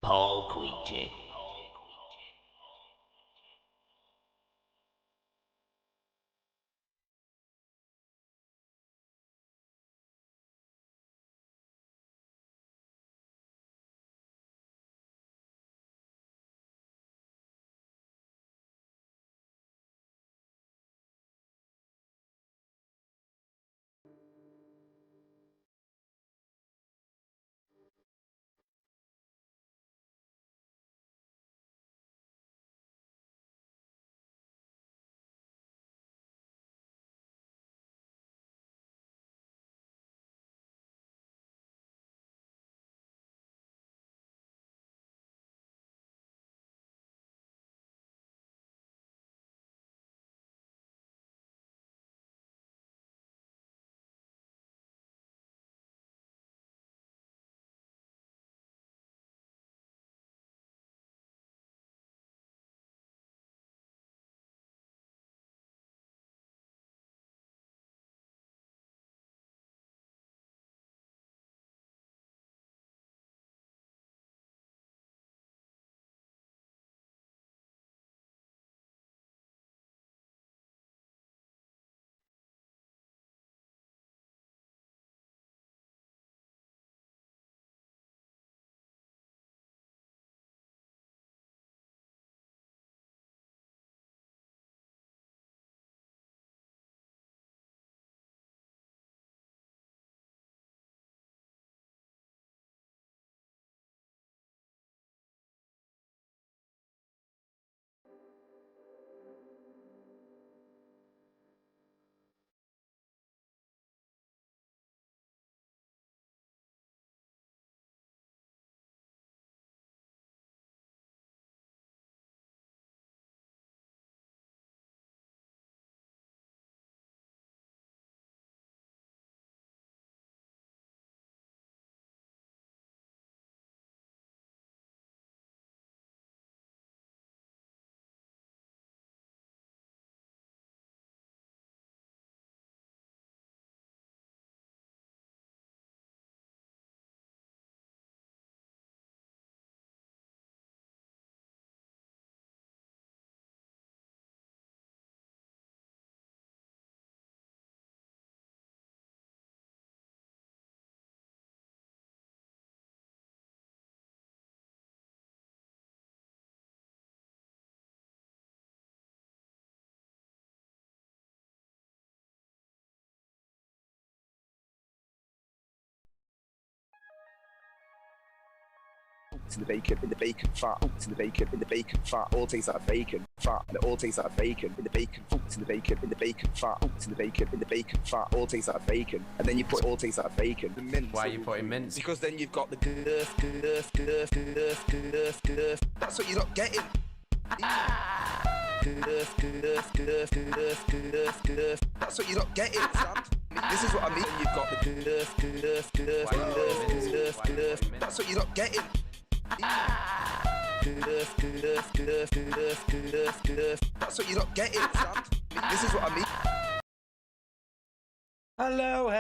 Paul Queechy. To the bacon, in the bacon fat, to the bacon, in the bacon fat, all tastes like bacon, fat, and it all tastes like bacon, in the bacon, to the bacon, in the bacon fat, to the bacon, in the bacon fat, all tastes like bacon, and then you put all tastes like bacon, the mince. Why are you putting mince? Because then you've got the girth. That's what you're not getting. That's what you're not getting, Sam. This is what I mean. You've got the girth. That's what you're not getting. That's what you're not getting, Sam. This is what I mean. Hello.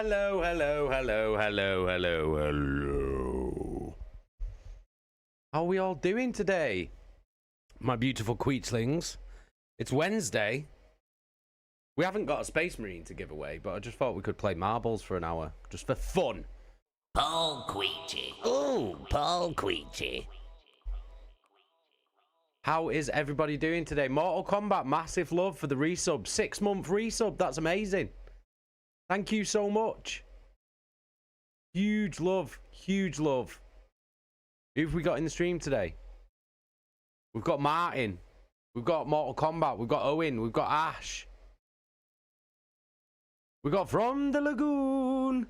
How are we all doing today? My beautiful Queechlings. It's Wednesday. We haven't got a Space Marine to give away, but I just thought we could play marbles for an hour, just for fun. Paul Queechy. Ooh, Paul Queechy. How is everybody doing today? Mortal Kombat, massive love for the resub. 6-month resub, that's amazing. Thank you so much. Huge love, huge love. Who have we got in the stream today? We've got Martin. We've got Mortal Kombat. We've got Owen. We've got Ash. We got From the Lagoon.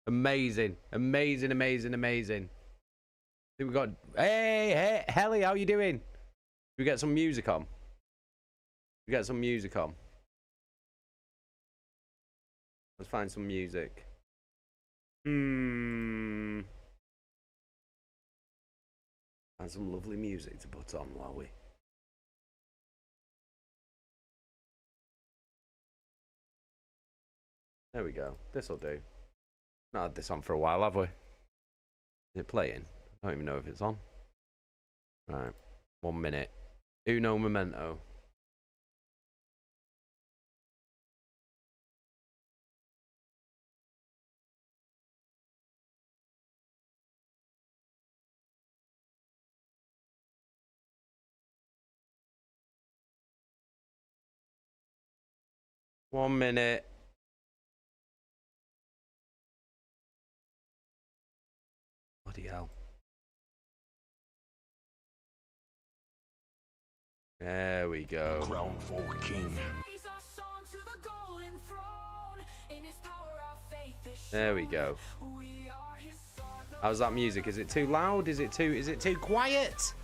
Amazing. Amazing. I think we got... Hey, Helly, how you doing? We get some music on. Let's find some music. Find some lovely music to put on while we... There we go. This'll do. Not had this on for a while, have we? Is it playing? I don't even know if it's on. Right. 1 minute. Uno momento. One minute. Bloody hell. There we go. Crown for king. There we go. How's that music? Is it too loud? Is it too quiet?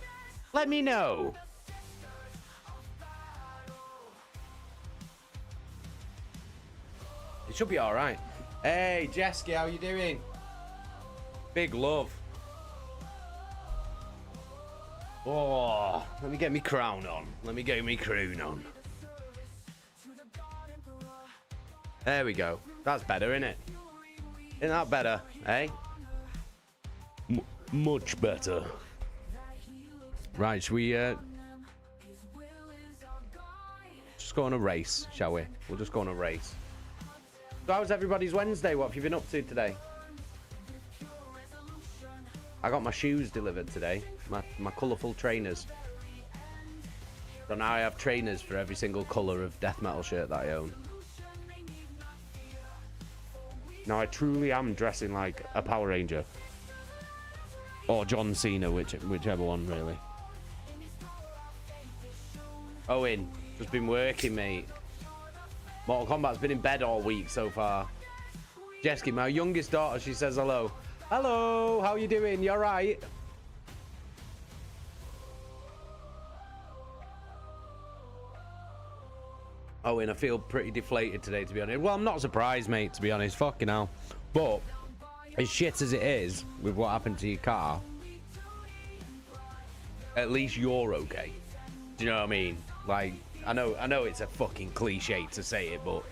Let me know. It should be all right. Hey, Jesky, how you doing? Big love. Oh, let me get me crown on. Let me get me crown on. There we go. That's better, isn't it? Isn't that better, eh? Much better. Right, should we just go on a race, shall we? We'll just go on a race. So how's everybody's Wednesday? What have you been up to today? I got my shoes delivered today. My colourful trainers. So now I have trainers for every single colour of death metal shirt that I own. Now I truly am dressing like a Power Ranger. Or John Cena, whichever one really. Owen, just been working, mate. Mortal Kombat's been in bed all week so far. Jesky, my youngest daughter, she says hello. Hello, how you doing? You alright? Owen, I feel pretty deflated today, to be honest. Well, I'm not surprised, mate, to be honest. Fucking hell. But, as shit as it is, with what happened to your car, at least you're okay. Do you know what I mean? Like, I know it's a fucking cliche to say it, but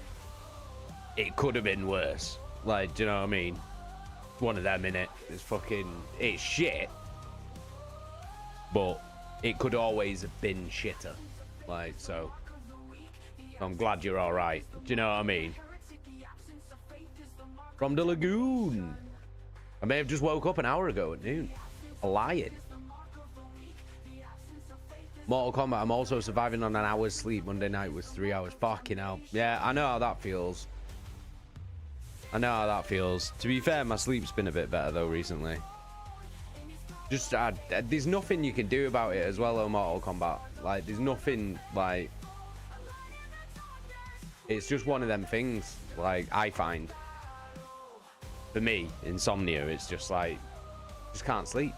it could have been worse. Like, do you know what I mean? One of them, innit? It's shit. But it could always have been shitter. Like, so I'm glad you're alright. Do you know what I mean? From the lagoon. I may have just woke up an hour ago at noon. I'm lying. Mortal Kombat, I'm also surviving on an hour's sleep. Monday night was 3 hours. Fucking hell. Yeah, I know how that feels. I know how that feels. To be fair, my sleep's been a bit better though recently. Just, there's nothing you can do about it as well, though, Mortal Kombat. Like, there's nothing, like... It's just one of them things, like, I find. For me, insomnia, it's just like, just can't sleep.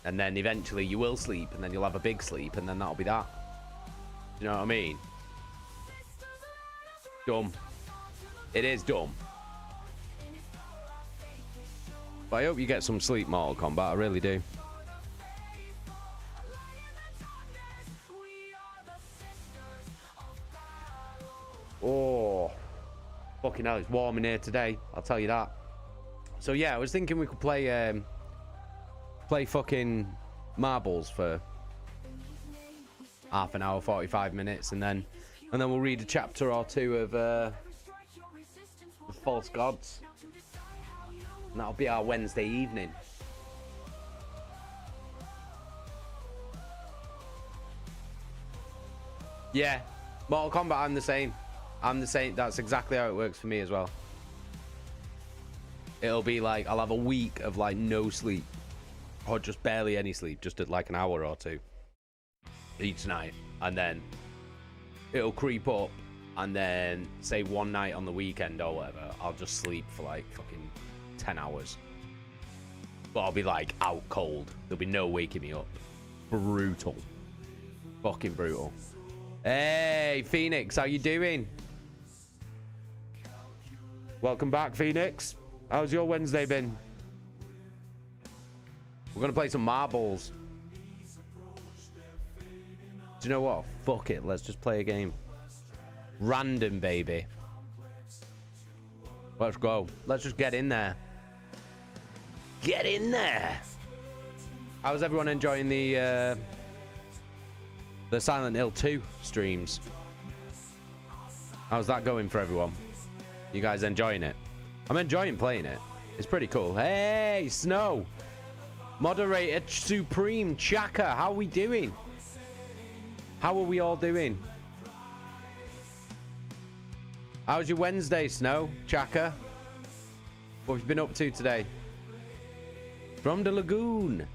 And then eventually you will sleep, and then you'll have a big sleep, and then that'll be that. Do you know what I mean? Dumb. It is dumb. But I hope you get some sleep, Mortal Kombat. I really do. Oh, fucking hell, it's warm in here today. I'll tell you that. So yeah, I was thinking we could play fucking marbles for half an hour, 45 minutes, and then we'll read a chapter or two of Flase Gods. And that'll be our Wednesday evening. Yeah, Mortal Kombat, I'm the same. That's exactly how it works for me as well. It'll be like, I'll have a week of like no sleep. Or just barely any sleep, just at like an hour or two each night. And then it'll creep up, and then say one night on the weekend or whatever, I'll just sleep for like fucking 10 hours. But I'll be like out cold. There'll be no waking me up. Brutal. Fucking brutal. Hey, Phoenix, how you doing? Welcome back, Phoenix. How's your Wednesday been? We're gonna play some marbles. Do you know what? Fuck it. Let's just play a game. Random, baby. Let's go. Let's just get in there. Get in there. How's everyone enjoying the Silent Hill 2 streams? How's that going for everyone? You guys enjoying it? I'm enjoying playing it. It's pretty cool. Hey, Snow! Moderator Supreme Chaka, how are we doing? How are we all doing? How's your Wednesday, Snow? Chaka? What have you been up to today? From the lagoon.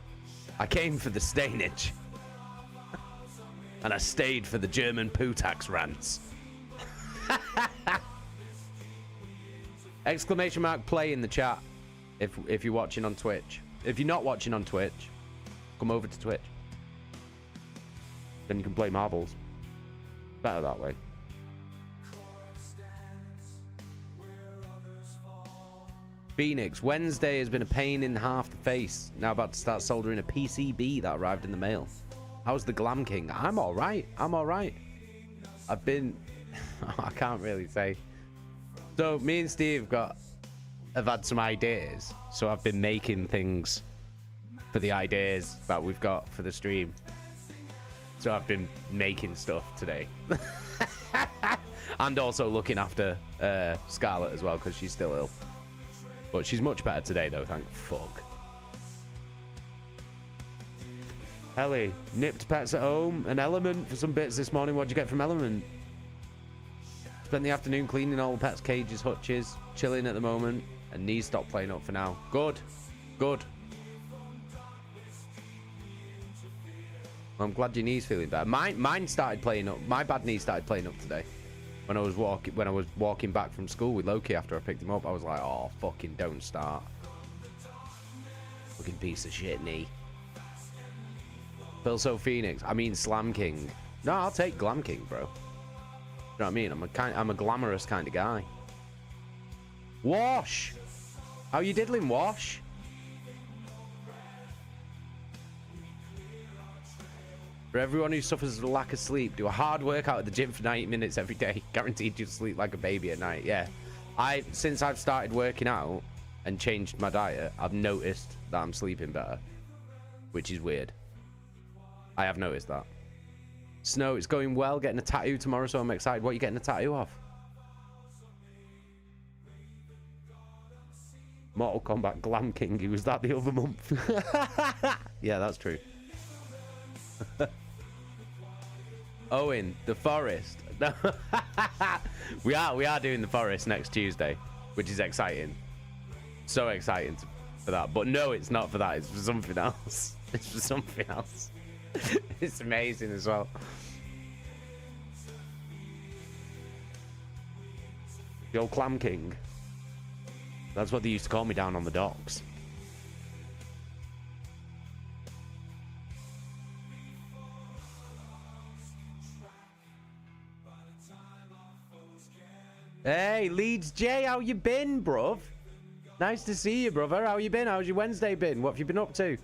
I came for the stainage. And I stayed for the German poo tax rants. Exclamation mark play in the chat if you're watching on Twitch. If you're not watching on Twitch, come over to Twitch. Then you can play marbles. Better that way. Phoenix, Wednesday has been a pain in half the face. Now about to start soldering a PCB that arrived in the mail. How's the Glam King? I'm alright. I'm alright. I've been... I can't really say. So me and Steve have had some ideas. So I've been making things for the ideas that we've got for the stream. So I've been making stuff today. And also looking after Scarlett as well, because she's still ill. But she's much better today, though, thank fuck. Ellie, nipped pets at home. An Element for some bits this morning. What'd you get from Element? Spent the afternoon cleaning all the pets' cages, hutches, chilling at the moment, and knees stopped playing up for now. Good. Good. I'm glad your knee's feeling better. Mine started playing up. My bad knee started playing up today. When I was walking back from school with Loki after I picked him up, I was like, oh, fucking don't start. Fucking piece of shit knee. Pilso Phoenix. I mean Slam King. No, I'll take Glam King, bro. You know what I mean? I'm a glamorous kind of guy. Wash! How you diddling, Wash? For everyone who suffers a lack of sleep, do a hard workout at the gym for 90 minutes every day. Guaranteed you'll sleep like a baby at night. Yeah. Since I've started working out and changed my diet, I've noticed that I'm sleeping better. Which is weird. I have noticed that. Snow, it's going well. Getting a tattoo tomorrow, so I'm excited. What are you getting a tattoo of? Mortal Kombat Glam King. He was that the other month. Yeah, that's true. Owen, the forest. we are doing the forest next Tuesday, which is exciting. So exciting for that. But no, it's not for that. It's for something else. It's for something else. It's amazing as well. The old Clam King. That's what they used to call me down on the docks. Hey, Leeds J, how you been, bruv? Nice to see you, brother. How you been? How's your Wednesday been? What have you been up to?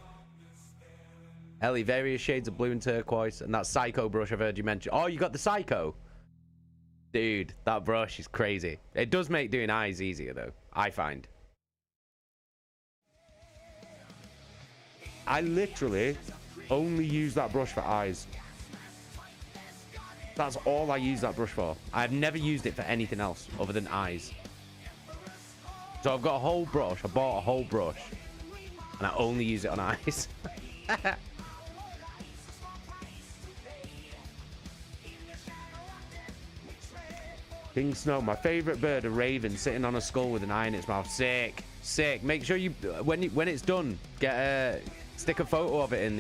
Ellie, various shades of blue and turquoise, and that Psycho brush I've heard you mention. Oh, you got the Psycho? Dude, that brush is crazy. It does make doing eyes easier, though, I find. I literally only use that brush for eyes. That's all I use that brush for. I've never used it for anything else other than eyes. So I've got a whole brush. I bought a whole brush. And I only use it on eyes. King Snow, my favorite bird, a raven sitting on a skull with an eye in its mouth. Sick. Sick. Make sure you, when it's done, stick a photo of it in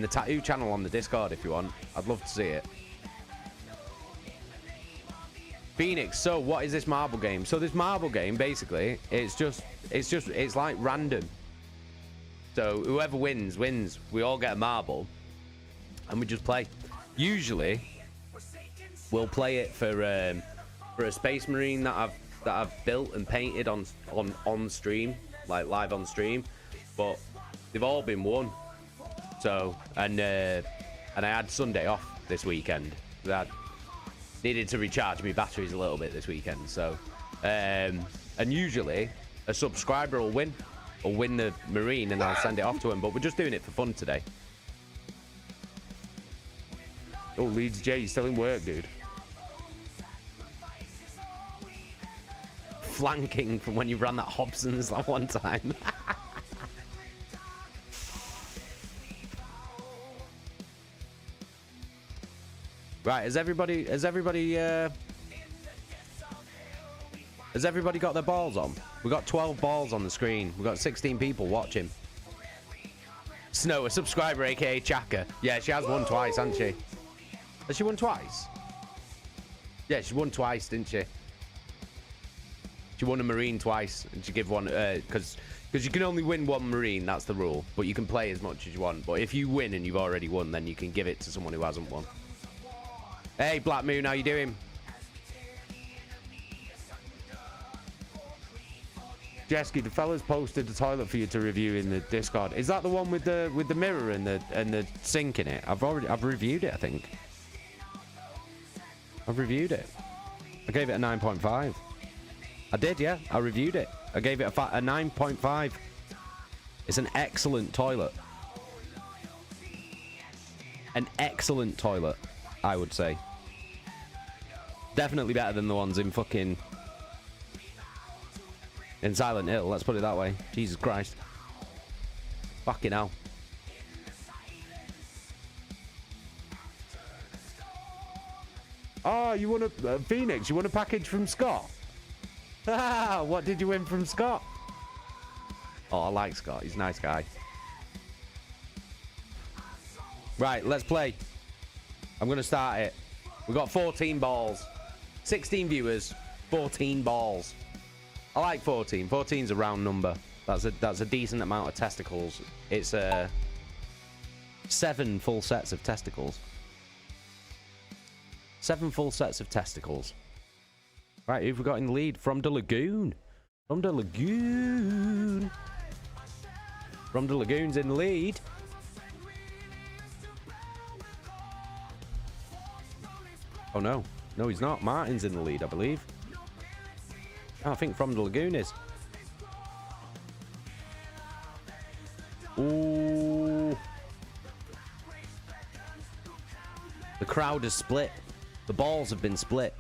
the tattoo channel on the Discord if you want. I'd love to see it. Phoenix, so what is this marble game? So this marble game, basically, it's like random. So whoever wins. We all get a marble, and we just play. Usually, we'll play it for a Space Marine that I've built and painted on stream, like live on stream. But they've all been won. So and I had Sunday off this weekend. That needed to recharge my batteries a little bit this weekend. So and usually a subscriber will win. or win the marine, and I'll send it off to him. But we're just doing it for fun today. Oh, Leeds J, you're still in work, dude. Flanking from when you ran that Hobson's that one time. Right, has everybody got their balls on? We've got 12 balls on the screen. We've got 16 people watching. Snow, a subscriber, aka Chaka. Yeah, she has won twice, hasn't she? Has she won twice? Yeah, she won twice, didn't she? She won a marine twice, and she give one because you can only win one marine. That's the rule. But you can play as much as you want. But if you win and you've already won, then you can give it to someone who hasn't won. Hey, Black Moon, how you doing? Jesky, the fella's posted the toilet for you to review in the Discord. Is that the one with the mirror and the sink in it? I've reviewed it, I think. I've reviewed it. I gave it a 9.5. I did, yeah. I reviewed it. I gave it a 9.5. It's an excellent toilet. An excellent toilet, I would say. Definitely better than the ones in fucking... in Silent Hill, let's put it that way. Jesus Christ. Fucking hell. Oh, you want a Phoenix? You want a package from Scott? What did you win from Scott? Oh, I like Scott. He's a nice guy. Right, let's play. I'm going to start it. We've got 14 balls. 16 viewers, 14 balls. I like 14. 14's a round number. That's a decent amount of testicles. It's 7 full sets of testicles. 7 full sets of testicles. Right, who've we got in the lead? From the Lagoon. From the Lagoon. From the Lagoon's in the lead. Oh no. No, he's not. Martin's in the lead, I believe. Oh, I think From the Lagoon is. Ooh. The crowd is split. The balls have been split.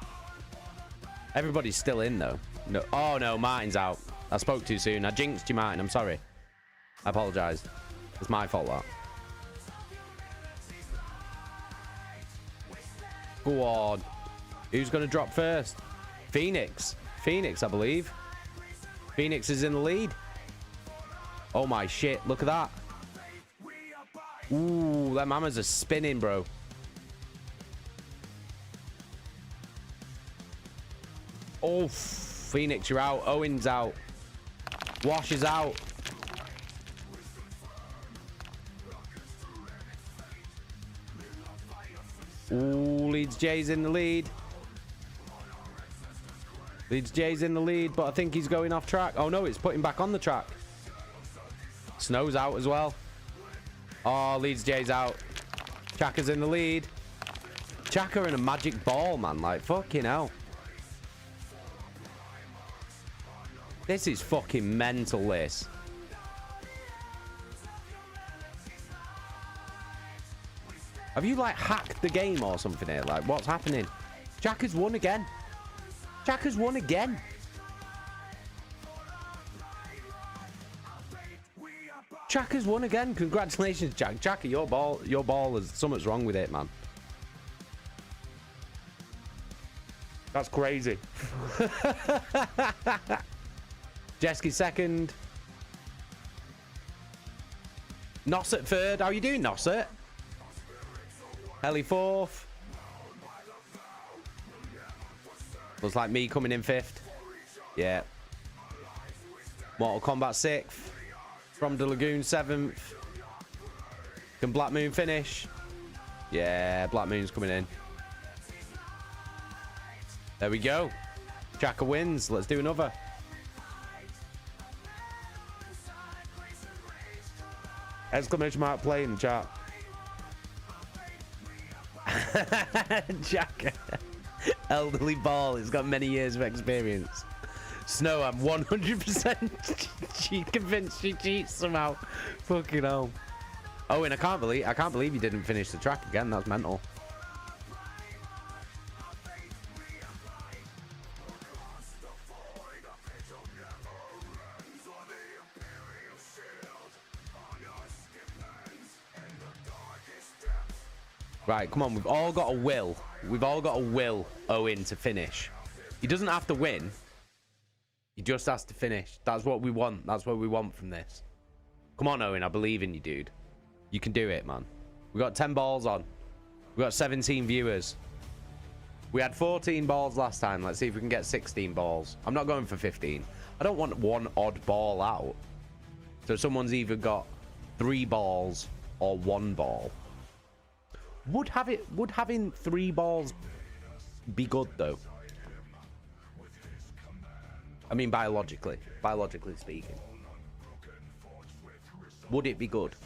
Everybody's still in, though. No. Oh, no. Martin's out. I spoke too soon. I jinxed you, Martin. I'm sorry. I apologize. It's my fault, that. Go on. Who's going to drop first? Phoenix. Phoenix, I believe. Phoenix is in the lead. Oh, my shit. Look at that. Ooh, them hammers are spinning, bro. Oh, Phoenix, you're out. Owen's out. Wash is out. Ooh, Leeds J's in the lead. Leeds J's in the lead, but I think he's going off track. Oh, no, it's putting back on the track. Snow's out as well. Oh, Leeds J's out. Chaka's in the lead. Chaka in a magic ball, man. Like, fucking hell. This is fucking mental, this. Have you, like, hacked the game or something here? Like, what's happening? Chaka's won again. Chaka's won again. Chaka's won again. Congratulations, Jack. Chaka, your ball is... something's wrong with it, man. That's crazy. Jesky second. Nossert third. How you doing, Nossert? Ellie fourth. Looks like me coming in fifth. Yeah. Mortal Kombat sixth. From the Lagoon seventh. Can Black Moon finish? Yeah, Black Moon's coming in. There we go. Chaka wins. Let's do another. Exclamation mark play in the chat. Chaka. Elderly ball. He's got many years of experience. Snow, I'm 100% convinced she cheats somehow. Fucking hell. Oh, and I can't believe you didn't finish the track again. That's mental. Right, come on. We've all got a will. We've all got a will Owen to finish. He doesn't have to win. He just has to finish. That's what we want. That's what we want from this. Come on, Owen. I believe in you, dude. You can do it, man. We got 10 balls on. We got 17 viewers. We had 14 balls last time. Let's see if we can get 16 balls. I'm not going for 15. I don't want one odd ball out. So someone's either got 3 balls or 1 ball. Would having 3 balls be good though? I mean, biologically speaking, would it be good?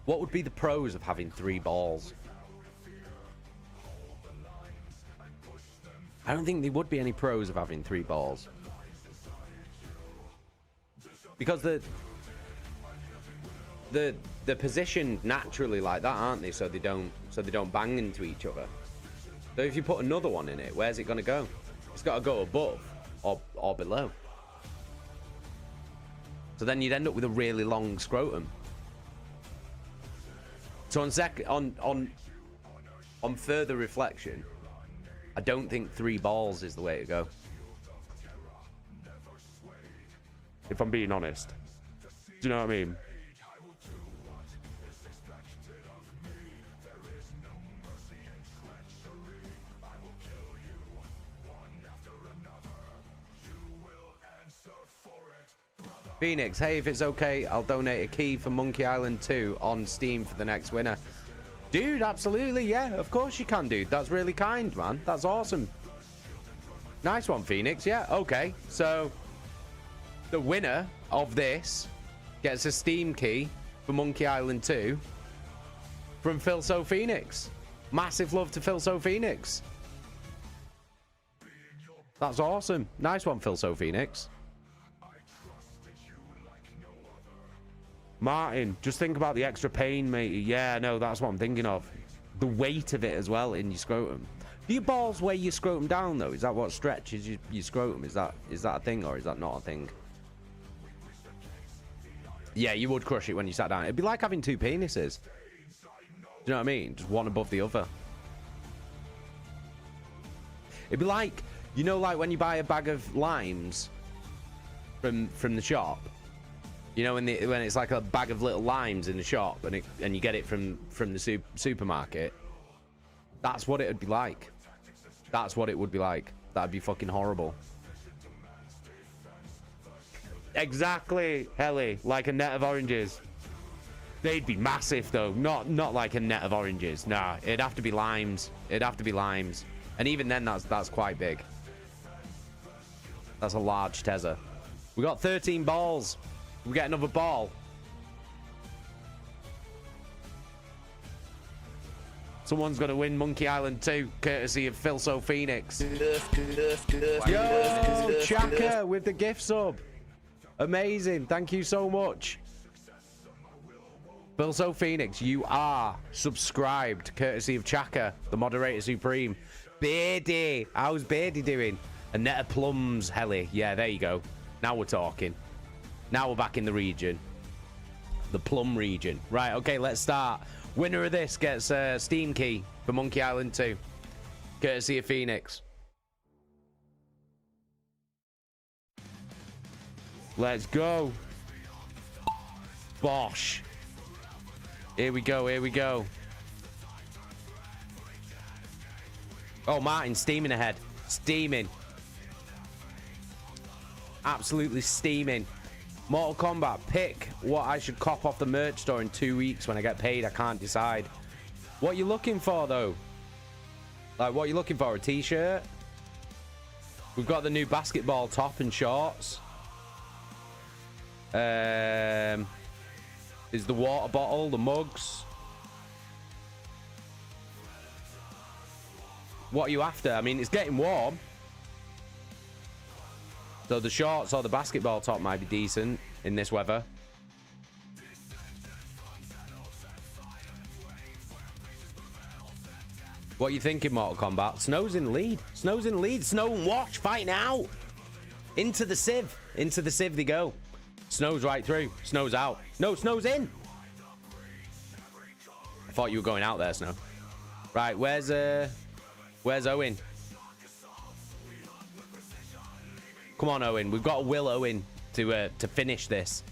What would be the pros of having 3 balls? I don't think there would be any pros of having 3 balls, because the position naturally like that, aren't they? So they don't bang into each other. So if you put another one in it, where's it going to go? It's got to go above or below. So then you'd end up with a really long scrotum. So on further reflection, I don't think 3 balls is the way to go. If I'm being honest. Do you know what I mean? Phoenix, hey, if it's okay, I'll donate a key for Monkey Island 2 on Steam for the next winner. Dude, absolutely, yeah, of course you can, dude. That's really kind, man. That's awesome. Nice one, Phoenix, yeah, okay. So, the winner of this gets a Steam key for Monkey Island 2 from Phil So Phoenix. Massive love to Phil So Phoenix. That's awesome. Nice one, Phil So Phoenix. Martin, just think about the extra pain, matey. Yeah, no, that's what I'm thinking of. The weight of it as well in your scrotum. Do your balls weigh your scrotum down, though? Is that what stretches your scrotum? Is that a thing, or is that not a thing? Yeah, you would crush it when you sat down. It'd be like having 2 penises. Do you know what I mean? Just one above the other. It'd be like, you know, like when you buy a bag of limes from the shop. You know, when it's like a bag of little limes in the shop, and you get it from the supermarket. That's what it would be like. That's what it would be like. That'd be fucking horrible. Exactly, Helly, like a net of oranges. They'd be massive though, not like a net of oranges. Nah, it'd have to be limes. It'd have to be limes, and even then, that's quite big. That's a large Tezza. We got 13 balls. We get another ball. Someone's going to win Monkey Island 2, courtesy of Phil So Phoenix. Yo, Chaka with the gift sub. Amazing. Thank you so much. Phil So Phoenix, you are subscribed, courtesy of Chaka, the moderator supreme. Beardy. How's Beardy doing? A net of plums, Helly. Yeah, there you go. Now we're talking. Now we're back in the region. The plum region. Right, okay, let's start. Winner of this gets a Steam key for Monkey Island 2. Courtesy of Phoenix. Let's go. Bosh. Here we go, here we go. Oh, Martin, steaming ahead. Steaming. Absolutely steaming. Mortal Kombat, pick what I should cop off the merch store in 2 weeks when I get paid. I can't decide. What you looking for, though? Like, what you looking for? A t-shirt? We've got the new basketball top and shorts. Is the water bottle, the mugs. What are you after? I mean, it's getting warm. So the shorts or the basketball top might be decent in this weather. What are you thinking, Mortal Kombat? Snow's in the lead. Snow's in the lead. Snow and Watch fighting out. Into the sieve. Into the sieve they go. Snow's right through. Snow's out. No, Snow's in. I thought you were going out there, Snow. Right, where's Owen? Come on, Owen. We've got to will Owen to finish this.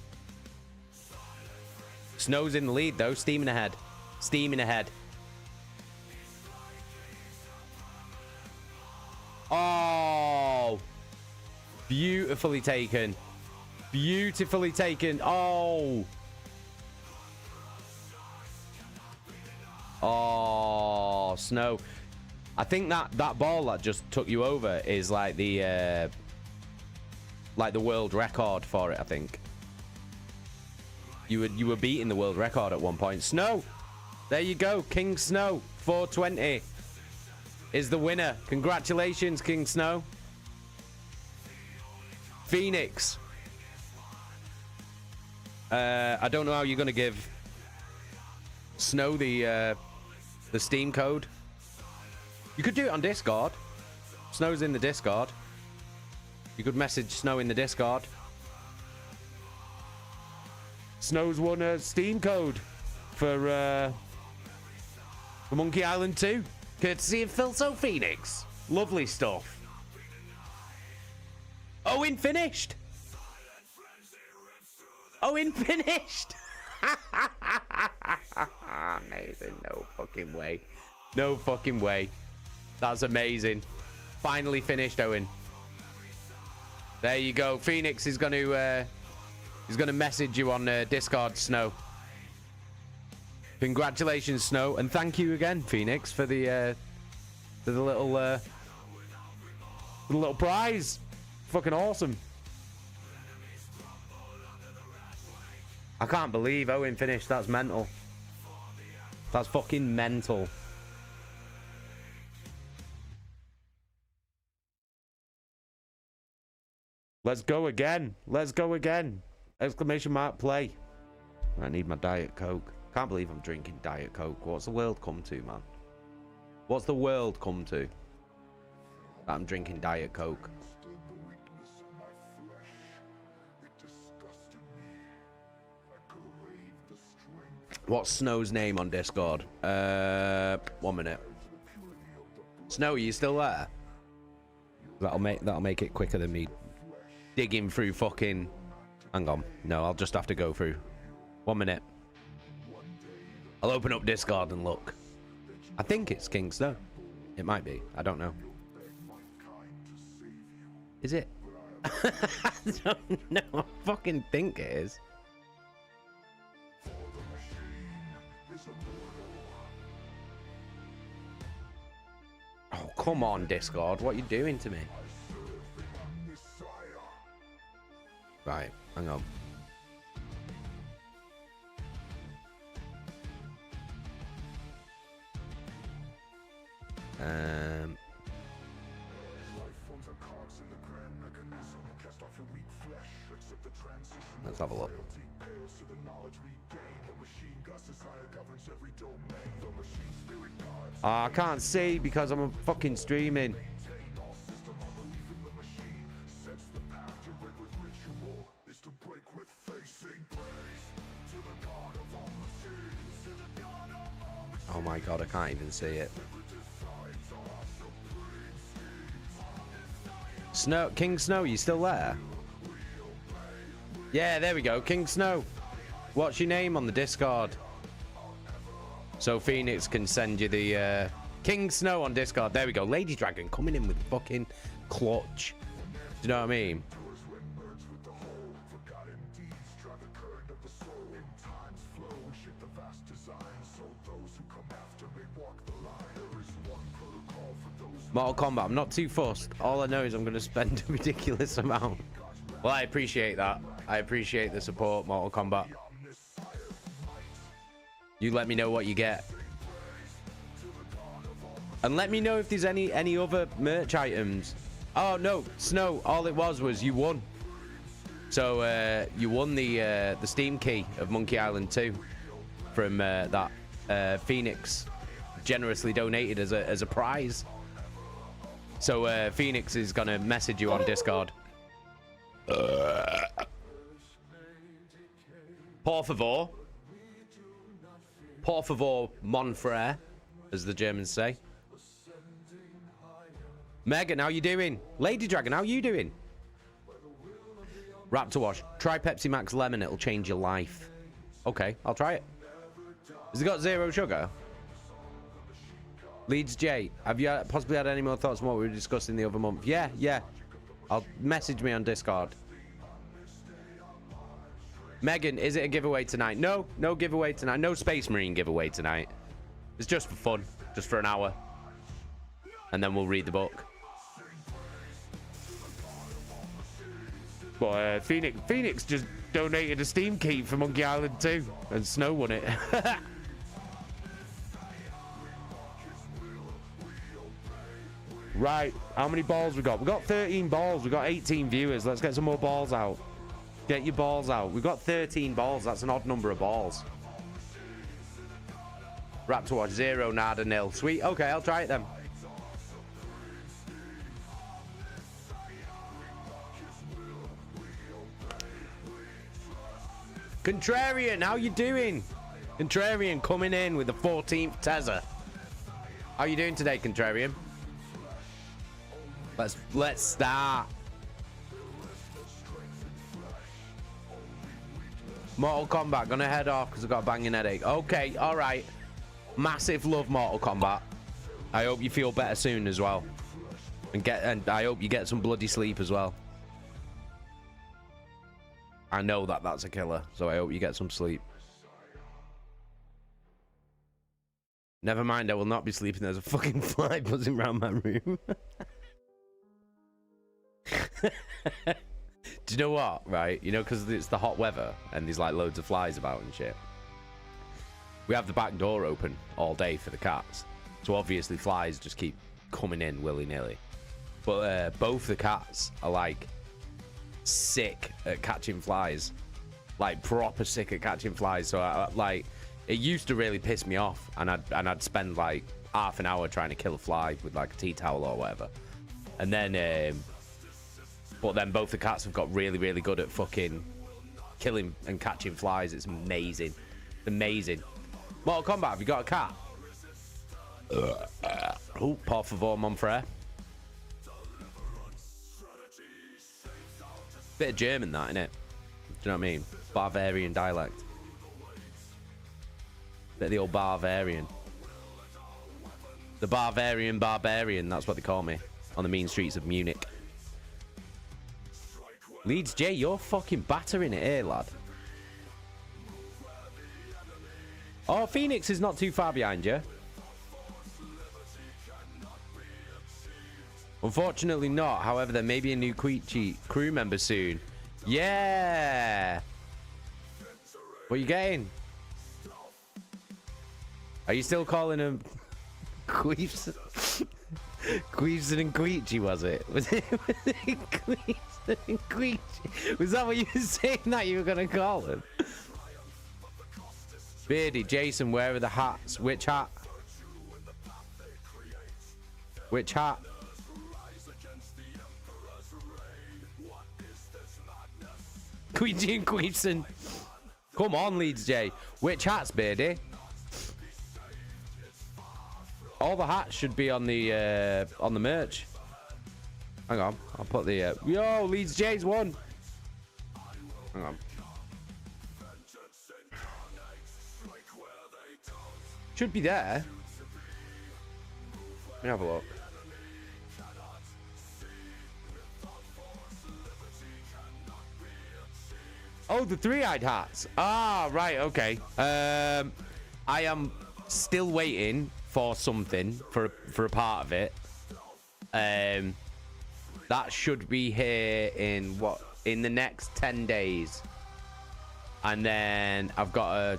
Snow's in the lead, though. Steaming ahead. Steaming ahead. Oh. Beautifully taken. Beautifully taken. Oh. Oh, Snow. I think that ball that just took you over is like the world record for it, I think. You were beating the world record at one point. Snow. There you go. King Snow 420 is the winner. Congratulations, King Snow. Phoenix. I don't know how you're going to give Snow the Steam code. You could do it on Discord. Snow's in the Discord. You could message Snow in the Discord. Snow's won a Steam code for Monkey Island 2. Courtesy of Philso Phoenix. Lovely stuff. Owen finished. Owen finished. Amazing. No fucking way. No fucking way. That's amazing. Finally finished, Owen. There you go. Phoenix is going to message you on Discord, Snow. Congratulations, Snow, and thank you again, Phoenix, for the little prize. Fucking awesome. I can't believe Owen finished. That's mental. That's fucking mental. Let's go again. Let's go again. Exclamation mark play. I need my Diet Coke. Can't believe I'm drinking Diet Coke. What's the world come to, man? What's the world come to? That I'm drinking Diet Coke. What's Snow's name on Discord? 1 minute. Snow, are you still there? That'll make it quicker than me digging through fucking... Hang on. No, I'll just have to go through. 1 minute. I'll open up Discord and look. I think it's King Snow. It might be. I don't know. Is it? I don't know. I fucking think it is. Oh, come on, Discord. What are you doing to me? Right, hang on. Let's have a look. Oh, I can't see because I'm fucking streaming. Oh my god, I can't even see it. Snow, King Snow, you still there? Yeah, there we go, King Snow. What's your name on the Discord? So Phoenix can send you the King Snow on Discord. There we go. Lady Dragon coming in with fucking clutch. Do you know what I mean? Mortal Kombat, I'm not too fussed. All I know is I'm going to spend a ridiculous amount. Well, I appreciate that. I appreciate the support, Mortal Kombat. You let me know what you get. And let me know if there's any other merch items. Oh no, Snow, all it was you won. So you won the Steam key of Monkey Island 2 from that Phoenix generously donated as a prize. So Phoenix is gonna message you on Discord. Por favor, mon frère, as the Germans say. Megan, how you doing? Lady Dragon, how you doing? Raptor Wash, try Pepsi Max Lemon, it'll change your life. Okay, I'll try it. Has it got 0 sugar? Leeds J, have you possibly had any more thoughts on what we were discussing the other month? Yeah. I'll message me on Discord. Megan, is it a giveaway tonight? No giveaway tonight. No Space Marine giveaway tonight. It's just for fun, just for an hour. And then we'll read the book. But Phoenix just donated a Steam key for Monkey Island 2, and Snow won it. Right, how many balls we got? We got 13 balls. We got 18 viewers. Let's get some more balls out. Get your balls out. We've got 13 balls. That's an odd number of balls. Raptor Watch 0, nada, nil. Sweet. Okay, I'll try it then. Contrarian, how you doing? Contrarian coming in with the 14th Tezza. How you doing today, Contrarian? Let's start. Mortal Kombat, gonna head off because I've got a banging headache. Okay, all right. Massive love, Mortal Kombat. I hope you feel better soon as well, and I hope you get some bloody sleep as well. I know that's a killer, so I hope you get some sleep. Never mind, I will not be sleeping. There's a fucking fly buzzing around my room. Do you know what, right? You know, because it's the hot weather and there's like loads of flies about and shit. We have the back door open all day for the cats. So obviously flies just keep coming in willy-nilly. But both the cats are like sick at catching flies. Like proper sick at catching flies. So like it used to really piss me off, and I'd spend like half an hour trying to kill a fly with like a tea towel or whatever. And then but then both the cats have got really, really good at fucking killing and catching flies. It's amazing. It's amazing. Mortal Kombat, have you got a cat? Oh, por favor, mon frère. Bit of German, that, innit? Do you know what I mean? Bavarian dialect. Bit of the old Bavarian. The Bavarian Barbarian, that's what they call me on the mean streets of Munich. Leeds J, you're fucking battering it here, lad. Oh, Phoenix is not too far behind you. Unfortunately not. However, there may be a new Queechy crew member soon. Yeah. What are you getting? Are you still calling him Queefs? Queefson and Queechy, was it? Was it Queefson and Queechy? Was that what you were saying that you were going to call him? Beardy, Jason, where are the hats? Which hat? Which hat? Queechy and Queefson. Come on, Leeds J. Which hats, Beardy? All the hats should be on the merch. Hang on, I'll put the yo, Leeds J's won. Hang on. Should be there. Let me have a look. Oh, the three-eyed hats. Ah, right, okay. I am still waiting for something for a part of it. That should be here in the next 10 days. And then I've got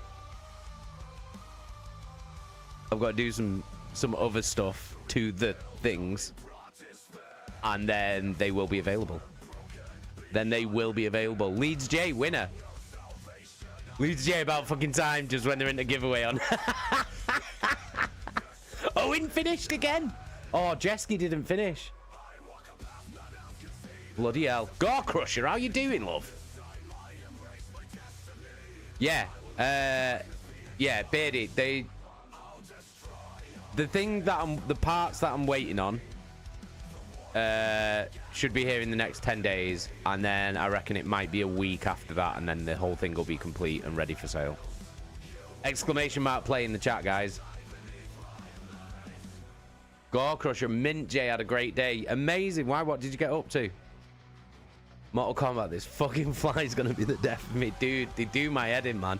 to do some some other stuff to the things, and then they will be available. Leeds J, winner. Leeds J about fucking time, just when they're in the giveaway on. Owen finished again. Oh, Jesky didn't finish. Bloody hell. Gore Crusher, how you doing, love? Yeah. Yeah, Beardy, the parts that I'm waiting on should be here in the next 10 days, and then I reckon it might be a week after that, and then the whole thing will be complete and ready for sale. Exclamation mark play in the chat, guys. Gore Crusher, Mint J had a great day. Amazing. Why? What did you get up to? Mortal Kombat, this fucking fly is gonna be the death of me. Dude, they do my head in, man.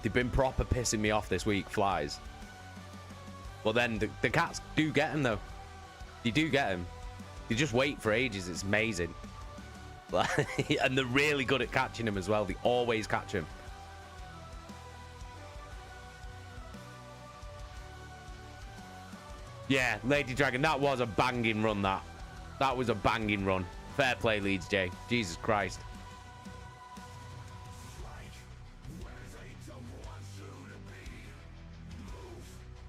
They've been proper pissing me off this week, flies. Well, then the cats do get them, though. You do get them. You just wait for ages. It's amazing. And they're really good at catching them as well. They always catch them. Yeah, Lady Dragon, that was a banging run, that. That was a banging run. Fair play, Leeds J. Jesus Christ.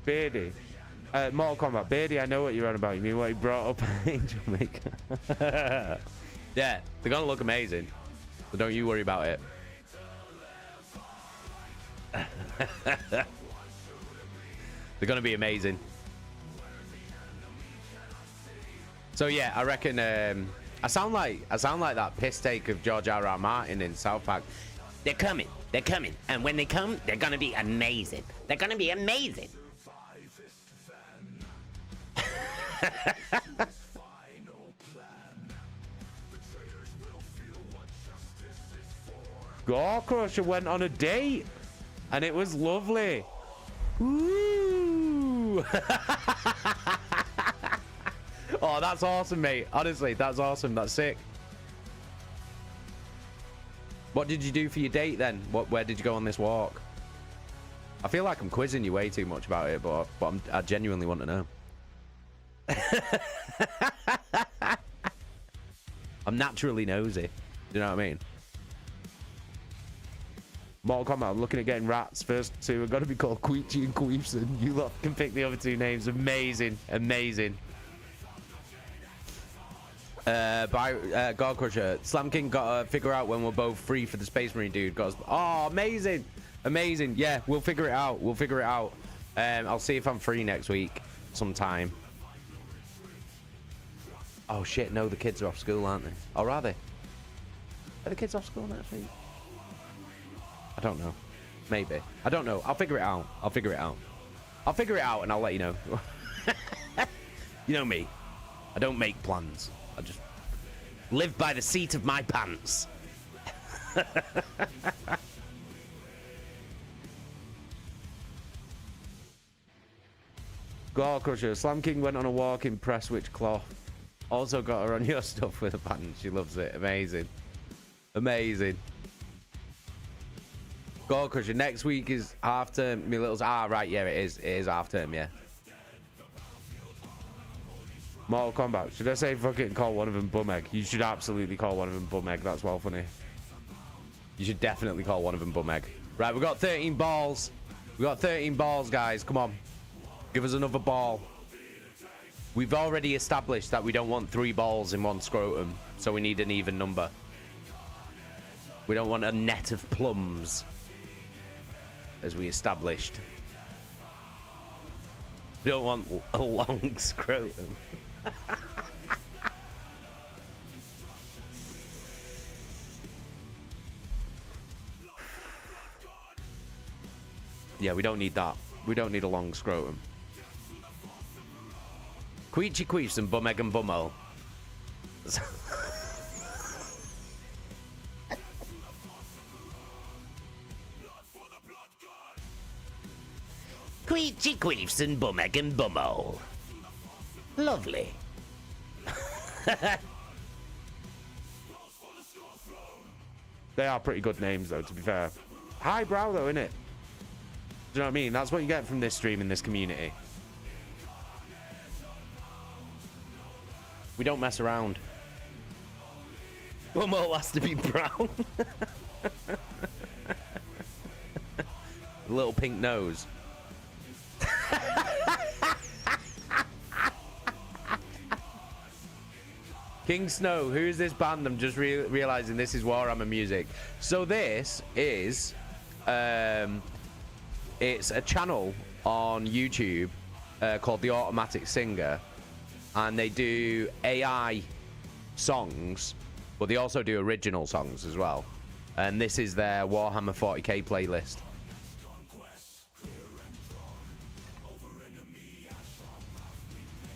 Beardy. Mortal Kombat. Beardy, I know what you're on about. You mean what he brought up Angel Maker? Yeah, they're going to look amazing. So don't you worry about it. They're going to be amazing. So yeah, I reckon I sound like that piss take of George R.R. Martin in South Park. They're coming. And when they come, they're gonna be amazing. Gore Crusher went on a date, and it was lovely. Woo! Oh, that's awesome, mate. Honestly, that's awesome. That's sick. What did you do for your date then? Where did you go on this walk? I feel like I'm quizzing you way too much about it, but I genuinely want to know. I'm naturally nosy. Do you know what I mean? Mortal Kombat, I'm looking at getting rats. First two are going to be called Queechy and Queefson. You lot can pick the other two names. Amazing. Amazing. God Crusher, Slam King got to figure out when we're both free for the Space Marine dude. Oh, amazing. Amazing. Yeah, we'll figure it out. I'll see if I'm free next week sometime. Oh shit, no, the kids are off school, aren't they? Or are they? Are the kids off school next week? I don't know. Maybe. I don't know. I'll figure it out and I'll let you know. You know me. I don't make plans. I just live by the seat of my pants. Gore Crusher, Slam King went on a walk in Presswich cloth. Also got her on your stuff with a pattern. She loves it. Amazing. Amazing. Gore Crusher, next week is half term. Me littles. Ah, right. Yeah, it is. It is half term. Yeah. Mortal Kombat. Should I say fucking call one of them bum egg? You should absolutely call one of them bum egg. That's well funny. You should definitely call one of them bum egg. Right, we've got 13 balls. We've got 13 balls, guys. Come on. Give us another ball. We've already established that we don't want 3 balls in one scrotum, so we need an even number. We don't want a net of plums, as we established. We don't want a long scrotum. Yeah, we don't need that. We don't need a long scrotum. Queechy Queefs and Bum Egg and Bummo. Queechy Queefs and Bum Egg and Bummo. Lovely. They are pretty good names, though, to be fair. Highbrow, though, innit? Do you know what I mean? That's what you get from this stream in this community. We don't mess around. Bumhole has to be brown. Little pink nose. King Snow, who is this band? I'm just realizing this is Warhammer music. So this is, it's a channel on YouTube called The Automatic Singer, and they do AI songs, but they also do original songs as well. And this is their Warhammer 40k playlist.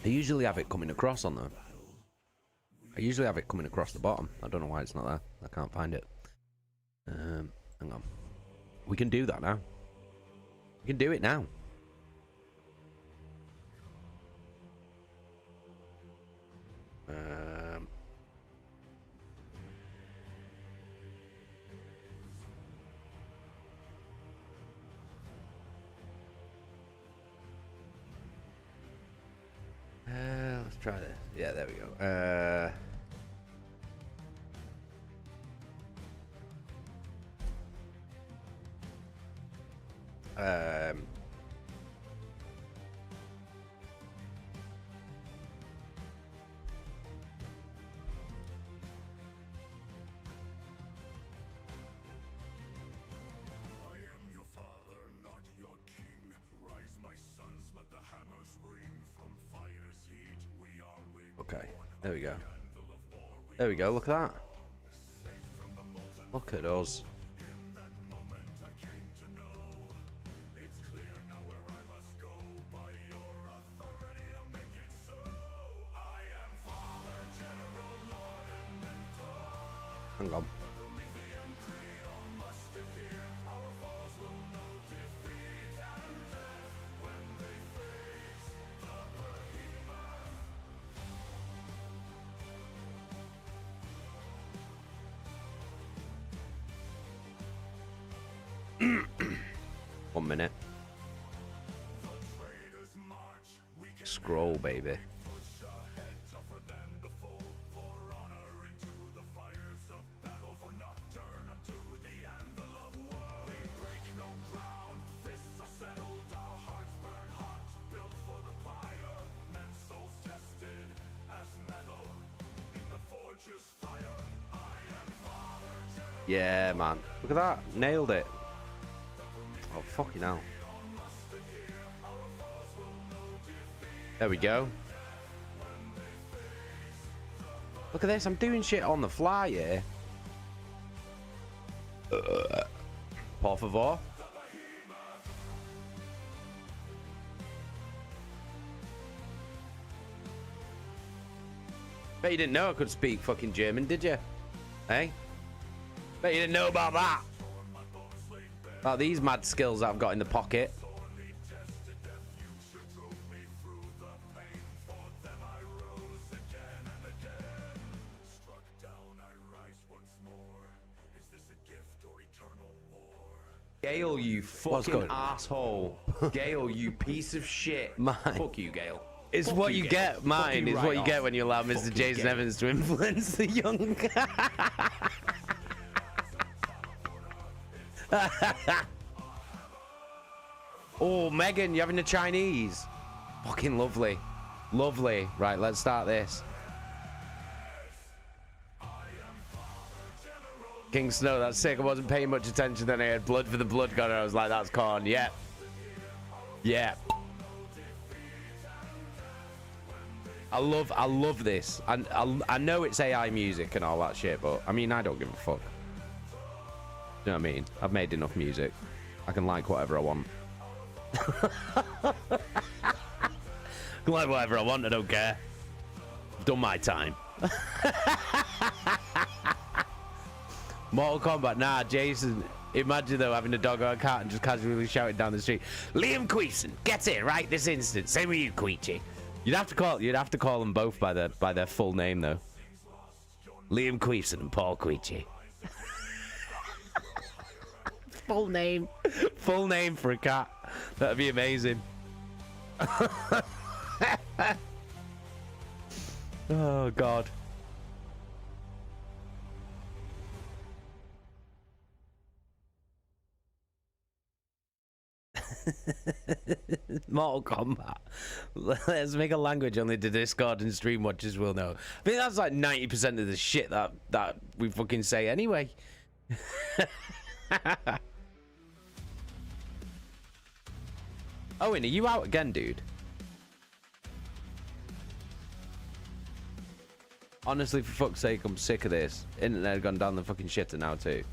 I usually have it coming across on there. I usually have it coming across the bottom. I don't know why it's not there. I can't find it. Hang on. We can do that now. We can do it now. Let's try this. Yeah, there we go. Okay, there we go. There we go, look at that. Look at us. Hang on. One minute. Scroll, baby. Yeah, man. Look at that. Nailed it. Oh, fucking hell. There we go. Look at this. I'm doing shit on the fly here. Por favor. Bet you didn't know I could speak fucking German, did you? Hey? Bet you didn't know about that. About these mad skills I've got in the pocket. Gale, you fucking asshole. Gale, you piece of shit. Mine. Fuck you, Gale. It's fuck what you get, mine, is right what you get when you allow Mr. Jason Evans to influence the young. Oh, Megan, you having a Chinese? Fucking lovely. Lovely. Right, let's start this. King Snow, that's sick. I wasn't paying much attention, then I had blood for the blood god, and I was like, that's corn. Yep. Yep. I love this. I know it's AI music and all that shit, but I mean, I don't give a fuck. You know what I mean? I've made enough music. I can like whatever I want. I can like whatever I want, I don't care. I've done my time. Mortal Kombat, nah, Jason. Imagine though having a dog or a cat and just casually shouting down the street, Liam Queeson, get it right this instant. Same with you, Queechy. You'd have to call them both by their full name though. Liam Queeson and Paul Queechy. Full name for a cat. That'd be amazing. Oh God. Mortal Kombat. Let's make a language only the Discord and stream watchers will know. I think that's like 90% of the shit that we fucking say anyway. Owen, are you out again, dude? Honestly, for fuck's sake, I'm sick of this. Internet had gone down the fucking shitter now too.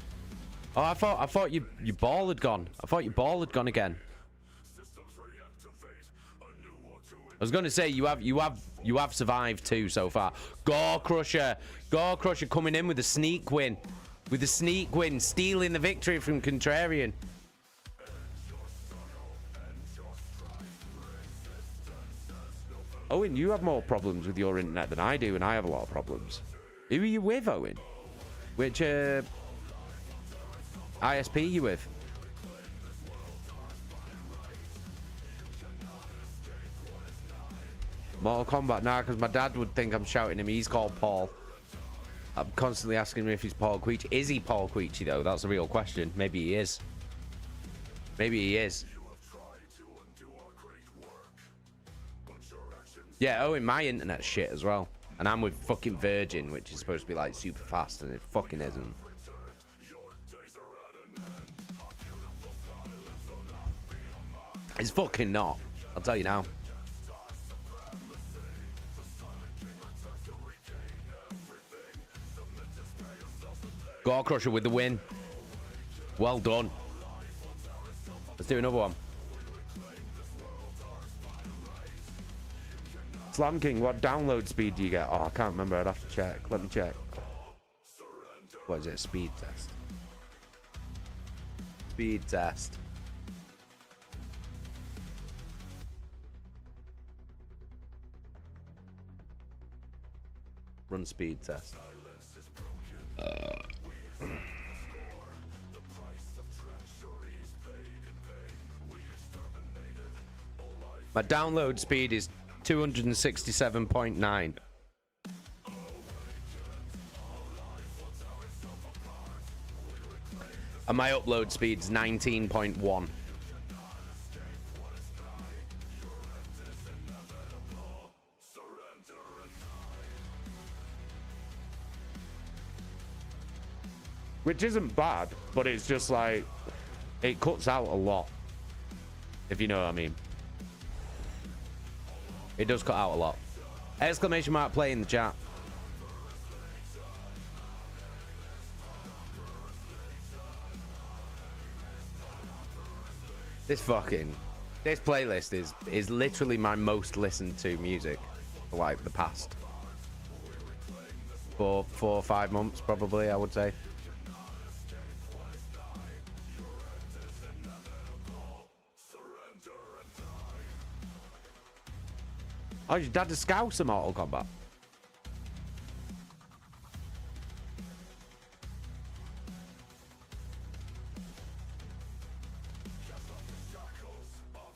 Oh, I thought your ball had gone. I thought your ball had gone again. I was gonna say you have survived too so far. Gore Crusher coming in with a sneak win, stealing the victory from Contrarian. Owen, you have more problems with your internet than I do, and I have a lot of problems. Who are you with, Owen? Which ISP you with? Mortal Kombat, nah, because my dad would think I'm shouting him. He's called Paul. I'm constantly asking him if he's Paul Queechy. Is he Paul Queechy, though? That's a real question. Maybe he is. Maybe he is. Yeah, oh, in my internet's shit as well. And I'm with fucking Virgin, which is supposed to be like super fast, and it fucking isn't. It's fucking not. I'll tell you now. Gore Crusher with the win. Well done. Let's do another one. Slam King, what download speed do you get? Oh, I can't remember. I'd have to check. Let me check. What is it? Speed test. Speed test. Run speed test. My download speed is 267.9. And my upload speed's 19.1. Which isn't bad, but it's just like, it cuts out a lot, if you know what I mean. It does cut out a lot. Exclamation mark play in the chat. This playlist is literally my most listened to music for like the past 4 or 5 months probably, I would say. Oh, your dad is Scouse in Mortal Kombat.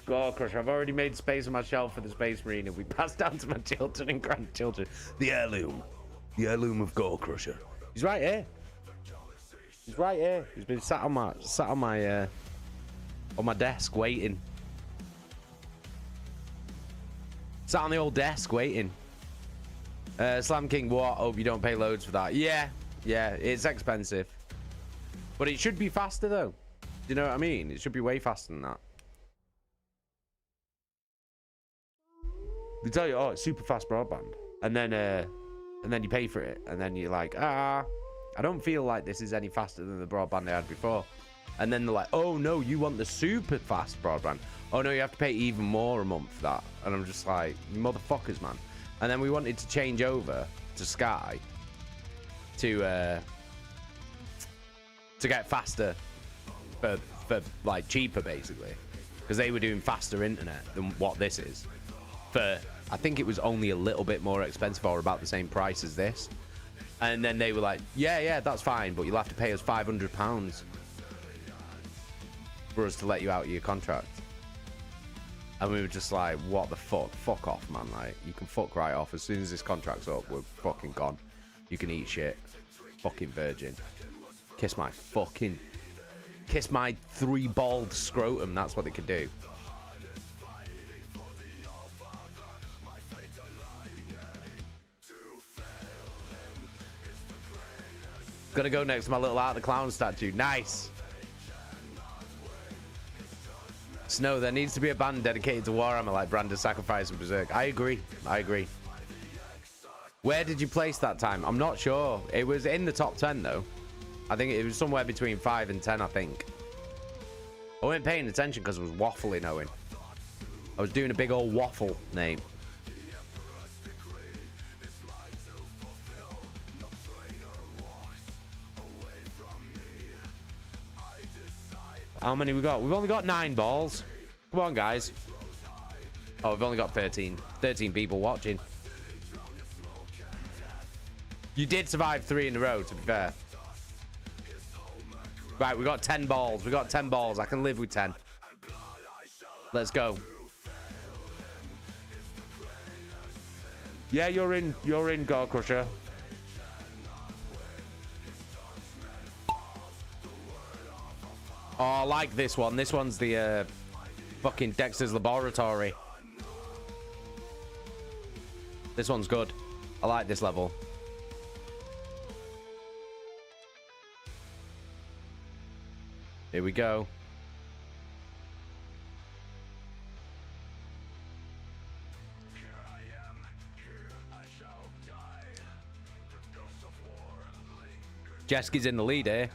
Gore Crusher, I've already made space on my shelf for the Space Marine and we passed down to my children and grandchildren. The heirloom. The heirloom of Gore Crusher. He's right here. He's right here. He's been sat on my desk waiting. Sat on the old desk waiting. Slam King, what? Hope you don't pay loads for that. Yeah, it's expensive. But it should be faster though. Do you know what I mean? It should be way faster than that. They tell you, oh, it's super fast broadband. And then you pay for it. And then you're like, I don't feel like this is any faster than the broadband they had before. And then they're like, oh no, you want the super fast broadband. Oh no, you have to pay even more a month for that. And I'm just like, motherfuckers, man. And then we wanted to change over to Sky to get faster for like cheaper basically, because they were doing faster internet than what this is. For I think it was only a little bit more expensive or about the same price as this. And then they were like, yeah, that's fine, but you'll have to pay us £500 for us to let you out of your contract. And we were just like, what the fuck? Fuck off, man. Like, you can fuck right off. As soon as this contract's up, we're fucking gone. You can eat shit. Fucking virgin. Kiss my 3-balled scrotum. That's what they could do. Gonna go next to my little Art the Clown statue. Nice. Snow, there needs to be a band dedicated to Warhammer like Brand of Sacrifice and Berserk. I agree. I agree. Where did you place that time? I'm not sure. It was in the top 10 though. I think it was somewhere between 5 and 10, I think. I wasn't paying attention because I was waffling, Owen. I was doing a big old waffle name. How many we got? We've only got 9 balls. Come on, guys. Oh, we've only got 13. 13 people watching. You did survive 3 in a row, to be fair. Right, we got 10 balls. We got 10 balls. I can live with 10. Let's go. Yeah, you're in. You're in, Gore Crusher. Oh, I like this one. This one's the fucking Dexter's Laboratory. This one's good. I like this level. Here we go. Jeski's in the lead here.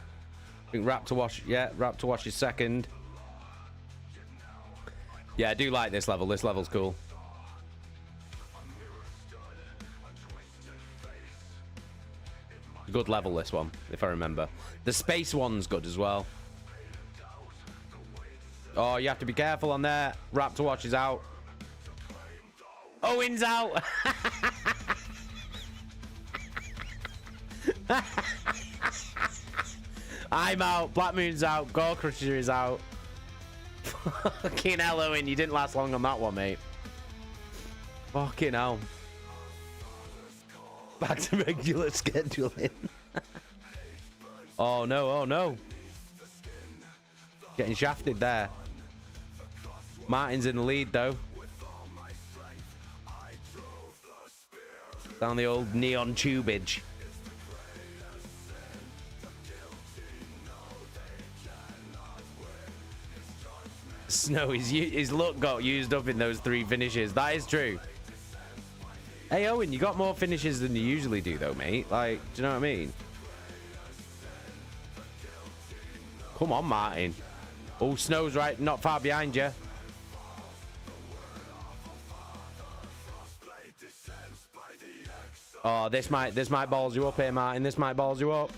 I think Raptor Wash, yeah, Raptor Wash is second. Yeah, I do like this level. This level's cool. Good level, this one, if I remember. The space one's good as well. Oh, you have to be careful on there. Raptor Wash is out. Owen's out. I'm out. Black Moon's out. Gore Crusher is out. Fucking hell, Owen. You didn't last long on that one, mate. Fucking hell. Back to regular scheduling. Oh, no. Oh, no. Getting shafted there. Martin's in the lead, though. Down the old neon tubage. Snow, his luck got used up in those 3 finishes. That is true. Hey, Owen, you got more finishes than you usually do, though, mate. Like, do you know what I mean? Come on, Martin. Oh, Snow's right, not far behind you. Oh, this might balls you up here, Martin. This might balls you up.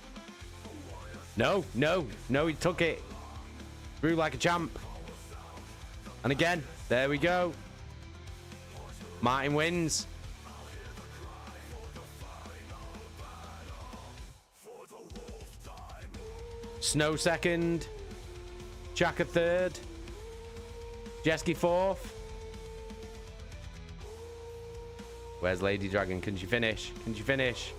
No, he took it. Through like a champ. And again, there we go. Martin wins. Snow second. Chaka third. Jeski fourth. Where's Lady Dragon? Can she finish? Can she finish?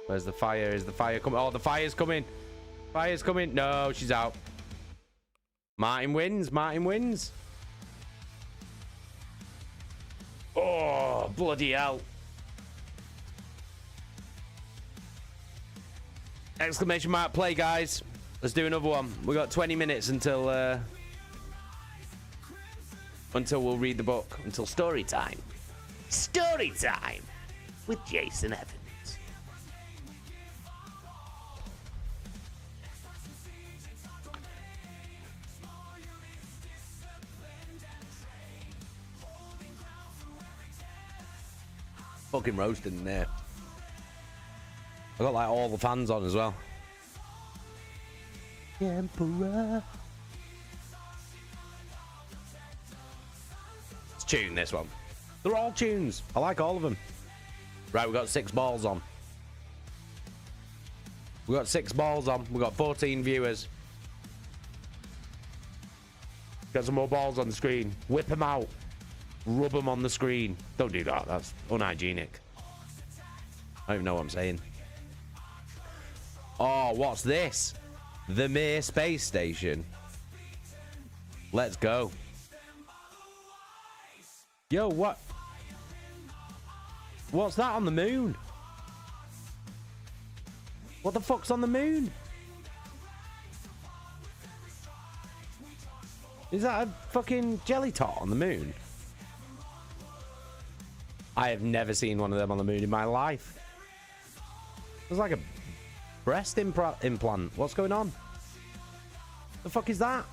Where's the fire? Is the fire coming? Oh, the fire's coming. Fire's coming. No, she's out. Martin wins. Martin wins. Oh, bloody hell. Exclamation mark play, guys. Let's do another one. We got 20 minutes until we'll read the book. Until story time. Story time with Jason Evans. Fucking roasted in there. I got like all the fans on as well. Emperor. It's tune, this one. They're all tunes. I like all of them. Right, we got 6 balls on. We got 6 balls on. We got 14 viewers. Get some more balls on the screen. Whip them out. Rub them on the screen. Don't do that. That's unhygienic. I don't even know what I'm saying. Oh, what's this? The Mir Space Station. Let's go. Yo, what? What's that on the moon? What the fuck's on the moon? Is that a fucking jelly tot on the moon? I have never seen one of them on the moon in my life. It's like a breast implant. What's going on? The fuck is that?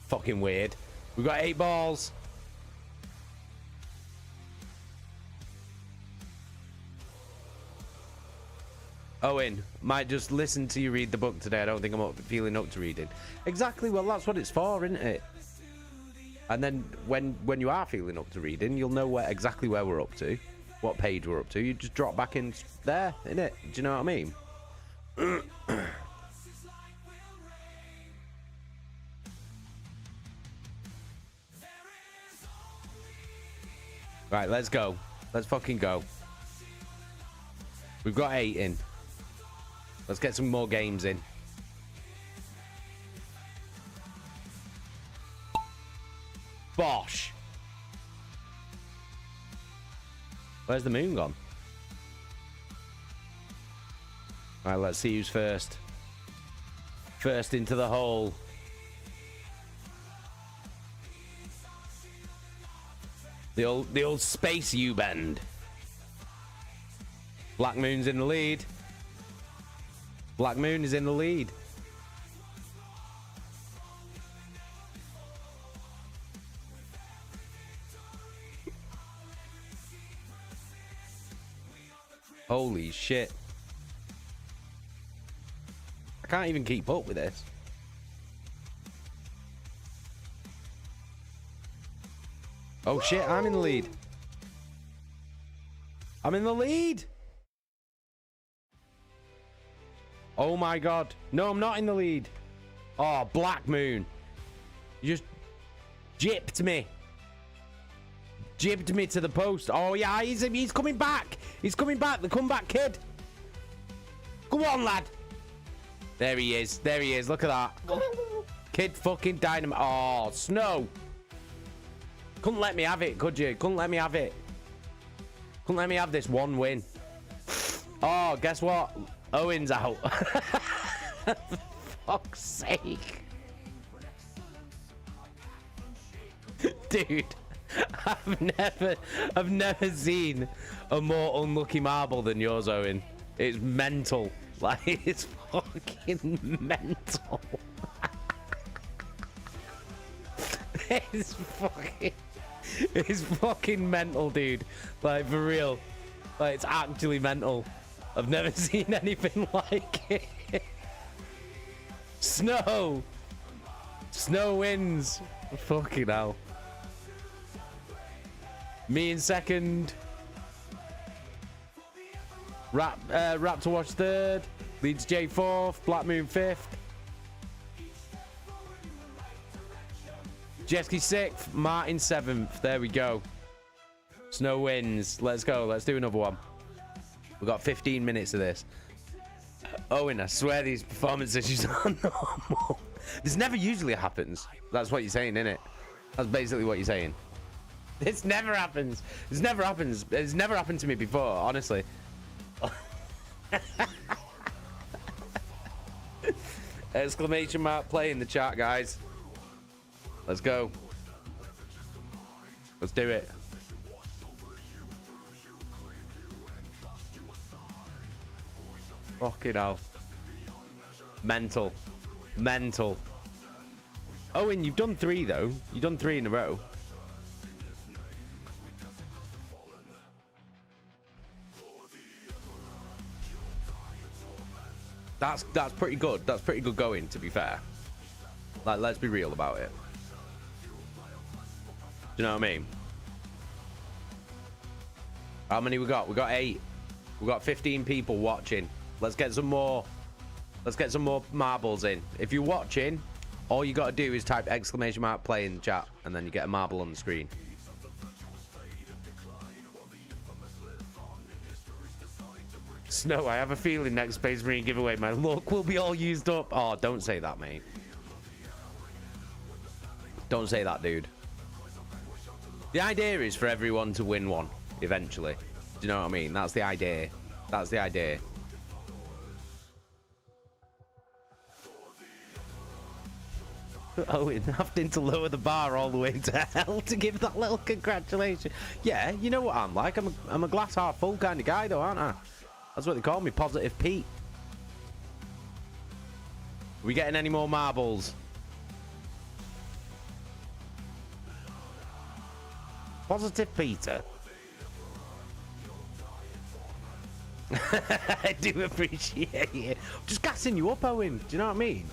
Fucking weird. We've got 8 balls. Owen, might just listen to you read the book today. I don't think I'm feeling up to reading. Exactly. Well, that's what it's for, isn't it? And then when you are feeling up to reading, you'll know exactly where we're up to, what page we're up to. You just drop back in there, innit? Do you know what I mean? Right, let's go. Let's fucking go. We've got 8 in. Let's get some more games in. Bosh. Where's the moon gone? Right, let's see who's first. First into the hole. The old space U-bend. Black Moon's in the lead. Black Moon is in the lead. Holy shit. I can't even keep up with this. Oh shit, I'm in the lead. I'm in the lead. Oh my god. No, I'm not in the lead. Oh, Black Moon. You just gypped me. Jibbed me to the post. Oh yeah, he's coming back. He's coming back. The comeback kid. Come on, lad. There he is. There he is. Look at that. Kid fucking dynamite. Oh, Snow. Couldn't let me have it, could you? Couldn't let me have it. Couldn't let me have this one win. Oh, guess what? Owen's out. For fuck's sake. Dude, I've never seen a more unlucky marble than yours, Owen. It's mental. Like, it's fucking mental. It's fucking mental, dude. Like, for real. Like, it's actually mental. I've never seen anything like it. Snow wins. Fucking hell. Me in second. Raptor Watch third. Leeds J fourth. Black Moon fifth. Jesky sixth. Martin seventh. There we go. Snow wins. Let's go. Let's do another one. We've got 15 minutes of this. Owen, I swear these performances just are normal. This never usually happens. That's what you're saying, innit? That's basically what you're saying. This never happens. This never happens. It's never happened to me before, honestly. Exclamation mark play in the chat, guys. Let's go. Let's do it. Fucking hell. Mental. Mental. Owen, you've done 3 though. You've done 3 in a row. That's pretty good. That's pretty good going, to be fair. Like, let's be real about it. Do you know what I mean? How many we got? We got 8. We got 15 people watching. Let's get some more. Let's get some more marbles in. If you're watching, all you got to do is type !play in the chat, and then you get a marble on the screen. Snow, I have a feeling next Space Marine giveaway, my luck will be all used up. Oh, don't say that, mate. Don't say that, dude. The idea is for everyone to win one, eventually. Do you know what I mean? That's the idea. That's the idea. Oh, having to lower the bar all the way to hell to give that little congratulation. Yeah, you know what I'm like. I'm a glass half full kind of guy, though, aren't I? That's what they call me, Positive Pete. Are we getting any more marbles? Positive Peter. I do appreciate it. I'm just gassing you up, Owen. Do you know what I mean?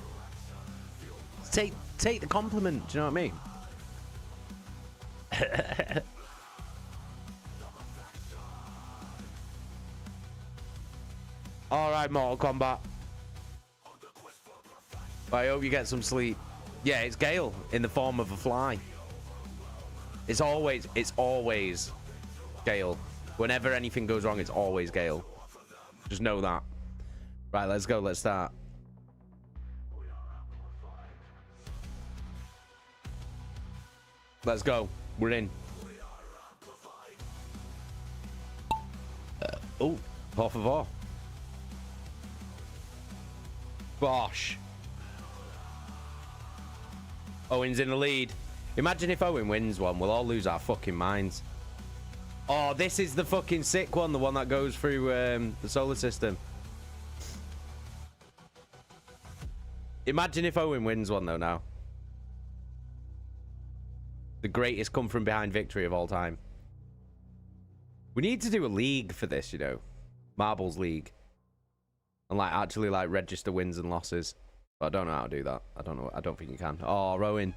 Take the compliment. Do you know what I mean? All right, Mortal Kombat. I hope you get some sleep. Yeah, it's Gale in the form of a fly. It's always Gale. Whenever anything goes wrong, it's always Gale. Just know that. Right, let's go. Let's start. Let's go. We're in. Oh, por favor. Bosh. Owen's in the lead. Imagine if Owen wins one, we'll all lose our fucking minds. Oh, this is the fucking sick one, the one that goes through the solar system. Imagine if Owen wins one, though, now. The greatest come from behind victory of all time. We need to do a league for this, you know. Marbles League. And, like, actually, like, register wins and losses. But I don't know how to do that. I don't know. I don't think you can. Oh, Rowan.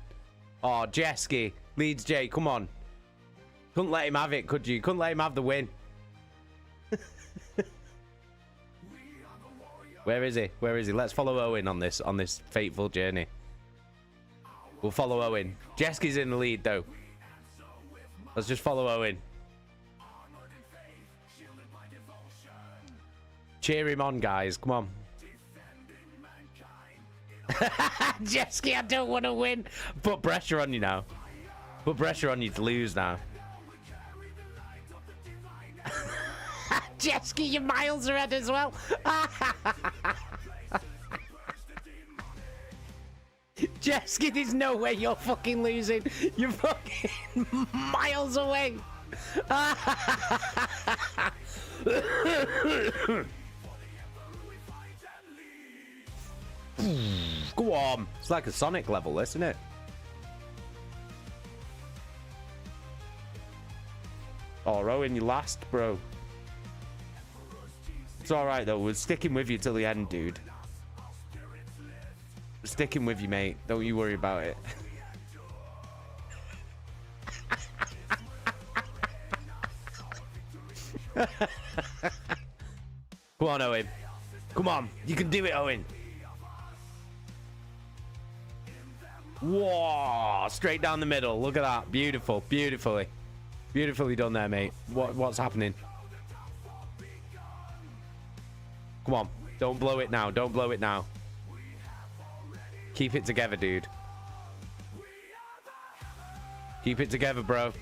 Oh, Jesky. Leeds J, come on. Couldn't let him have it, could you? Couldn't let him have the win. Where is he? Where is he? Let's follow Owen on this fateful journey. We'll follow Owen. Jesky's in the lead, though. Let's just follow Owen. Cheer him on, guys. Come on. Jesky, I don't want to win. Put pressure on you now. Put pressure on you to lose now. Jesky, you're miles ahead as well. Jesky, there's no way you're fucking losing. You're fucking miles away. Go on. It's like a Sonic level, isn't it? Oh, Rowan, you last, bro. It's alright, though. We're sticking with you till the end, dude. We're sticking with you, mate. Don't you worry about it. Come on, Owen. Come on. You can do it, Owen. Whoa. Straight down the middle. Look at that. Beautiful. Beautifully. Beautifully done there, mate. What's happening? Come on. Don't blow it now. Don't blow it now. Keep it together, dude. Keep it together, bro.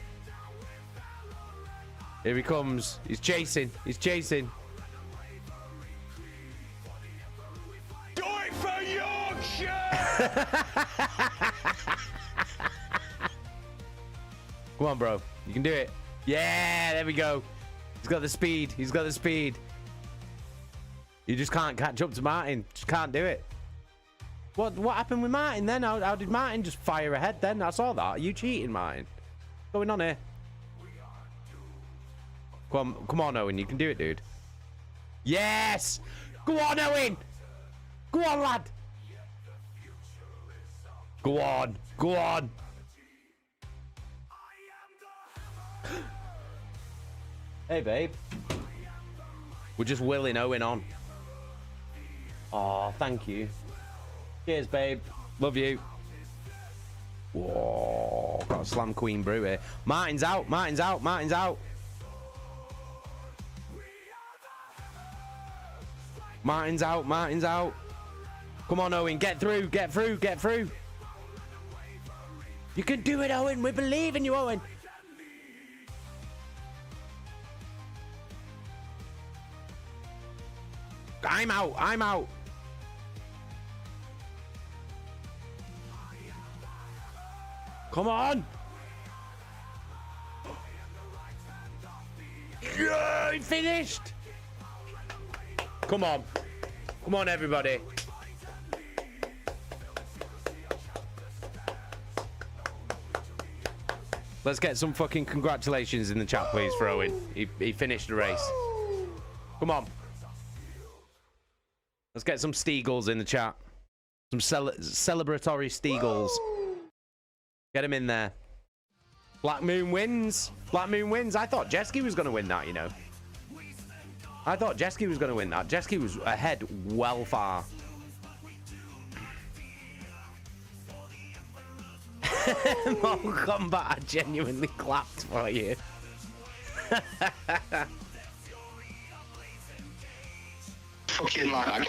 Here he comes. He's chasing. He's chasing. Do it for Yorkshire! Come on, bro. You can do it. Yeah, there we go. He's got the speed. He's got the speed. You just can't catch up to Martin. Just can't do it. What happened with Martin then? How did Martin just fire ahead then? I saw that. Are you cheating, Martin? What's going on here? Come on, Owen. You can do it, dude. Yes! Go on, Owen! Go on, lad! Go on. Go on. Hey, babe. We're just willing Owen on. Oh, thank you. Cheers, babe. Love you. Whoa, got a Slam Queen brew here. Martin's out, Martin's out, Martin's out. Martin's out, Martin's out. Come on, Owen, get through, get through, get through. You can do it, Owen. We believe in you, Owen. I'm out, I'm out. Come on. Yeah, he finished. Come on. Come on, everybody. Let's get some fucking congratulations in the chat, please, for Owen. He finished the race. Come on. Let's get some Steagles in the chat. Some celebratory Steagles. Get him in there. Black Moon wins. Black Moon wins. I thought Jesky was going to win that, you know. I thought Jesky was going to win that. Jesky was ahead well far. Mortal Kombat, I genuinely clapped for you. Fucking like.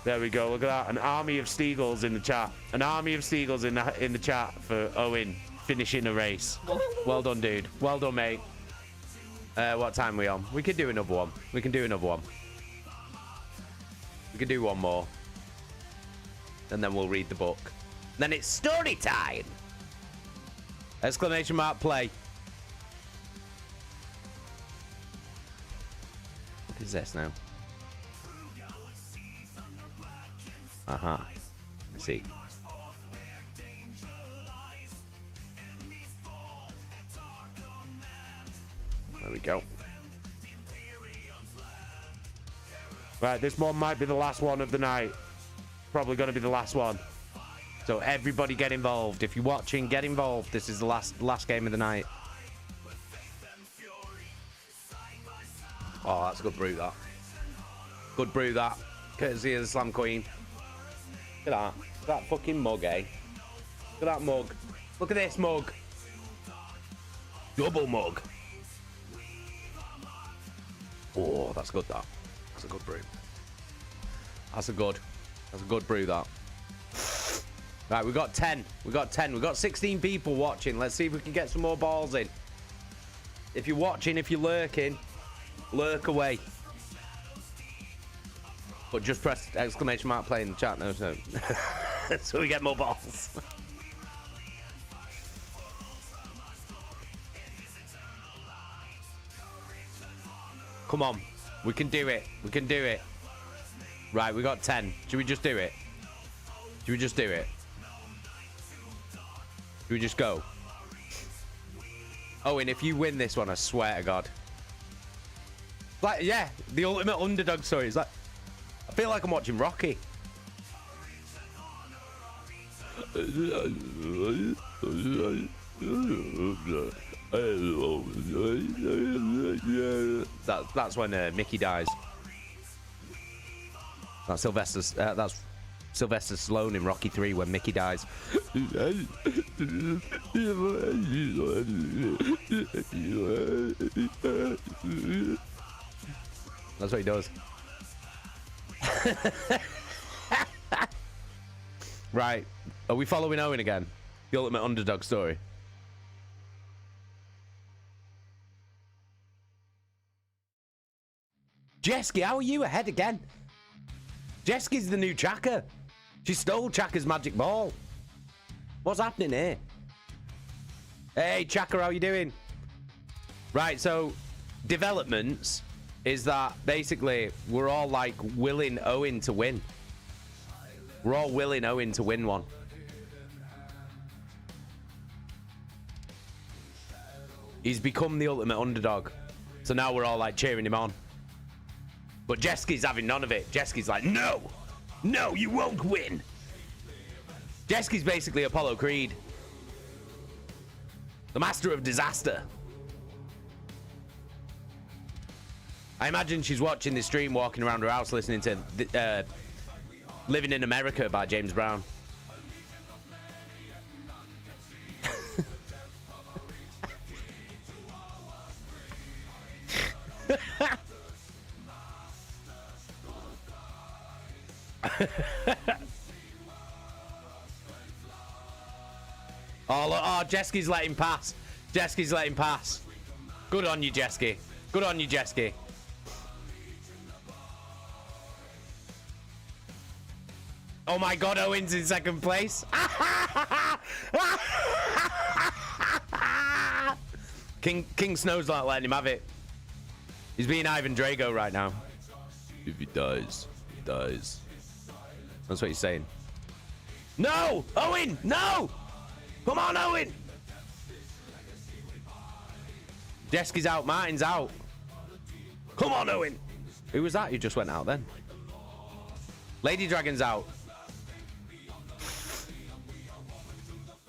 There we go. Look at that. An army of Steagles in the chat. An army of Steagles in the chat for Owen finishing a race. Well done, dude. Well done, mate. What time are we on? We could do another one. We can do another one. We could do one more. And then we'll read the book. Then it's story time. Exclamation mark play. What is this now? Uh-huh. I see. There we go. Right, this one might be the last one of the night. Probably going to be the last one. So everybody get involved. If you're watching, get involved. This is the last game of the night. Oh, that's a good brew, that. Good brew, that. Courtesy of the Slam Queen. Look at that. Look at that fucking mug, eh? Look at that mug. Look at this mug. Double mug. Oh, that's good, that. That's a good brew. That's a good brew, that. Right, we got 10. We got 10. We got 16 people watching. Let's see if we can get some more balls in. If you're watching, if you're lurking, lurk away. But just press exclamation mark play in the chat now, so so we get more balls. Come on, we can do it. We can do it. Right, we got 10. Should we just do it? Should we just do it? Should we just go? Oh, and if you win this one, I swear to God. Like, yeah, the ultimate underdog story. It's like, I feel like I'm watching Rocky. That's when Mickey dies. That's Sylvester Stallone in Rocky 3 when Mickey dies. That's what he does. Right. Are we following Owen again? The ultimate underdog story. Jesky, how are you ahead again? Jesky's the new Chaka. She stole Chaka's magic ball. What's happening here? Hey, Chaka, how you doing? Right, so developments is that basically we're all like willing Owen to win. We're all willing Owen to win one. He's become the ultimate underdog. So now we're all like cheering him on. But Jesky's having none of it. Jesky's like, no, no, you won't win. Jesky's basically Apollo Creed. The master of disaster. I imagine she's watching this stream, walking around her house, listening to "Living in America" by James Brown. Oh, look, oh, Jeski's letting pass. Jeski's letting pass. Good on you, Jeski. Good on you, Jeski. Oh my God, Owen's in second place. King Snow's not letting him have it. He's being Ivan Drago right now. If he dies, he dies. That's what he's saying. No! Owen! No! Come on, Owen! Jeski's out. Martin's out. Come on, Owen! Who was that who just went out then? Lady Dragon's out.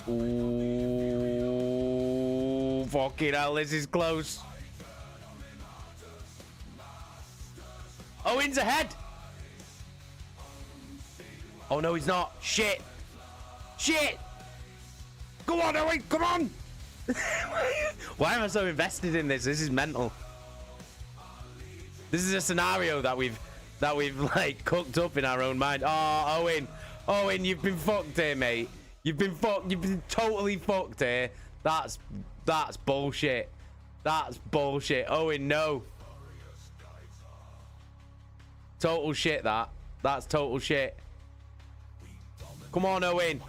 Ooh, fucking hell, this is close. Owen's ahead. Oh no, he's not. Shit. Shit. Go on, Owen, come on. Why am I so invested in this? This is mental. This is a scenario that we've like cooked up in our own mind. Oh, Owen, you've been fucked here, mate. You've been fucked. You've been totally fucked here. That's bullshit. That's bullshit. Owen, no. Total shit. That's total shit. Come on, Owen.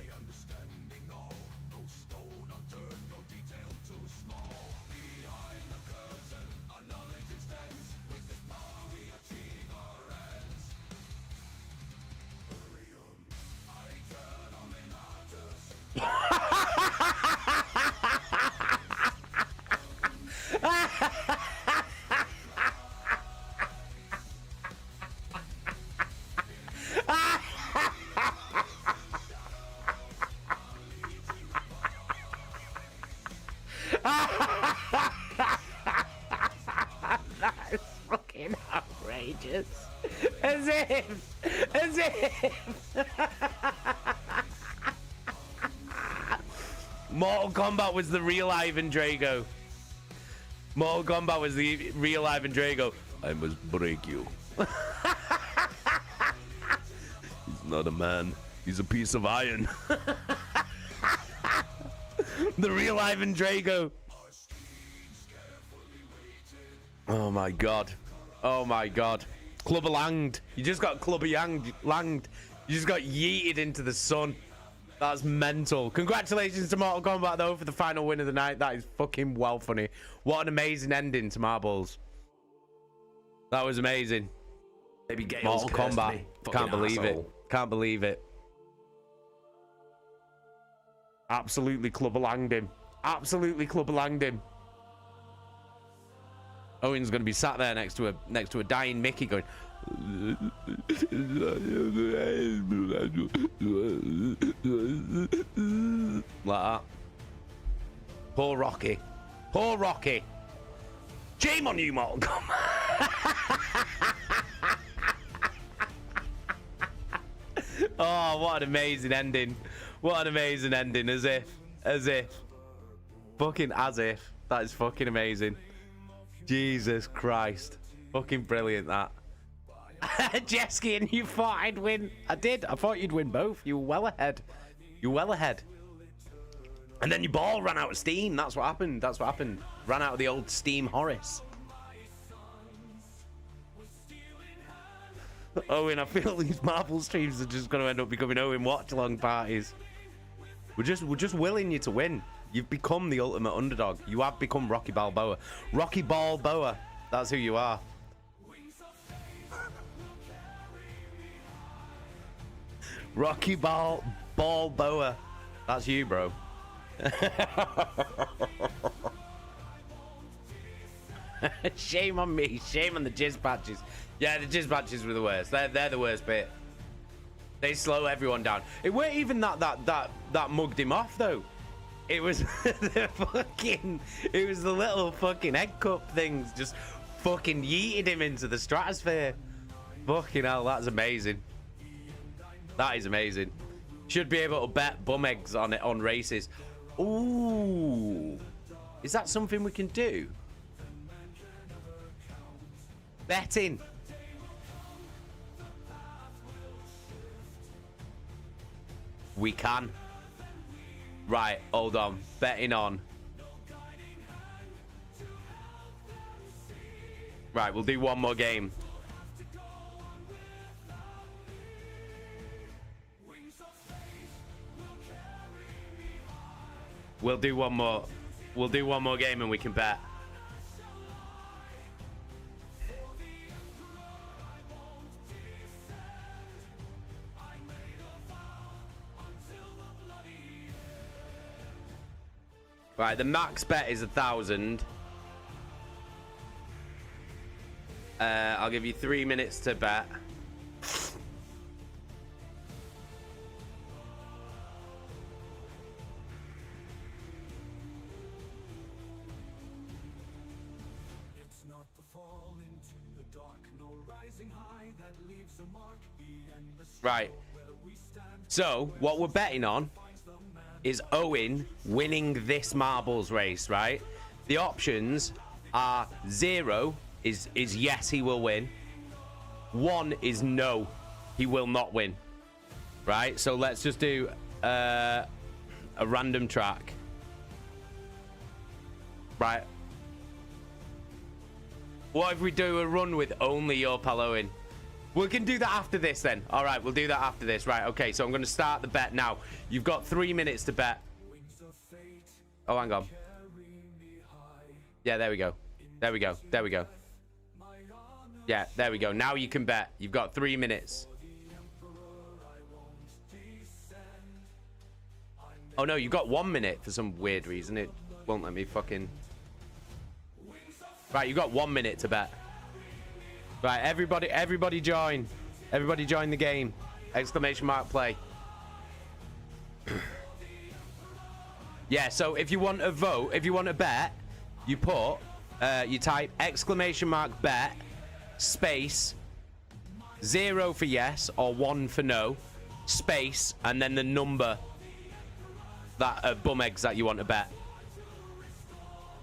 That is fucking outrageous. As if. Mortal Kombat was the real Ivan Drago. Mortal Kombat was the real Ivan Drago. I must break you. He's not a man. He's a piece of iron. The real Ivan Drago. Oh my God. Oh my God. Clubber langed. You just got clubber langed. You just got yeeted into the sun. That's mental. Congratulations to Mortal Kombat though for the final win of the night. That is fucking well funny. What an amazing ending to Marbles. That was amazing. Maybe Mortal Kombat. Can't believe it. Can't believe it. Absolutely clubber-langed him. Absolutely clubber-langed him. Owen's going to be sat there next to a dying Mickey going. Like that. Poor Rocky. Poor Rocky. Shame on you, Mortal Kombat. Oh, what an amazing ending. What an amazing ending. As if. Fucking as if. That is fucking amazing. Jesus Christ. Fucking brilliant, that. Jeski, and you thought I'd win. I did. I thought you'd win both. You were well ahead. You were well ahead. And then your ball ran out of steam. That's what happened. That's what happened. Ran out of the old steam Horace. Owen, I feel these Marvel streams are just going to end up becoming Owen watch-along parties. We're just willing you to win. You've become the ultimate underdog. You have become Rocky Balboa. Rocky Balboa. That's who you are. Rocky Balboa. That's you, bro. Shame on me. Shame on the jizz patches. Yeah, the jizz patches were the worst. They're the worst bit. They slow everyone down. It weren't even that mugged him off though. It was the little fucking egg cup things just fucking yeeted him into the stratosphere. Fucking hell, that's amazing. That is amazing. Should be able to bet bum eggs on it on races. Ooh. Is that something we can do? Betting. We can. Right, hold on. Betting on. Right, we'll do one more game. We'll do one more. We'll do one more game and we can bet. Right, the max bet is 1,000. I'll give you 3 minutes to bet. It's not the fall into the dark, no rising high that leaves a mark. Right. So, what we're betting on is Owen winning this marbles race, right? The options are 0 is yes, he will win. 1 is no, he will not win. Right? So let's just do a random track. Right. What if we do a run with only your pal Owen? We can do that after this then. All right, we'll do that after this. Right, okay, so I'm going to start the bet now. You've got 3 minutes to bet. Oh, hang on. Yeah, there we go. There we go. There we go. Yeah, there we go. Now you can bet. You've got 3 minutes. Oh, no, you've got 1 minute for some weird reason. It won't let me fucking... Right, you've got 1 minute to bet. Right, everybody join. Everybody join the game. Exclamation mark play. Yeah, so if you want to vote, if you want to bet, you put, you type exclamation mark bet, space, 0 for yes or 1 for no, space, and then the number that bum eggs that you want to bet.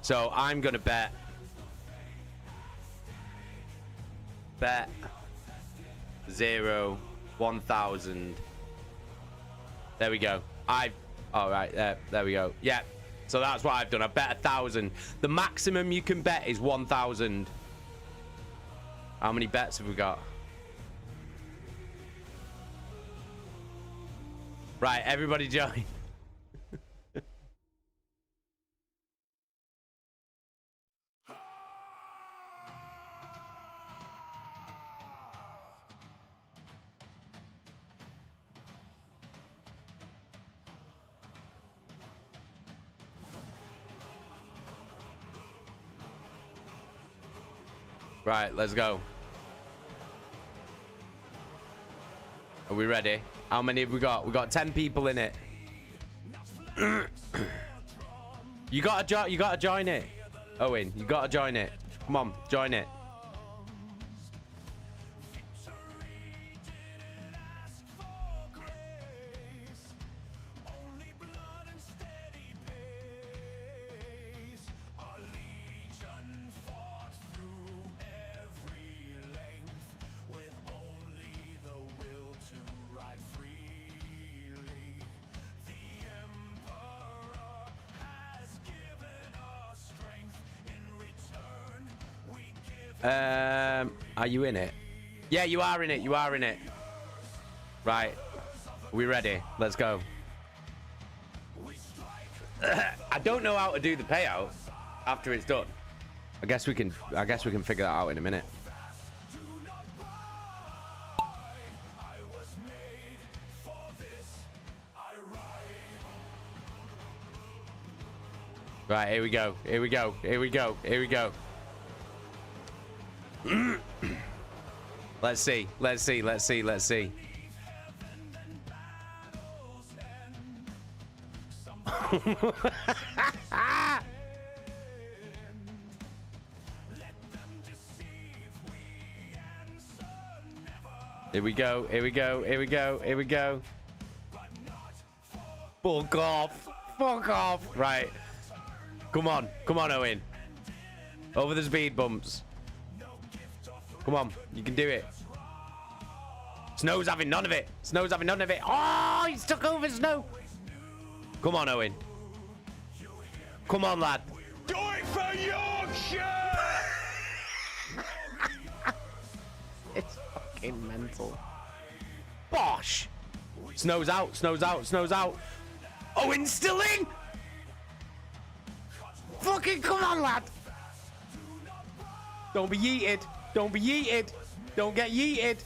So I'm gonna bet 0 1,000. There we go. All right, there we go. Yeah, so that's what I've done. I bet 1,000. The maximum you can bet is 1,000. How many bets have we got? Right, everybody join. Right, let's go. Are we ready? How many have we got? We got 10 people in it. You gotta join it. Owen, you gotta join it. Come on, join it. Are you in it? Yeah, you are in it. You are in it. Right. Are we ready? Let's go. I don't know how to do the payout after it's done. I guess we can figure that out in a minute. Right, here we go. Here we go. Here we go. Here we go. Let's see. Let's see. Let's see. Let's see. Here we go. Here we go. Here we go. Here we go. Fuck off. Fuck off. Right. Come on. Come on, Owen. Over the speed bumps. Come on. You can do it. Snow's having none of it. Snow's having none of it. Oh, he's took over Snow. Come on, Owen. Come on, lad. Do it for Yorkshire! It's fucking mental. Bosh! Snow's out, snow's out, snow's out. Owen's still in! Fucking come on, lad! Don't be yeeted. Don't be yeeted. Don't get yeeted.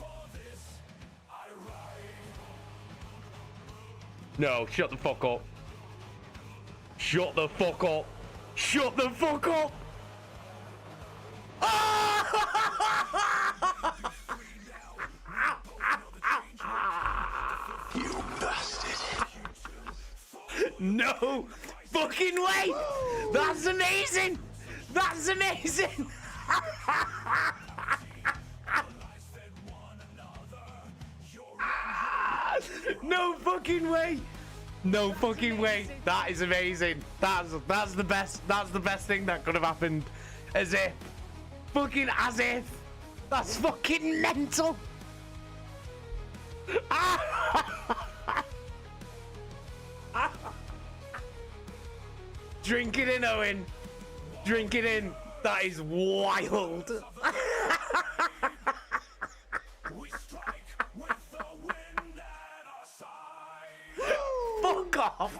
No, shut the fuck up. Shut the fuck up. Shut the fuck up. You bastard. No fucking way. That's amazing. That's amazing. No fucking way. No fucking way. That is amazing. That's the best. That's the best thing that could have happened. As if. Fucking as if. That's fucking mental. Drink it in, Owen. Drink it in. That is wild. Fuck off.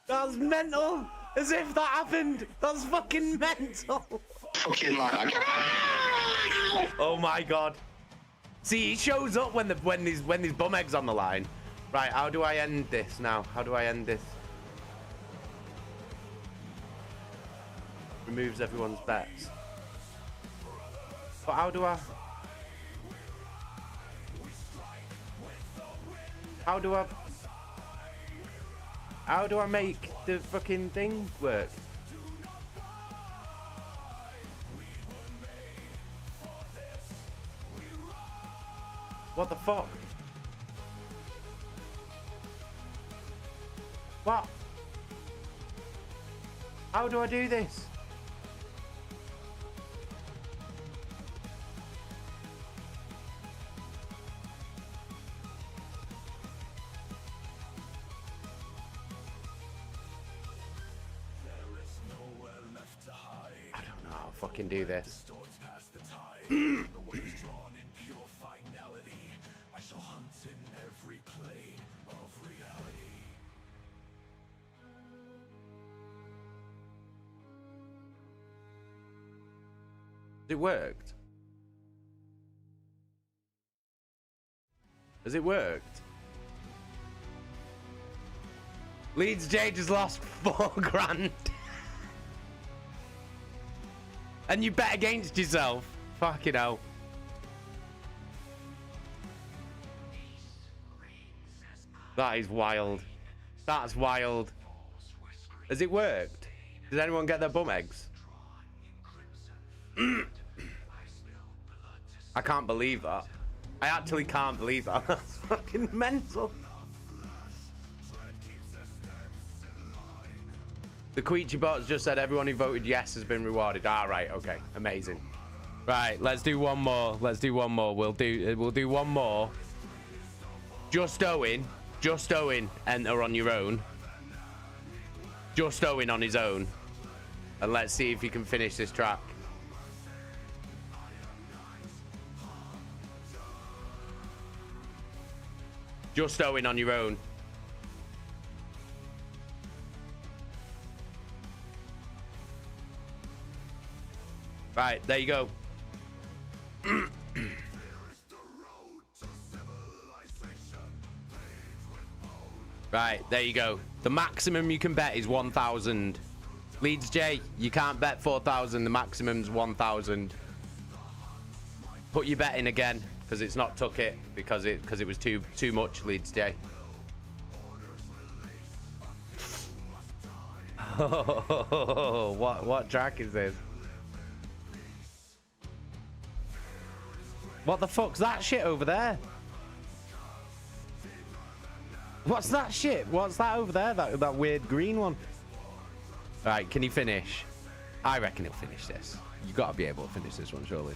That's mental. As if that happened. That's fucking mental. Fucking like. Oh my god. See, he shows up when these bum eggs on the line. Right, how do I end this now? How do I end this? Removes everyone's bets. But how do I? How do I make the fucking thing work? What the fuck? What? How do I do this? I don't know how to fucking do this. It worked. Has it worked? Leeds J just lost 4 grand. And you bet against yourself. Fucking hell. That is wild. That's wild. Has it worked? Did anyone get their bum eggs? I can't believe that. I actually can't believe that. That's fucking mental. The Queechy bots just said everyone who voted yes has been rewarded. Ah, right, okay, amazing. Right, let's do one more. Let's do one more. We'll do one more. Just Owen, enter on your own. Just Owen on his own, and let's see if he can finish this track. Just Owen on your own. Right, there you go. Right, there you go. The maximum you can bet is 1,000. Leeds J, you can't bet 4,000. The maximum's 1,000. Put your bet in again, because it's not took it, because it was too much, Leeds J. Oh, what track is this? What the fuck's that shit over there? What's that shit? What's that over there? That weird green one. Right, can he finish? I reckon he'll finish this. You got to be able to finish this one, surely.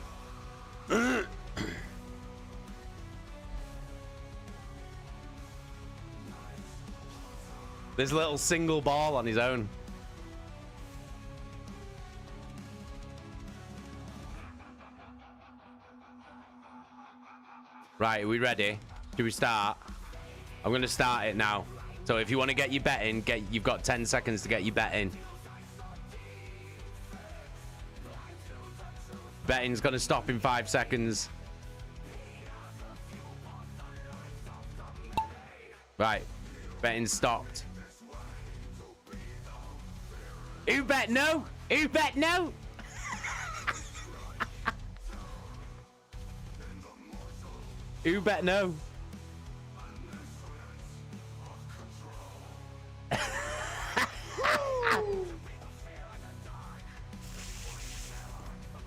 This little single ball on his own. Right, are we ready? Do we start? I'm going to start it now. So if you want to get your bet in, you've got 10 seconds to get your bet in. Betting's going to stop in 5 seconds. Right, betting stopped. Who bet no? Who bet no? Who bet no?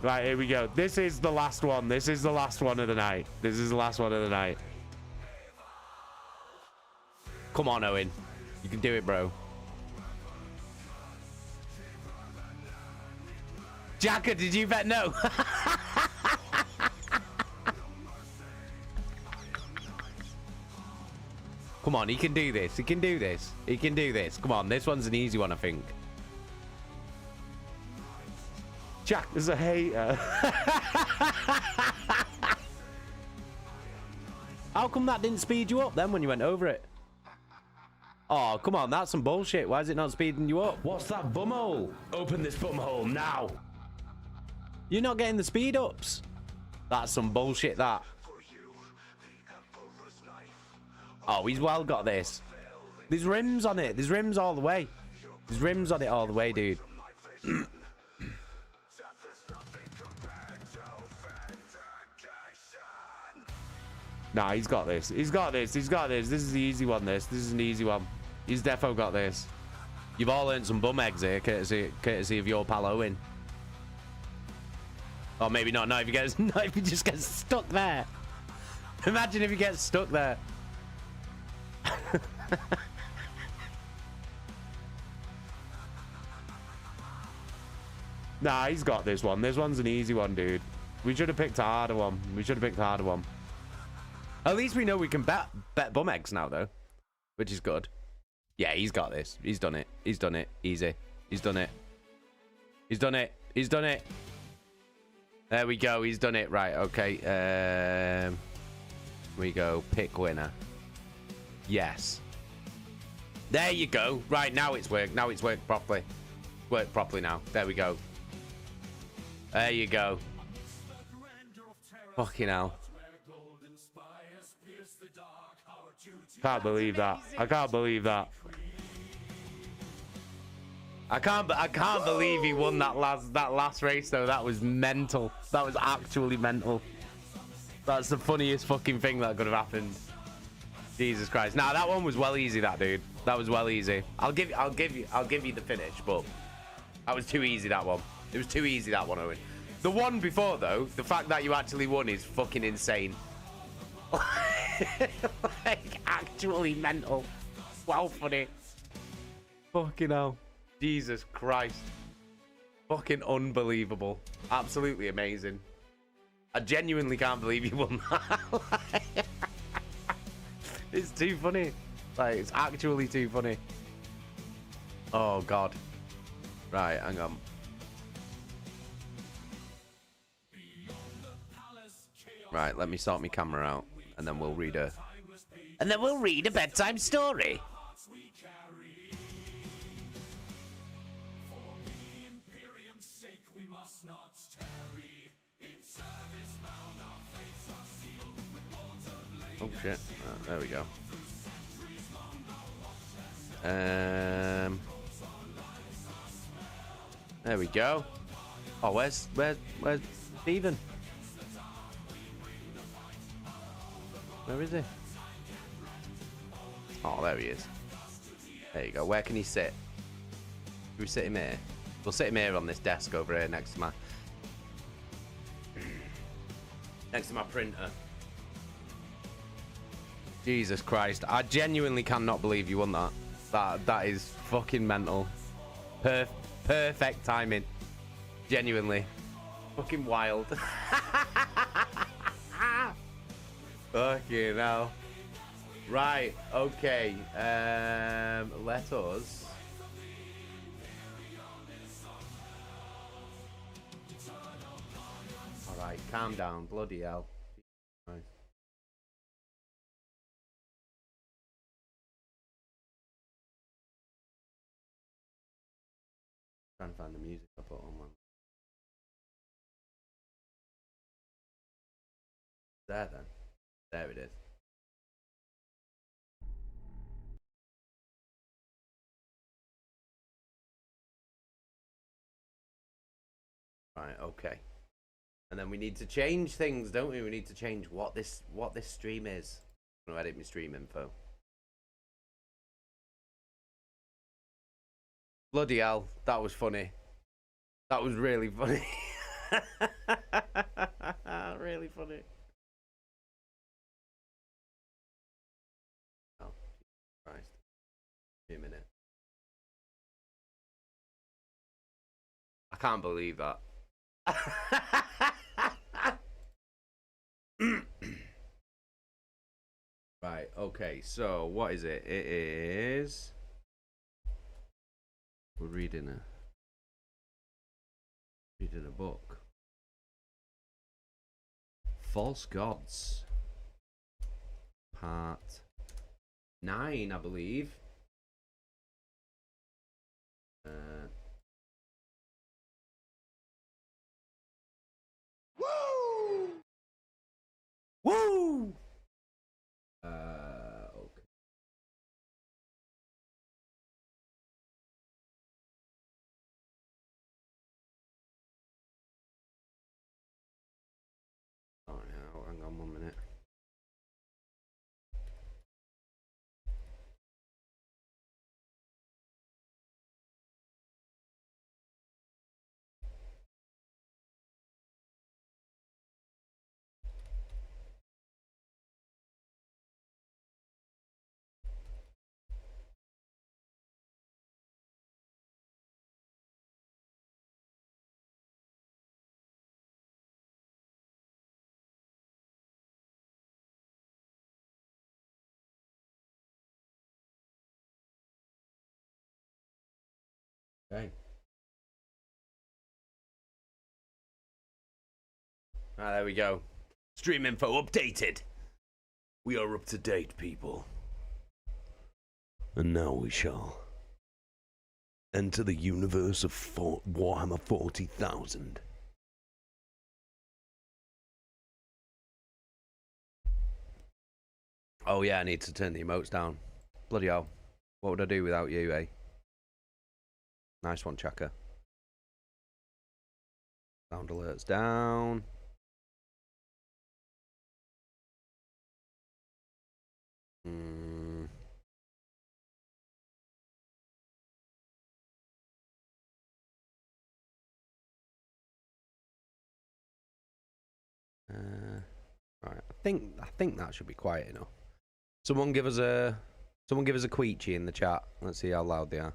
Right, here we go. This is the last one. This is the last one of the night. This is the last one of the night. Come on, Owen. You can do it, bro. Jacker, did you bet no? Come on, he can do this. He can do this. He can do this. Come on, this one's an easy one, I think. Jack is a hater. How come that didn't speed you up then when you went over it? Oh, come on, that's some bullshit. Why is it not speeding you up? What's that bumhole? Open this bumhole now. You're not getting the speed ups. That's some bullshit, that. Oh, he's well got this. There's rims on it. There's rims all the way. There's rims on it all the way, dude. Nah, he's got this. He's got this. He's got this. This is the easy one, this. This is an easy one. He's defo got this. You've all earned some bum eggs here, courtesy of your pal Owen. Or maybe not. Not if you just get stuck there. Imagine if you get stuck there. Nah, he's got this one. This one's an easy one, dude. We should have picked a harder one. We should have picked a harder one. At least we know we can bet bum eggs now, though, which is good. Yeah, he's got this. He's done it. He's done it. Easy. He's done it. He's done it. He's done it. There we go. He's done it. Right. Okay. We go. Pick winner. Yes. There you go. Right, now it's worked. Now it's worked properly. Worked properly now. There we go. There you go. Fucking hell. Can't believe that. I can't believe that. I can't believe he won that last race though. That was mental. That was actually mental. That's the funniest fucking thing that could have happened. Jesus Christ. Nah, that one was well easy, that dude. That was well easy. I'll give you the finish, but that was too easy, that one. It was too easy, that one, Owen. The one before though, the fact that you actually won is fucking insane. Like actually mental. Well funny. Fucking hell. Jesus Christ. Fucking unbelievable. Absolutely amazing. I genuinely can't believe you won that. It's too funny. Like, it's actually too funny. Oh, God. Right, hang on. Right, let me sort my camera out, and then we'll read a... And then we'll read a bedtime story. Oh, shit. There we go. There we go. Oh, where's Stephen? Where is he? Oh, there he is. There you go. Where can he sit? Should we sit him here? We'll sit him here on this desk over here next to my... next to my printer. Jesus Christ. I genuinely cannot believe you won that. That is fucking mental. Perfect timing. Genuinely. Fucking wild. Fucking hell. Right, okay. Let us. Alright, calm down. Bloody hell. Right. Trying to find the music I put on one. There then. There it is. Right, okay. And then we need to change things, don't we? We need to change what this stream is. I'm gonna edit my stream info. Bloody hell, that was funny. That was really funny. Really funny. Oh, Christ. Give me a minute. I can't believe that. Right, okay, so what is it? It is... We're reading a book. False Gods. Part 9, I believe. Woo! Woo! Okay. Oh, yeah, hang on 1 minute. Okay. Ah, there we go. Stream info updated. We are up to date, people. And now we shall enter the universe of Warhammer 40,000. Oh yeah, I need to turn the emotes down. Bloody hell. What would I do without you, eh? Nice one, Chaka. Sound alerts down. Right, I think that should be quiet enough. Someone give us a queechy in the chat. Let's see how loud they are.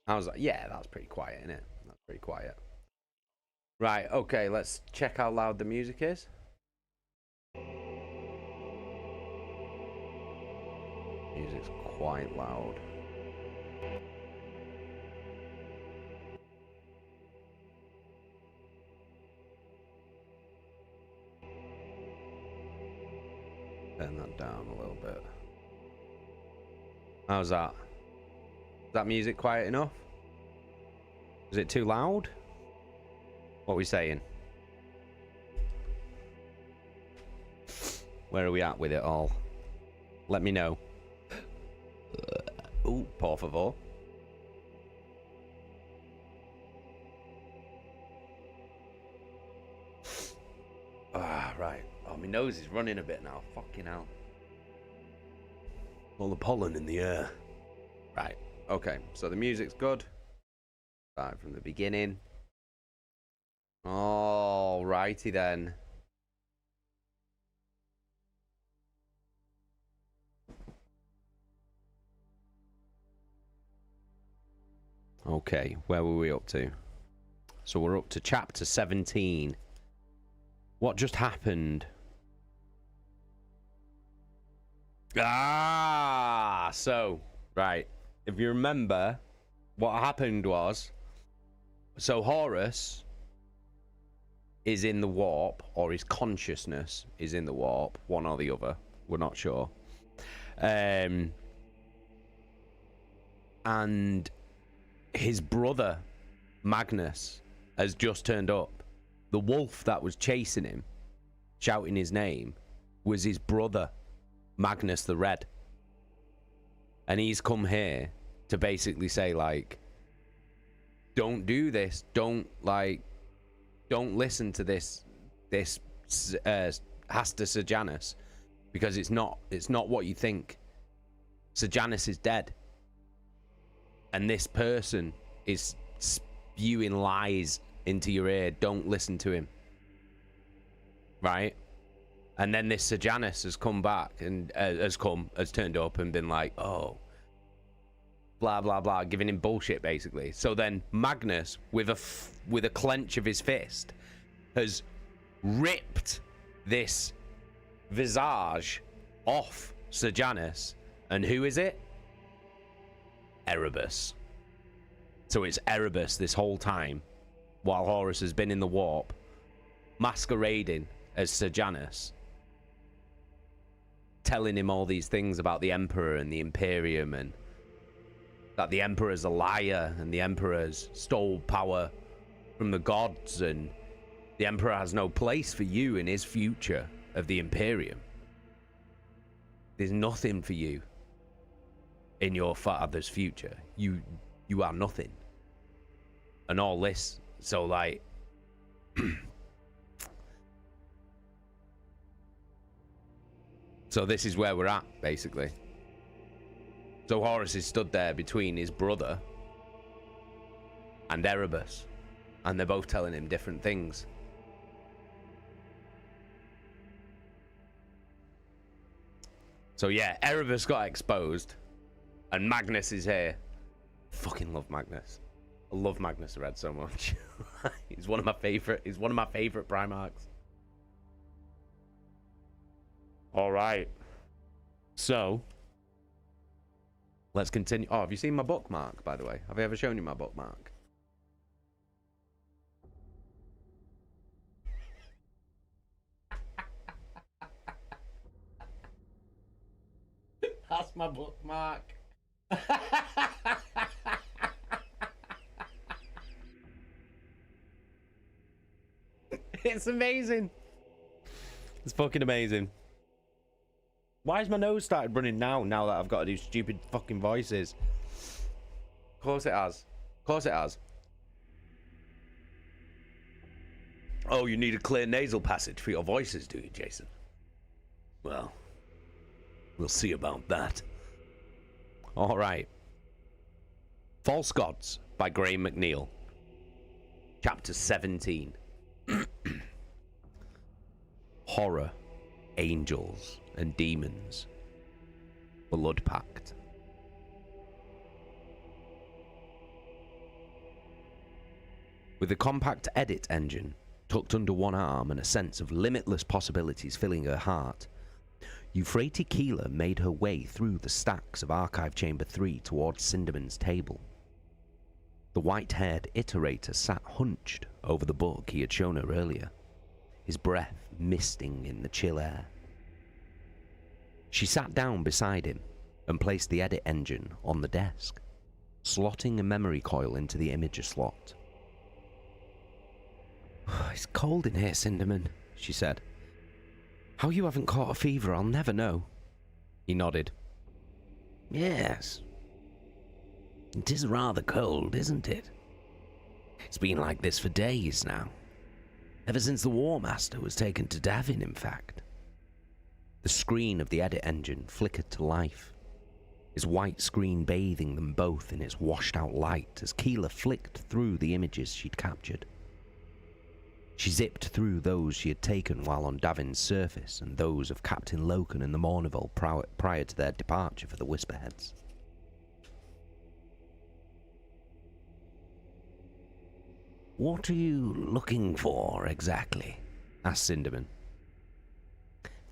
I was like, yeah, that's pretty quiet, isn't it? That's pretty quiet. Right, okay, let's check how loud the music is. Music's quite loud. Turn that down a little bit. How's that? Is that music quiet enough? Is it too loud? What are we saying? Where are we at with it all? Let me know. Ooh, por favor. Right. Oh my nose is running a bit now. Fucking hell. All the pollen in the air. Right. Okay. So the music's good. Start from the beginning. All righty then. Okay, where were we up to? So we're up to chapter 17. What just happened? So, right. If you remember, what happened was, so Horus is in the warp, or his consciousness is in the warp, one or the other. We're not sure. And his brother, Magnus, has just turned up. The wolf that was chasing him, shouting his name, was his brother, Magnus the Red. And he's come here to basically say, like, don't do this. Don't listen to this Hasta Sejanus, because it's not what you think. Sejanus is dead. And this person is spewing lies into your ear. Don't listen to him. Right? And then this Sejanus has come back and has turned up and been like, oh, blah, blah, blah, giving him bullshit, basically. So then Magnus, with a clench of his fist, has ripped this visage off Sejanus. And who is it? Erebus. So it's Erebus this whole time, while Horus has been in the warp, masquerading as Sejanus, telling him all these things about the Emperor and the Imperium, and that the Emperor's a liar, and the Emperor's stole power from the gods, and the Emperor has no place for you in his future of the Imperium. There's nothing for you in your father's future. You are nothing. And all this, so like so this is where we're at, basically. So Horus is stood there between his brother and Erebus, and they're both telling him different things. So yeah, Erebus got exposed, and Magnus is here. Fucking love Magnus. I love Magnus the Red so much. He's one of my favorite Primarchs. All right. So let's continue. Oh, have you seen my bookmark, by the way? Have I ever shown you my bookmark? That's my bookmark. It's amazing. It's fucking amazing. Why has my nose started running now that I've got to do stupid fucking voices? Of course it has. Of course it has. Oh, you need a clear nasal passage for your voices, do you, Jason? Well, we'll see about that. All right. False Gods by Graham McNeill. Chapter 17. Horror, angels, and demons. Blood Pact. With a compact edit engine tucked under one arm and a sense of limitless possibilities filling her heart, Euphrates Keeler made her way through the stacks of Archive Chamber 3 towards Cinderman's table. The white-haired iterator sat hunched over the book he had shown her earlier, his breath misting in the chill air. She sat down beside him and placed the edit engine on the desk, slotting a memory coil into the imager slot. "It's cold in here, Cinderman," she said. "How you haven't caught a fever, I'll never know." He nodded. "Yes. It is rather cold, isn't it? It's been like this for days now. Ever since the War Master was taken to Davin, in fact." The screen of the edit engine flickered to life, his white screen bathing them both in its washed-out light as Keela flicked through the images she'd captured. She zipped through those she had taken while on Davin's surface and those of Captain Loken and the Mournival prior to their departure for the Whisperheads. "What are you looking for, exactly?" asked Cinderman.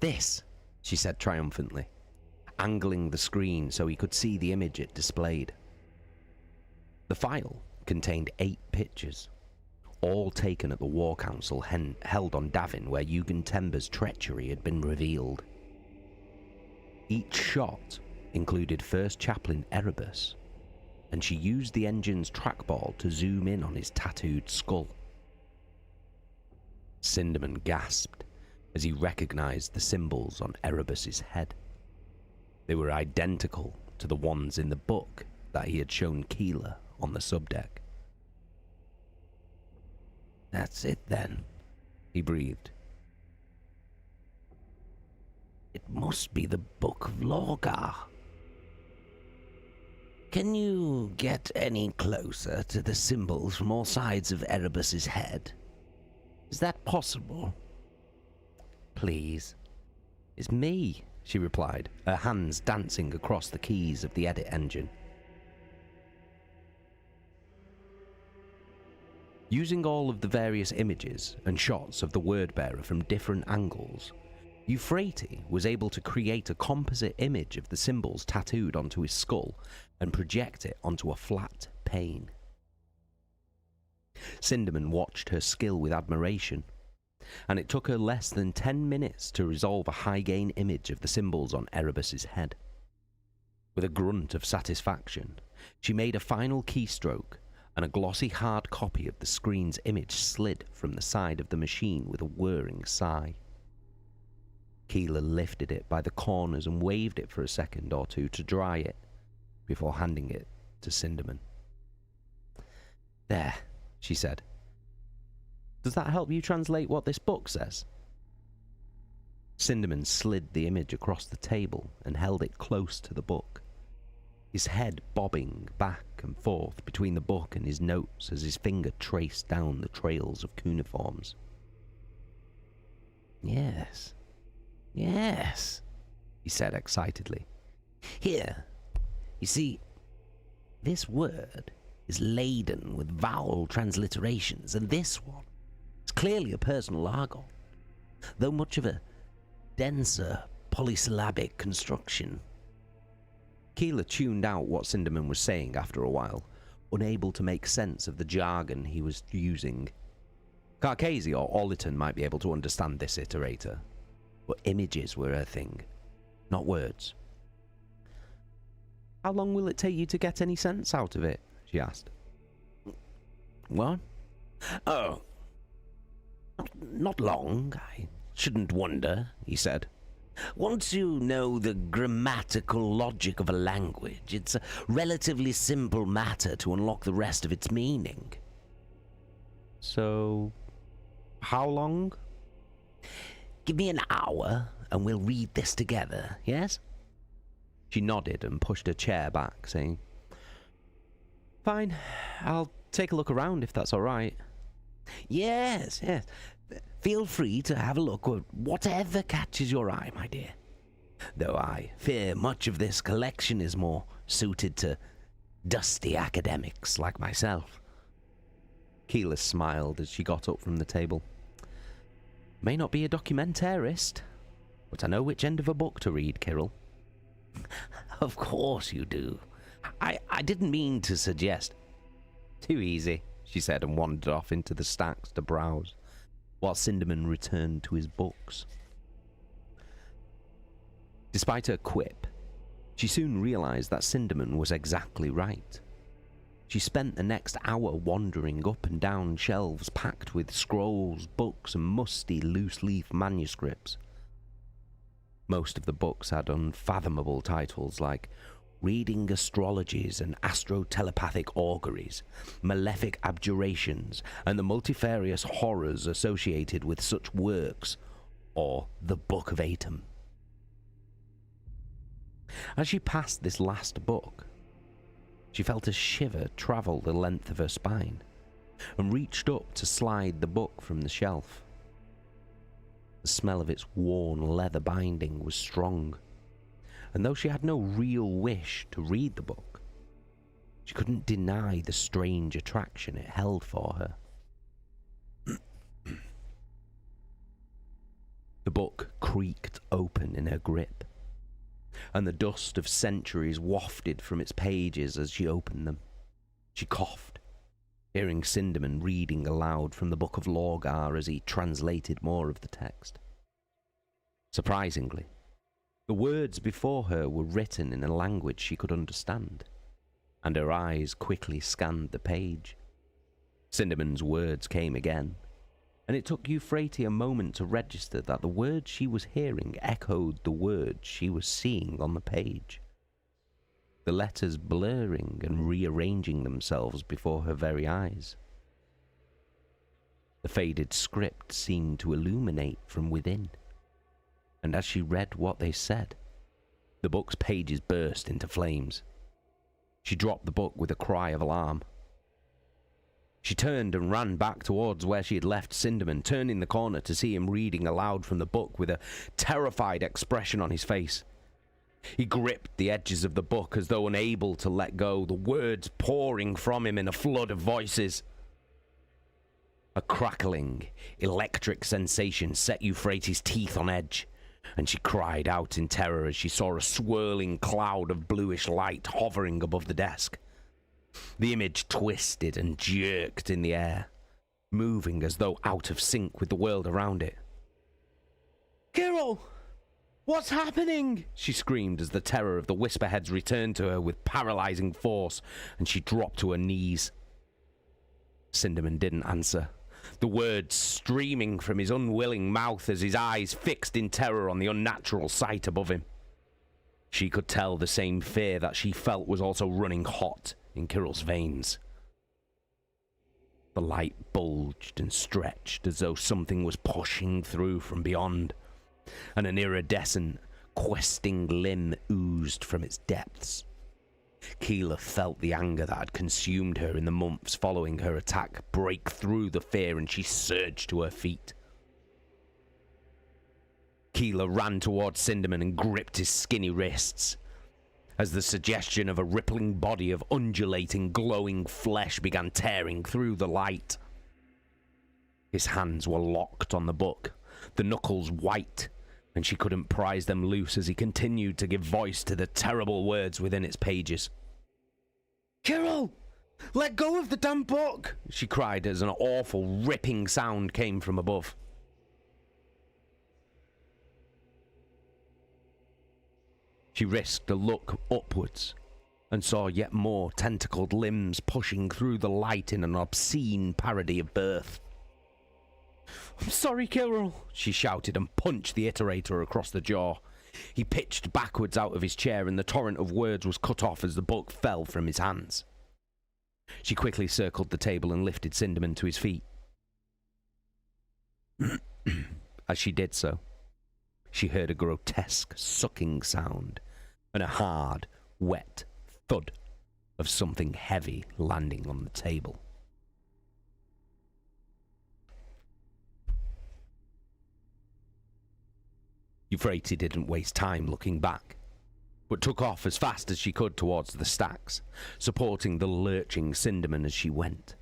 "This," she said triumphantly, angling the screen so he could see the image it displayed. The file contained 8 pictures, all taken at the War Council held on Davin where Eugen Tember's treachery had been revealed. Each shot included First Chaplain Erebus, and she used the engine's trackball to zoom in on his tattooed skull. Cinderman gasped as he recognized the symbols on Erebus's head. They were identical to the ones in the book that he had shown Keela on the subdeck. "That's it then," he breathed. "It must be the Book of Lorgar. Can you get any closer to the symbols from all sides of Erebus's head? Is that possible?" "Please." "It's me," she replied, her hands dancing across the keys of the edit engine. Using all of the various images and shots of the word-bearer from different angles, Euphrate was able to create a composite image of the symbols tattooed onto his skull and project it onto a flat pane. Cinderman watched her skill with admiration, and it took her less than 10 minutes to resolve a high-gain image of the symbols on Erebus's head. With a grunt of satisfaction, she made a final keystroke, and a glossy hard copy of the screen's image slid from the side of the machine with a whirring sigh. Keela lifted it by the corners and waved it for a second or two to dry it, before handing it to Cinderman. "There," she said. "Does that help you translate what this book says?" Cinderman slid the image across the table and held it close to the book, his head bobbing back and forth between the book and his notes as his finger traced down the trails of cuneiforms. Yes, he said excitedly. "Here, you see, this word is laden with vowel transliterations, and this one is clearly a personal argot, though much of a denser polysyllabic construction." Keela tuned out what Cinderman was saying after a while, unable to make sense of the jargon he was using. Carcasey or Ollerton might be able to understand this iterator, but images were her thing, not words. "How long will it take you to get any sense out of it?" she asked. "What? Oh, not long, I shouldn't wonder," he said. "Once you know the grammatical logic of a language, it's a relatively simple matter to unlock the rest of its meaning." "So, how long?" "Give me an hour, and we'll read this together, yes?" She nodded and pushed her chair back, saying, "Fine, I'll take a look around if that's all right." Yes. Feel free to have a look at whatever catches your eye, my dear. Though I fear much of this collection is more suited to dusty academics like myself." Keela smiled as she got up from the table. "May not be a documentarist, but I know which end of a book to read, Kirill." "Of course you do. I didn't mean to suggest—" "Too easy," she said, and wandered off into the stacks to browse, while Cinderman returned to his books. Despite her quip, she soon realized that Cinderman was exactly right. She spent the next hour wandering up and down shelves packed with scrolls, books, and musty loose-leaf manuscripts. Most of the books had unfathomable titles like Reading Astrologies and Astro-Telepathic Auguries, Malefic Abjurations, and the multifarious horrors associated with such works, or the Book of Atum. As she passed this last book, she felt a shiver travel the length of her spine and reached up to slide the book from the shelf. The smell of its worn leather binding was strong, and though she had no real wish to read the book, she couldn't deny the strange attraction it held for her. The book creaked open in her grip, and the dust of centuries wafted from its pages as she opened them. She coughed, hearing Cinderman reading aloud from the Book of Lorgar as he translated more of the text. Surprisingly, the words before her were written in a language she could understand, and her eyes quickly scanned the page. Cinderman's words came again, and it took Euphrates a moment to register that the words she was hearing echoed the words she was seeing on the page, the letters blurring and rearranging themselves before her very eyes. The faded script seemed to illuminate from within, and as she read what they said, the book's pages burst into flames. She dropped the book with a cry of alarm. She turned and ran back towards where she had left Cinderman, turning the corner to see him reading aloud from the book with a terrified expression on his face. He gripped the edges of the book as though unable to let go, the words pouring from him in a flood of voices. A crackling, electric sensation set Euphrates' teeth on edge, and she cried out in terror as she saw a swirling cloud of bluish light hovering above the desk. The image twisted and jerked in the air, moving as though out of sync with the world around it. "Kirill! What's happening?" she screamed as the terror of the Whisperheads returned to her with paralyzing force, and she dropped to her knees. Cinderman didn't answer, the words streaming from his unwilling mouth as his eyes fixed in terror on the unnatural sight above him. She could tell the same fear that she felt was also running hot in Kirill's veins. The light bulged and stretched as though something was pushing through from beyond, and an iridescent, questing limb oozed from its depths. Keela felt the anger that had consumed her in the months following her attack break through the fear, and she surged to her feet. Keela ran towards Cinderman and gripped his skinny wrists, as the suggestion of a rippling body of undulating, glowing flesh began tearing through the light. His hands were locked on the book, the knuckles white, and she couldn't prise them loose as he continued to give voice to the terrible words within its pages. "Kirill! Let go of the damn book!" she cried as an awful, ripping sound came from above. She risked a look upwards and saw yet more tentacled limbs pushing through the light in an obscene parody of birth. "I'm sorry, Kirill," she shouted and punched the iterator across the jaw. He pitched backwards out of his chair and the torrent of words was cut off as the book fell from his hands. She quickly circled the table and lifted Cinderman to his feet. As she did so, she heard a grotesque sucking sound and a hard, wet thud of something heavy landing on the table. Euphrates didn't waste time looking back, but took off as fast as she could towards the stacks, supporting the lurching Cinderman as she went.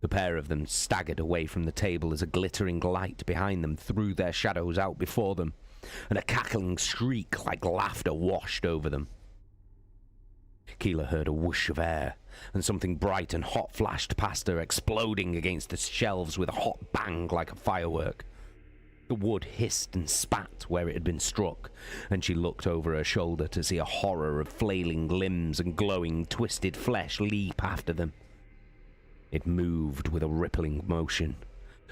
The pair of them staggered away from the table as a glittering light behind them threw their shadows out before them, and a cackling shriek like laughter washed over them. Keela heard a whoosh of air, and something bright and hot flashed past her, exploding against the shelves with a hot bang like a firework. The wood hissed and spat where it had been struck, and she looked over her shoulder to see a horror of flailing limbs and glowing, twisted flesh leap after them. It moved with a rippling motion,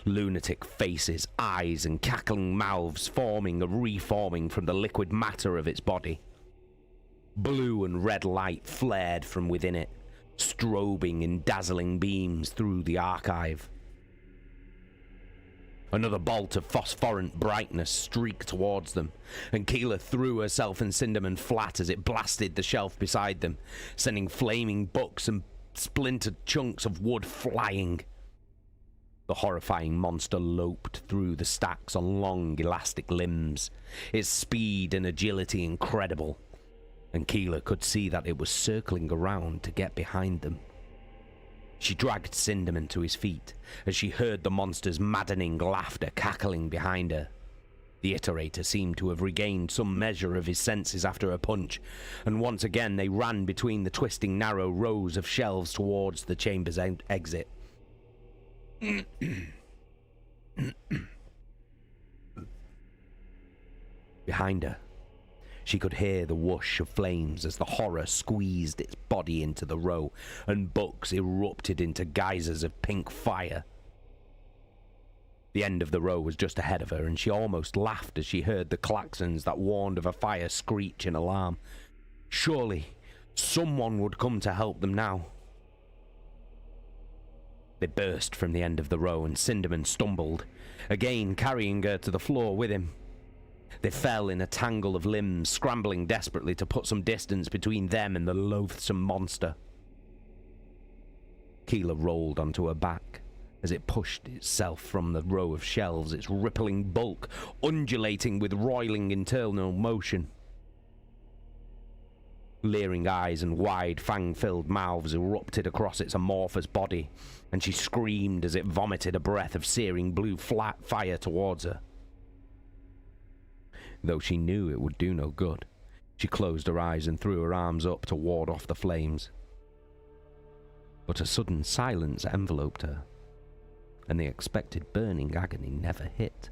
lunatic faces, eyes, and cackling mouths forming and reforming from the liquid matter of its body. Blue and red light flared from within it, strobing in dazzling beams through the archive. Another bolt of phosphorant brightness streaked towards them, and Keela threw herself and Cinderman flat as it blasted the shelf beside them, sending flaming books and splintered chunks of wood flying. The horrifying monster loped through the stacks on long, elastic limbs, its speed and agility incredible, and Keela could see that it was circling around to get behind them. She dragged Cinderman to his feet as she heard the monster's maddening laughter cackling behind her. The iterator seemed to have regained some measure of his senses after a punch, and once again they ran between the twisting narrow rows of shelves towards the chamber's exit. Behind her, she could hear the whoosh of flames as the horror squeezed its body into the row, and books erupted into geysers of pink fire. The end of the row was just ahead of her, and she almost laughed as she heard the klaxons that warned of a fire screech in alarm. Surely, someone would come to help them now. They burst from the end of the row, and Cinderman stumbled, again carrying her to the floor with him. They fell in a tangle of limbs, scrambling desperately to put some distance between them and the loathsome monster. Keela rolled onto her back as it pushed itself from the row of shelves, its rippling bulk undulating with roiling internal motion. Leering eyes and wide, fang-filled mouths erupted across its amorphous body, and she screamed as it vomited a breath of searing blue fire towards her. Though she knew it would do no good, she closed her eyes and threw her arms up to ward off the flames. But a sudden silence enveloped her, and the expected burning agony never hit.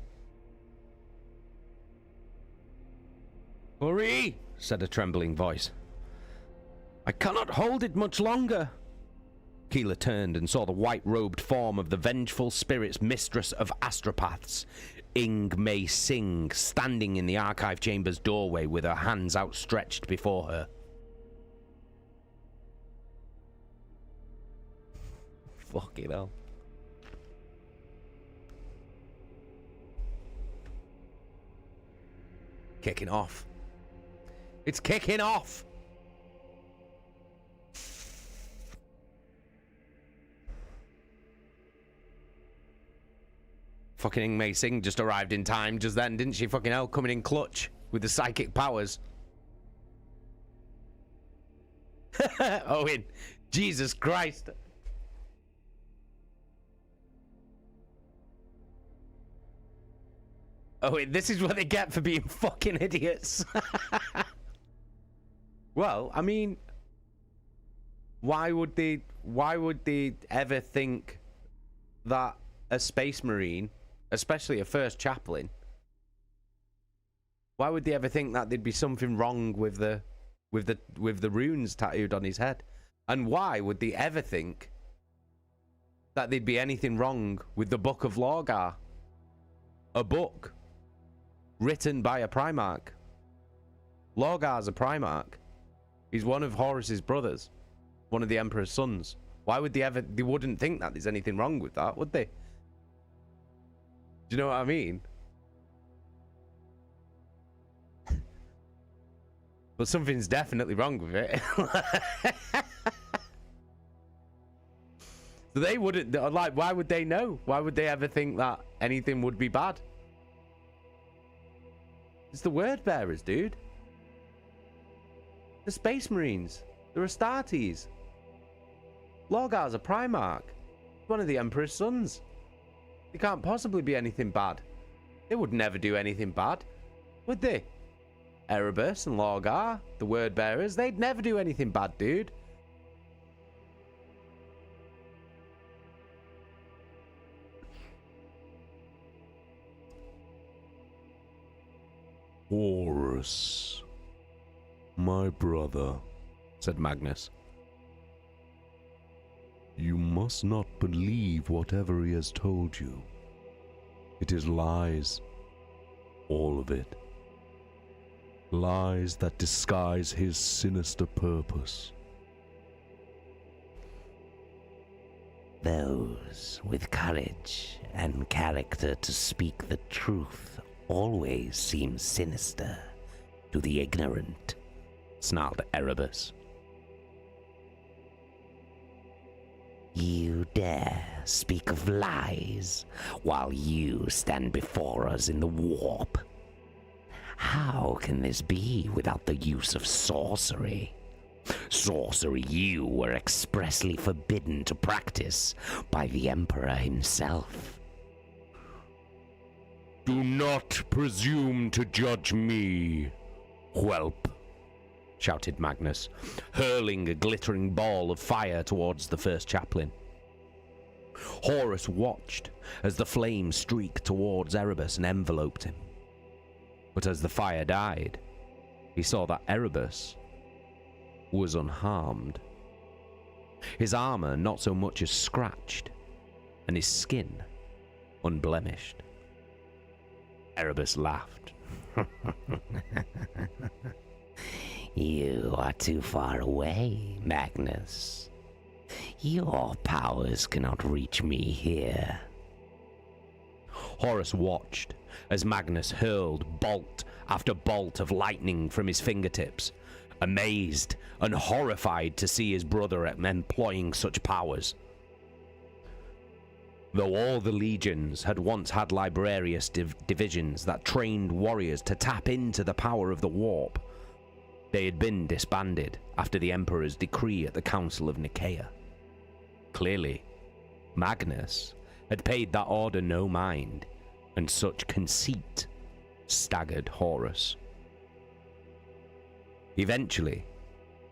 "Hurry!" said a trembling voice. "I cannot hold it much longer." Keela turned and saw the white-robed form of the vengeful spirit's mistress of astropaths, Ing Mei Sing, standing in the archive chamber's doorway with her hands outstretched before her. Fucking hell. Kicking off. It's kicking off! Fucking Ing Mei Sing just arrived in time just then, didn't she? Fucking hell, coming in clutch with the psychic powers. Owen, Jesus Christ. Owen, this is what they get for being fucking idiots. Well, I mean, why would they ever think that a space marine, especially a first chaplain, why would they ever think that there'd be something wrong with the runes tattooed on his head? And why would they ever think that there'd be anything wrong with the Book of Lorgar? A book written by a Primarch. Lorgar's a Primarch. He's one of Horus's brothers, one of the Emperor's sons. Why would they wouldn't think that there's anything wrong with that, would they? Do you know what I mean? But something's definitely wrong with it. So they wouldn't, like, why would they know? Why would they ever think that anything would be bad? It's the word bearers, dude. The Space Marines. The Astartes. Lorgar's a Primarch. One of the Emperor's sons. They can't possibly be anything bad. They would never do anything bad, would they? Erebus and Lorgar, the word bearers, they'd never do anything bad, dude. Horus, my brother, said Magnus. You must not believe whatever he has told you. It is lies, all of it. Lies that disguise his sinister purpose. Those with courage and character to speak the truth always seems sinister to the ignorant, snarled Erebus. You dare speak of lies while you stand before us in the warp? How can this be without the use of sorcery? Sorcery you were expressly forbidden to practice by the Emperor himself. Do not presume to judge me, whelp, shouted Magnus, hurling a glittering ball of fire towards the first chaplain. Horus watched as the flame streaked towards Erebus and enveloped him. But as the fire died, he saw that Erebus was unharmed. His armor not so much as scratched, and his skin unblemished. Erebus laughed. You are too far away, Magnus. Your powers cannot reach me here. Horus watched as Magnus hurled bolt after bolt of lightning from his fingertips, amazed and horrified to see his brother employing such powers. Though all the legions had once had librarius divisions that trained warriors to tap into the power of the warp, they had been disbanded after the Emperor's decree at the Council of Nicaea. Clearly, Magnus had paid that order no mind, and such conceit staggered Horus. Eventually,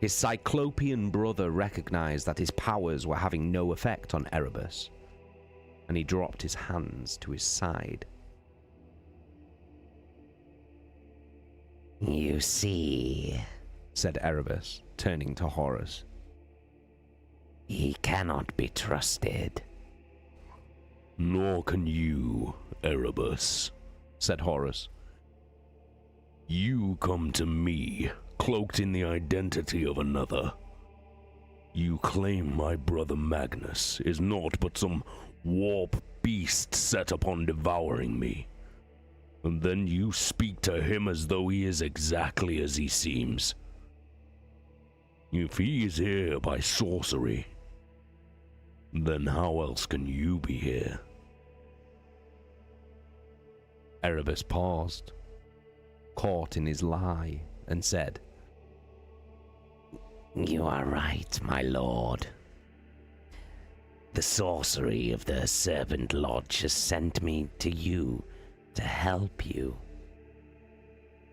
his Cyclopean brother recognized that his powers were having no effect on Erebus, and he dropped his hands to his side. You see, said Erebus, turning to Horus. He cannot be trusted. Nor can you, Erebus, said Horus. You come to me, cloaked in the identity of another. You claim my brother Magnus is naught but some warp beast set upon devouring me. And then you speak to him as though he is exactly as he seems. If he is here by sorcery, then how else can you be here? Erebus paused, caught in his lie, and said, You are right, my lord. The sorcery of the Serpent Lodge has sent me to you to help you,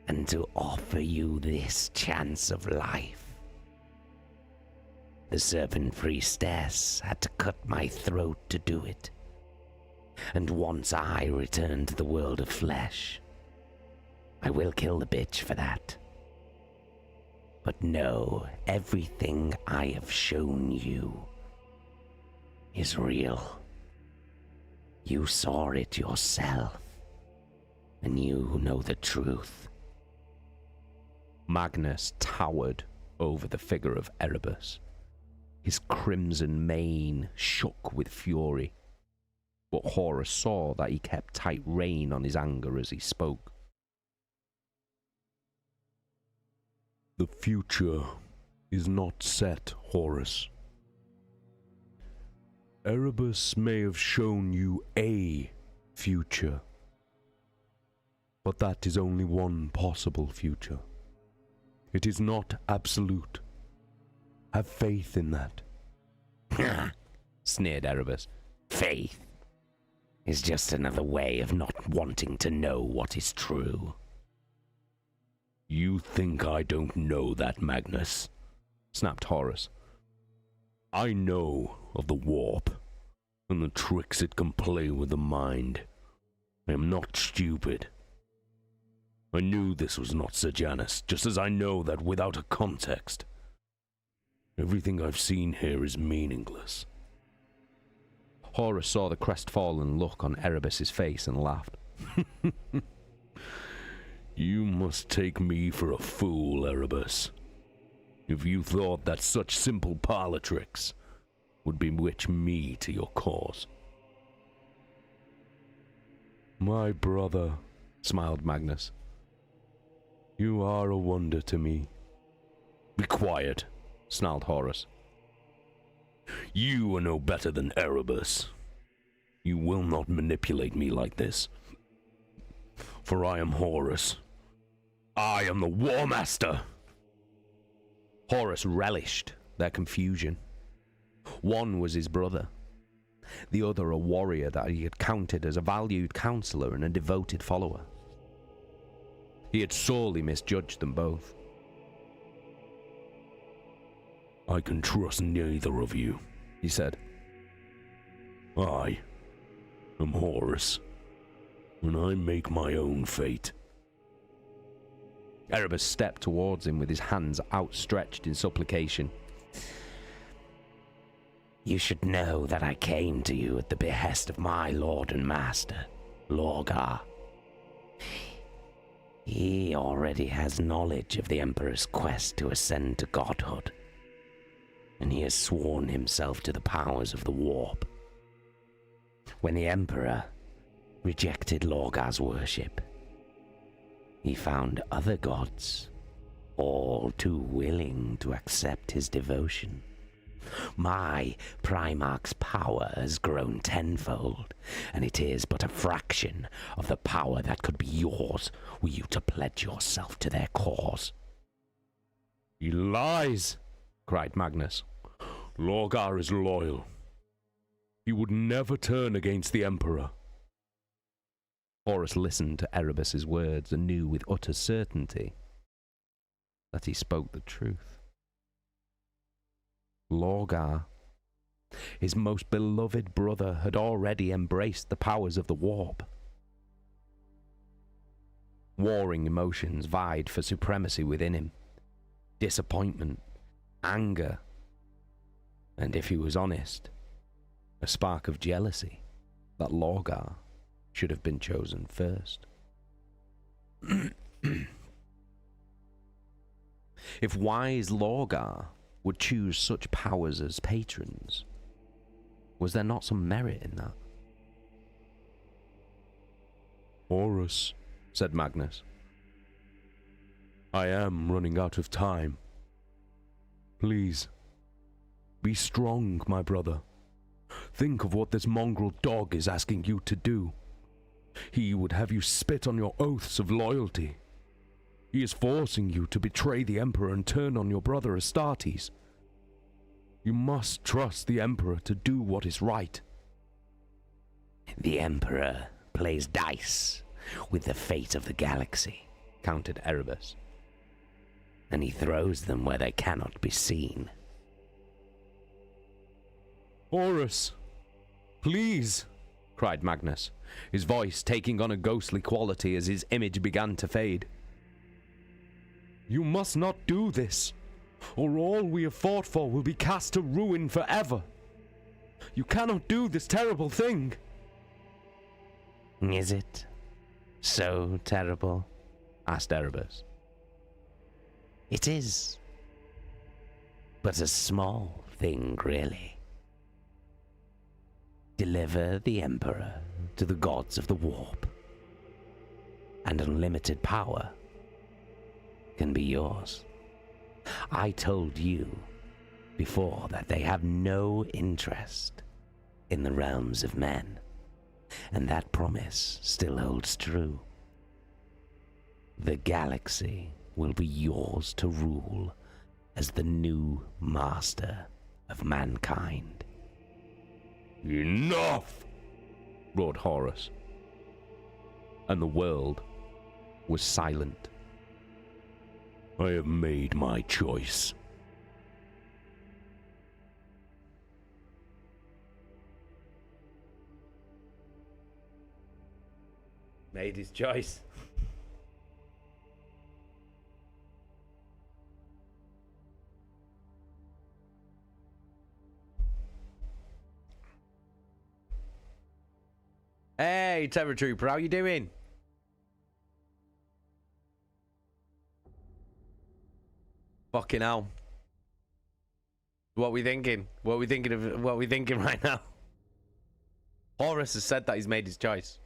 and to offer you this chance of life. The Serpent Priestess had to cut my throat to do it, and once I return to the world of flesh, I will kill the bitch for that. But know, everything I have shown you is real. You saw it yourself, and you know the truth. Magnus towered over the figure of Erebus. His crimson mane shook with fury, but Horus saw that he kept tight rein on his anger as he spoke. The future is not set, Horus. Erebus may have shown you a future, but that is only one possible future. It is not absolute. Have faith in that. Sneered Erebus. Faith is just another way of not wanting to know what is true. You think I don't know that, Magnus? Snapped Horus. I know of the warp, and the tricks it can play with the mind. I am not stupid. I knew this was not Sejanus, just as I know that without a context, everything I've seen here is meaningless. Horus saw the crestfallen look on Erebus's face and laughed. You must take me for a fool, Erebus. If you thought that such simple parlor tricks would bewitch me to your cause. My brother, smiled Magnus. you are a wonder to me. Be quiet, snarled Horus. You are no better than Erebus. You will not manipulate me like this. For I am Horus. I am the War Master. Horus relished their confusion. One was his brother, the other a warrior that he had counted as a valued counselor and a devoted follower. He had sorely misjudged them both. I can trust neither of you, he said. I am Horus, and I make my own fate. Erebus stepped towards him with his hands outstretched in supplication. You should know that I came to you at the behest of my lord and master, Lorgar. He already has knowledge of the Emperor's quest to ascend to godhood, and he has sworn himself to the powers of the warp. When the Emperor rejected Lorgar's worship, he found other gods, all too willing to accept his devotion. My Primarch's power has grown tenfold, and it is but a fraction of the power that could be yours were you to pledge yourself to their cause. He lies, cried Magnus. Lorgar is loyal. He would never turn against the Emperor. Horus listened to Erebus's words and knew with utter certainty that he spoke the truth. Lorgar, his most beloved brother, had already embraced the powers of the warp. Warring emotions vied for supremacy within him. Disappointment, anger, and if he was honest, a spark of jealousy that Lorgar should have been chosen first. If wise Lorgar would choose such powers as patrons, was there not some merit in that? Horus, said Magnus, I am running out of time. Please, be strong, my brother. Think of what this mongrel dog is asking you to do. He would have you spit on your oaths of loyalty. He is forcing you to betray the Emperor and turn on your brother Astartes. You must trust the Emperor to do what is right. The Emperor plays dice with the fate of the galaxy, countered Erebus. and he throws them where they cannot be seen. Horus, please, cried Magnus, his voice taking on a ghostly quality as his image began to fade. You must not do this, or all we have fought for will be cast to ruin forever. You cannot do this terrible thing. Is it so terrible? Asked Erebus. It is, but a small thing, really. Deliver the Emperor to the gods of the warp, and unlimited power can be yours. I told you before that they have no interest in the realms of men, and that promise still holds true. The galaxy will be yours to rule as the new master of mankind. Enough! Roared Horus. And the world was silent. I have made my choice. Made his choice. Hey, Terror Trooper, how you doing? Fucking hell. What we thinking? What we thinking right now? Horus has said that he's made his choice.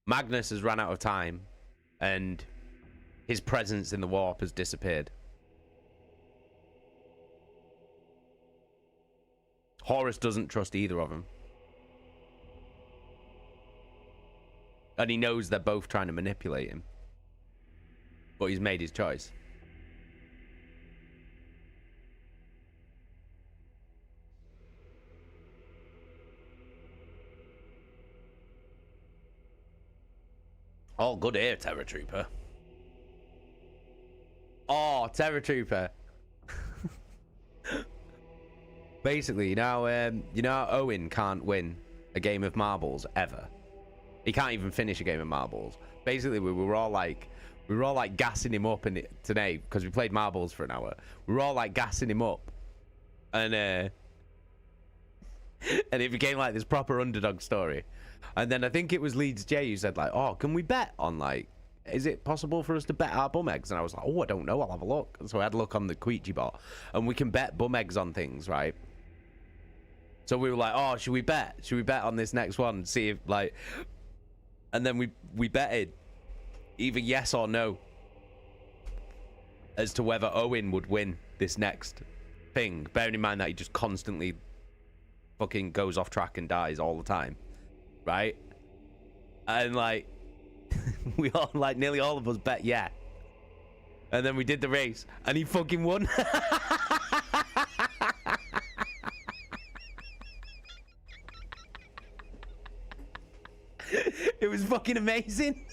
Magnus has run out of time, and his presence in the warp has disappeared. Horus doesn't trust either of them. And he knows they're both trying to manipulate him. But he's made his choice. Oh, good ear, Terror Trooper. Oh, Terror Trooper. Basically, you know how Owen can't win a game of marbles ever. He can't even finish a game of marbles. Basically, we were all like gassing him up today because we played marbles for an hour. We were all like gassing him up, and it became like this proper underdog story. And then I think it was Leeds J who said like, "Oh, can we bet on like, is it possible for us to bet our bum eggs?" And I was like, "Oh, I don't know. I'll have a look." And so I had a look on the Queechy bot, and we can bet bum eggs on things, right? So we were like, "Oh, should we bet? Should we bet on this next one? See if like." And then we betted either yes or no as to whether Owen would win this next thing, bearing in mind that he just constantly fucking goes off track and dies all the time, right? And like we all, like nearly all of us bet yeah, and then we did the race and he fucking won. It was fucking amazing.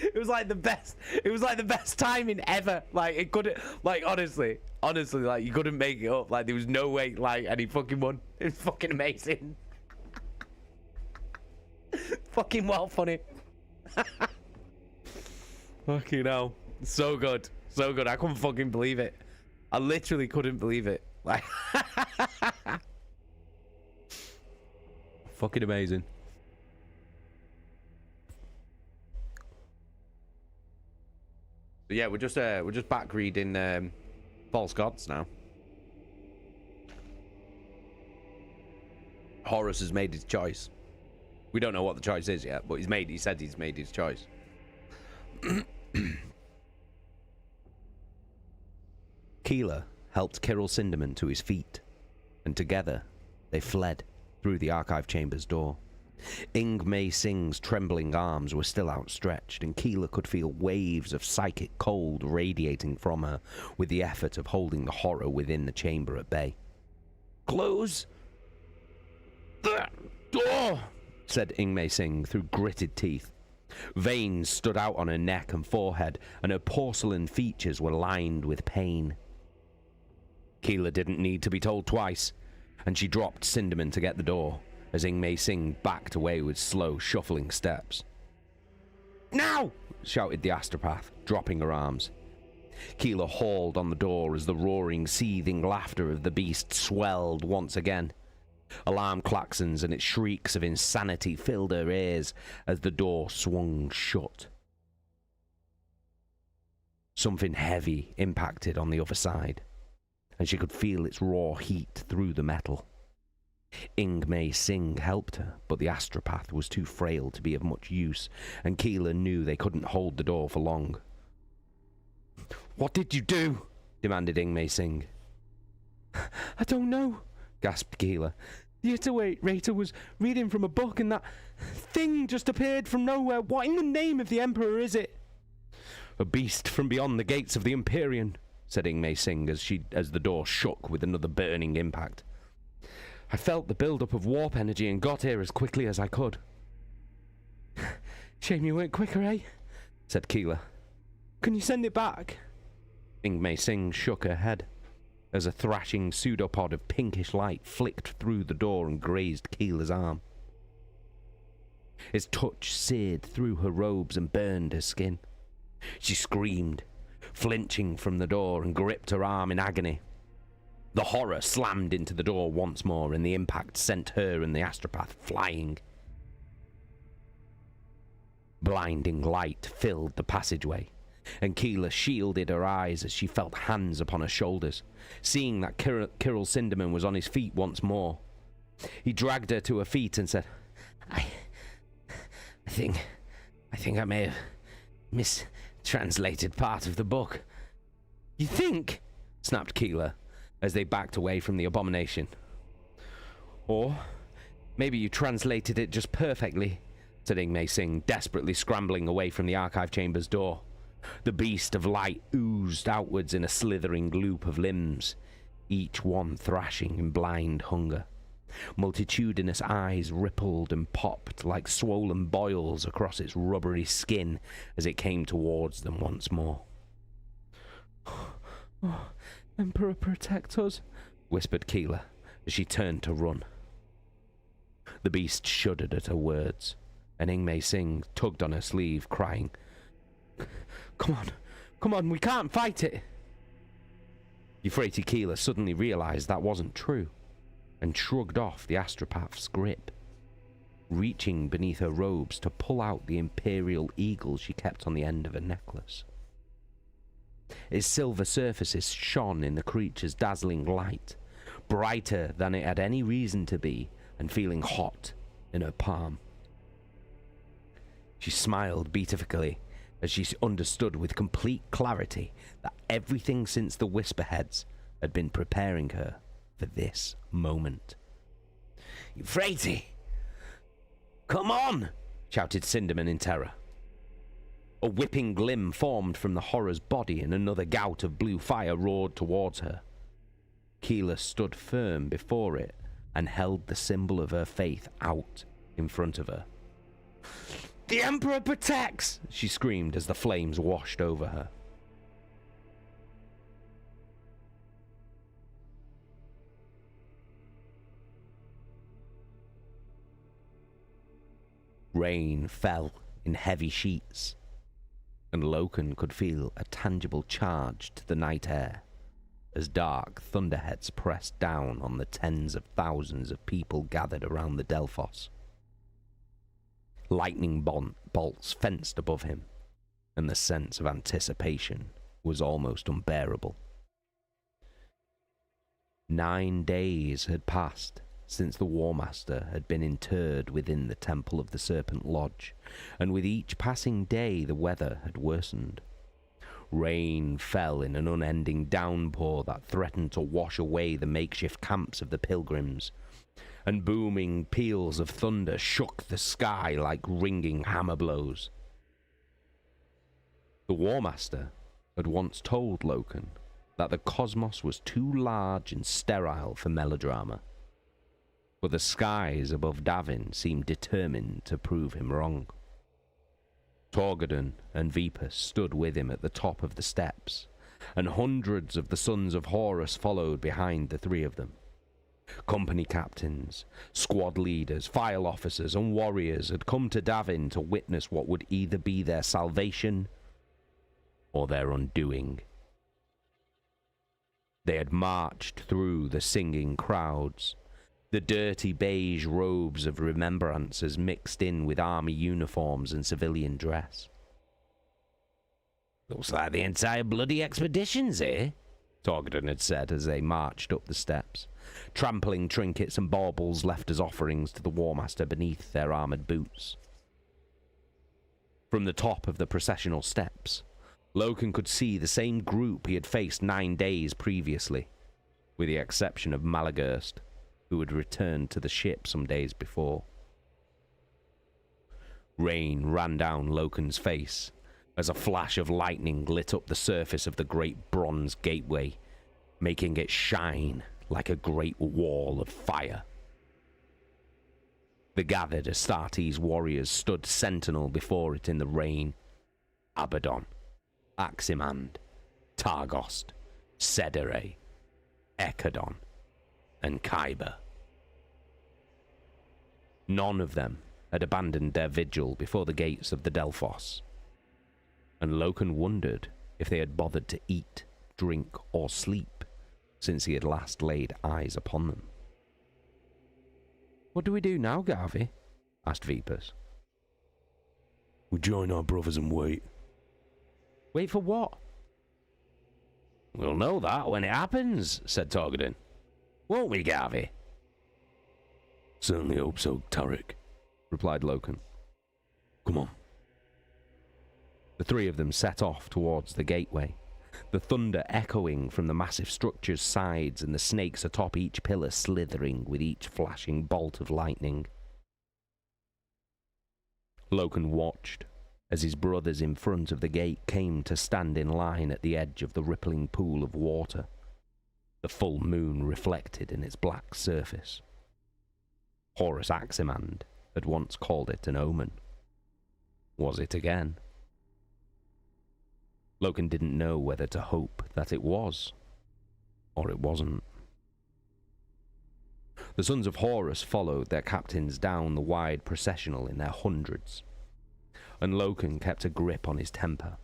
It was like the best. It was like the best timing ever. Like it couldn't. Like honestly, like you couldn't make it up. Like there was no way. Like and he fucking won. It was fucking amazing. Fucking well funny. Fucking hell. So good. So good. I couldn't fucking believe it. I literally couldn't believe it. Like fucking amazing. But yeah, we're just back reading Flase Gods now. Horus has made his choice. We don't know what the choice is yet, but he said he's made his choice. Keeler helped Kirill Sinderman to his feet, and together they fled through the archive chamber's door. Ing Mei Singh's trembling arms were still outstretched, and Keeler could feel waves of psychic cold radiating from her with the effort of holding the horror within the chamber at bay. "Close the door," said Ing Mei Singh through gritted teeth. Veins stood out on her neck and forehead, and her porcelain features were lined with pain. Keeler didn't need to be told twice, and she dropped Sinderman to get the door, as Ing Mei Singh backed away with slow, shuffling steps. "Now!" shouted the astropath, dropping her arms. Keeler hauled on the door as the roaring, seething laughter of the beast swelled once again. Alarm klaxons and its shrieks of insanity filled her ears as the door swung shut. Something heavy impacted on the other side, and she could feel its raw heat through the metal. Ing Mei Singh helped her, but the astropath was too frail to be of much use, and Keeler knew they couldn't hold the door for long. "What did you do?" demanded Ing Mei Singh. "I don't know," gasped Keeler. "The iterator was reading from a book and that thing just appeared from nowhere. What in the name of the Emperor is it?" "A beast from beyond the gates of the Empyrean," said Ing Mei Singh as the door shook with another burning impact. "I felt the build-up of warp energy and got here as quickly as I could." "Shame you weren't quicker, eh?" said Keeler. "Can you send it back?" Ing Mei Singh shook her head as a thrashing pseudopod of pinkish light flicked through the door and grazed Keeler's arm. Its touch seared through her robes and burned her skin. She screamed, flinching from the door, and gripped her arm in agony. The horror slammed into the door once more, and the impact sent her and the astropath flying. Blinding light filled the passageway, and Keeler shielded her eyes as she felt hands upon her shoulders, seeing that Kirill Sinderman was on his feet once more. He dragged her to her feet and said, I think I may have mistranslated part of the book. You think? Snapped Keeler, as they backed away from the abomination. Or maybe you translated it just perfectly, said Ingmei Singh, desperately scrambling away from the archive chamber's door. The beast of light oozed outwards in a slithering loop of limbs, each one thrashing in blind hunger. Multitudinous eyes rippled and popped like swollen boils across its rubbery skin as it came towards them once more. Oh, Emperor, protect us, whispered Keeler as she turned to run. The beast shuddered at her words, and Ingmei Singh tugged on her sleeve, crying, Come on, we can't fight it. Euphrates Keeler suddenly realized that wasn't true, and shrugged off the astropath's grip, reaching beneath her robes to pull out the imperial eagle she kept on the end of her necklace. Its silver surfaces shone in the creature's dazzling light, brighter than it had any reason to be, and feeling hot in her palm. She smiled beatifically as she understood with complete clarity that everything since the Whisperheads had been preparing her for this moment. Euphrates! Come on! Shouted Cinderman in terror. A whipping glim formed from the horror's body and another gout of blue fire roared towards her. Keeler stood firm before it and held the symbol of her faith out in front of her. The Emperor protects! She screamed as the flames washed over her. Rain fell in heavy sheets, and Loken could feel a tangible charge to the night air as dark thunderheads pressed down on the tens of thousands of people gathered around the Delphos. Lightning bolts fenced above him, and the sense of anticipation was almost unbearable. 9 days had passed since the War Master had been interred within the Temple of the Serpent Lodge, and with each passing day the weather had worsened. Rain fell in an unending downpour that threatened to wash away the makeshift camps of the pilgrims, and booming peals of thunder shook the sky like ringing hammer blows. The War Master had once told Loken that the cosmos was too large and sterile for melodrama, but the skies above Davin seemed determined to prove him wrong. Torgodon and Vipus stood with him at the top of the steps, and hundreds of the sons of Horus followed behind the three of them. Company captains, squad leaders, file officers, and warriors had come to Davin to witness what would either be their salvation or their undoing. They had marched through the singing crowds, the dirty beige robes of remembrancers mixed in with army uniforms and civilian dress. Looks like the entire bloody expedition's here, Torgodon had said as they marched up the steps, trampling trinkets and baubles left as offerings to the War Master beneath their armoured boots. From the top of the processional steps, Loken could see the same group he had faced 9 days previously, with the exception of Malagurst, who had returned to the ship some days before. Rain ran down Loken's face as a flash of lightning lit up the surface of the great bronze gateway, making it shine like a great wall of fire. The gathered Astartes warriors stood sentinel before it in the rain. Abaddon, Aximand, Targost, Sedere, Ekadon, and Kyber. None of them had abandoned their vigil before the gates of the Delphos, and Loken wondered if they had bothered to eat, drink, or sleep since he had last laid eyes upon them. What do we do now, Garvey? Asked Vipus. We join our brothers and wait. Wait for what? We'll know that when it happens, said Torgodon. Won't we, Garvey? Certainly hope so, Tarek, replied Loken. Come on. The three of them set off towards the gateway, the thunder echoing from the massive structure's sides and the snakes atop each pillar slithering with each flashing bolt of lightning. Loken watched as his brothers in front of the gate came to stand in line at the edge of the rippling pool of water, the full moon reflected in its black surface. Horus Aximand had once called it an omen. Was it again? Loken didn't know whether to hope that it was, or it wasn't. The sons of Horus followed their captains down the wide processional in their hundreds, and Loken kept a grip on his temper,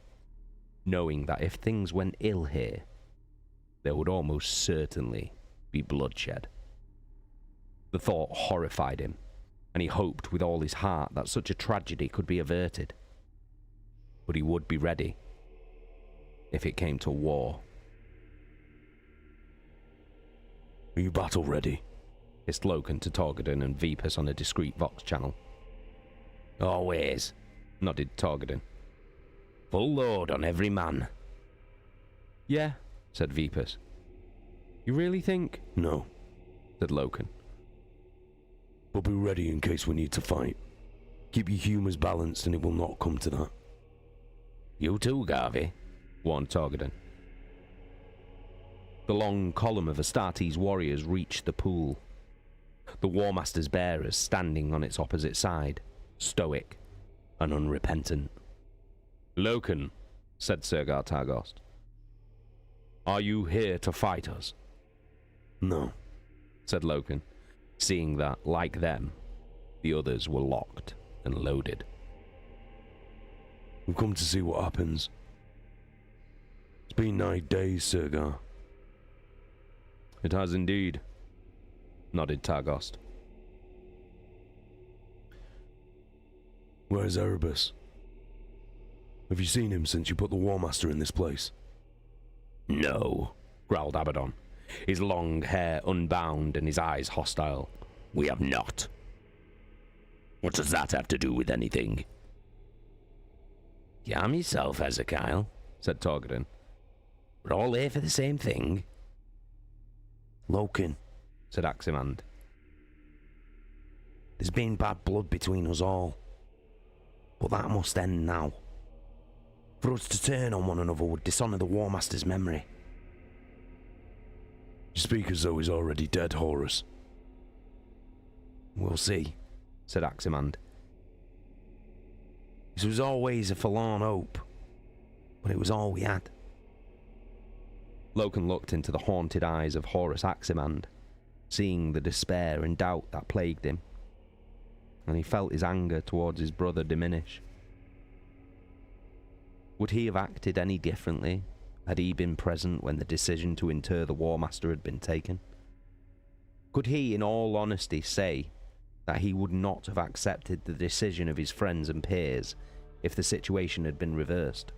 knowing that if things went ill here, there would almost certainly be bloodshed. The thought horrified him, and he hoped with all his heart that such a tragedy could be averted. But he would be ready if it came to war. Are you battle ready? Hissed Loken to Torgadon and Vipus on a discreet Vox channel. Always, nodded Torgadon. Full load on every man. Yeah, said Vipus. You really think? No, said Loken. But be ready in case we need to fight. Keep your humours balanced and it will not come to that. You too, Garvey, warned Torgadon. The long column of Astartes warriors reached the pool, the War Master's bearers standing on its opposite side, stoic and unrepentant. Loken, said Sergar Targost, are you here to fight us? No, said Loken, seeing that, like them, the others were locked and loaded. We've come to see what happens. It's been 9 days, Sergar. It has indeed, nodded Targost. Where's Erebus? Have you seen him since you put the War Master in this place? No, growled Abaddon, his long hair unbound and his eyes hostile. We have not. What does that have to do with anything? Calm yourself, Ezekiel, said Torgadon. We're all here for the same thing. Loken, said Aximand. There's been bad blood between us all. But that must end now. For us to turn on one another would dishonour the War Master's memory. You speak as though he's already dead, Horus. We'll see, said Aximand. This was always a forlorn hope, but it was all we had. Loken looked into the haunted eyes of Horus Aximand, seeing the despair and doubt that plagued him, and he felt his anger towards his brother diminish. Would he have acted any differently had he been present when the decision to inter the War Master had been taken? Could he, in all honesty, say that he would not have accepted the decision of his friends and peers if the situation had been reversed?